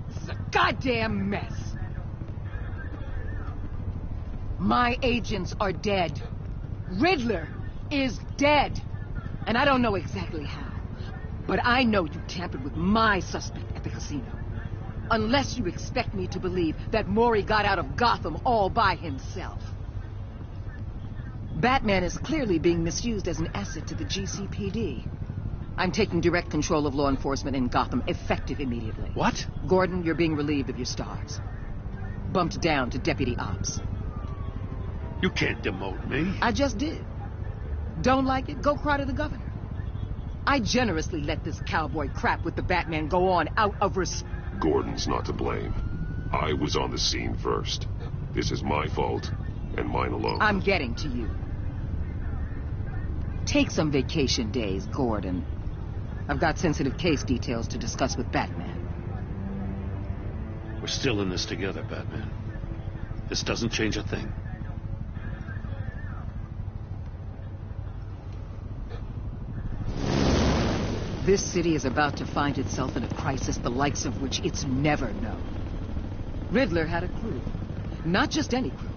This is a goddamn mess. My agents are dead. Riddler is dead. And I don't know exactly how. But I know you tampered with my suspect at the casino. Unless you expect me to believe that Mori got out of Gotham all by himself. Batman is clearly being misused as an asset to the GCPD. I'm taking direct control of law enforcement in Gotham, effective immediately. What? Gordon, you're being relieved of your stars. Bumped down to Deputy Ops. You can't demote me. I just did. Don't like it? Go cry to the governor. I generously let this cowboy crap with the Batman go on out of respect. Gordon's not to blame. I was on the scene first. This is my fault, and mine alone. I'm getting to you. Take some vacation days, Gordon. I've got sensitive case details to discuss with Batman. We're still in this together, Batman. This doesn't change a thing. This city is about to find itself in a crisis the likes of which it's never known. Riddler had a crew. Not just any crew.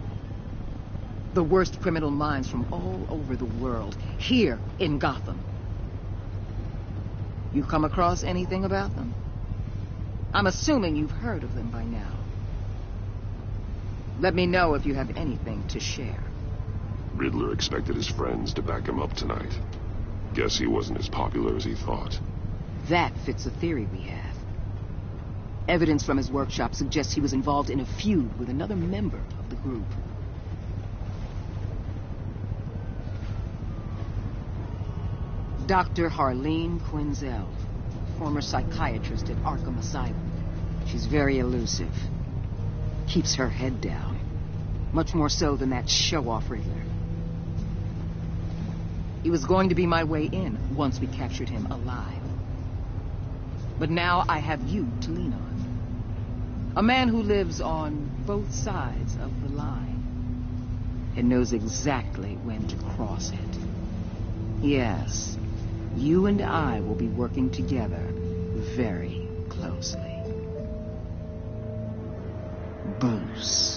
The worst criminal minds from all over the world, here in Gotham. You come across anything about them? I'm assuming you've heard of them by now. Let me know if you have anything to share. Riddler expected his friends to back him up tonight. Guess he wasn't as popular as he thought. That fits a theory we have. Evidence from his workshop suggests he was involved in a feud with another member of the group. Dr. Harleen Quinzel, former psychiatrist at Arkham Asylum. She's very elusive. Keeps her head down. Much more so than that show-off Riddler. He was going to be my way in once we captured him alive. But now I have you to lean on. A man who lives on both sides of the line and knows exactly when to cross it. Yes. You and I will be working together very closely. Bruce.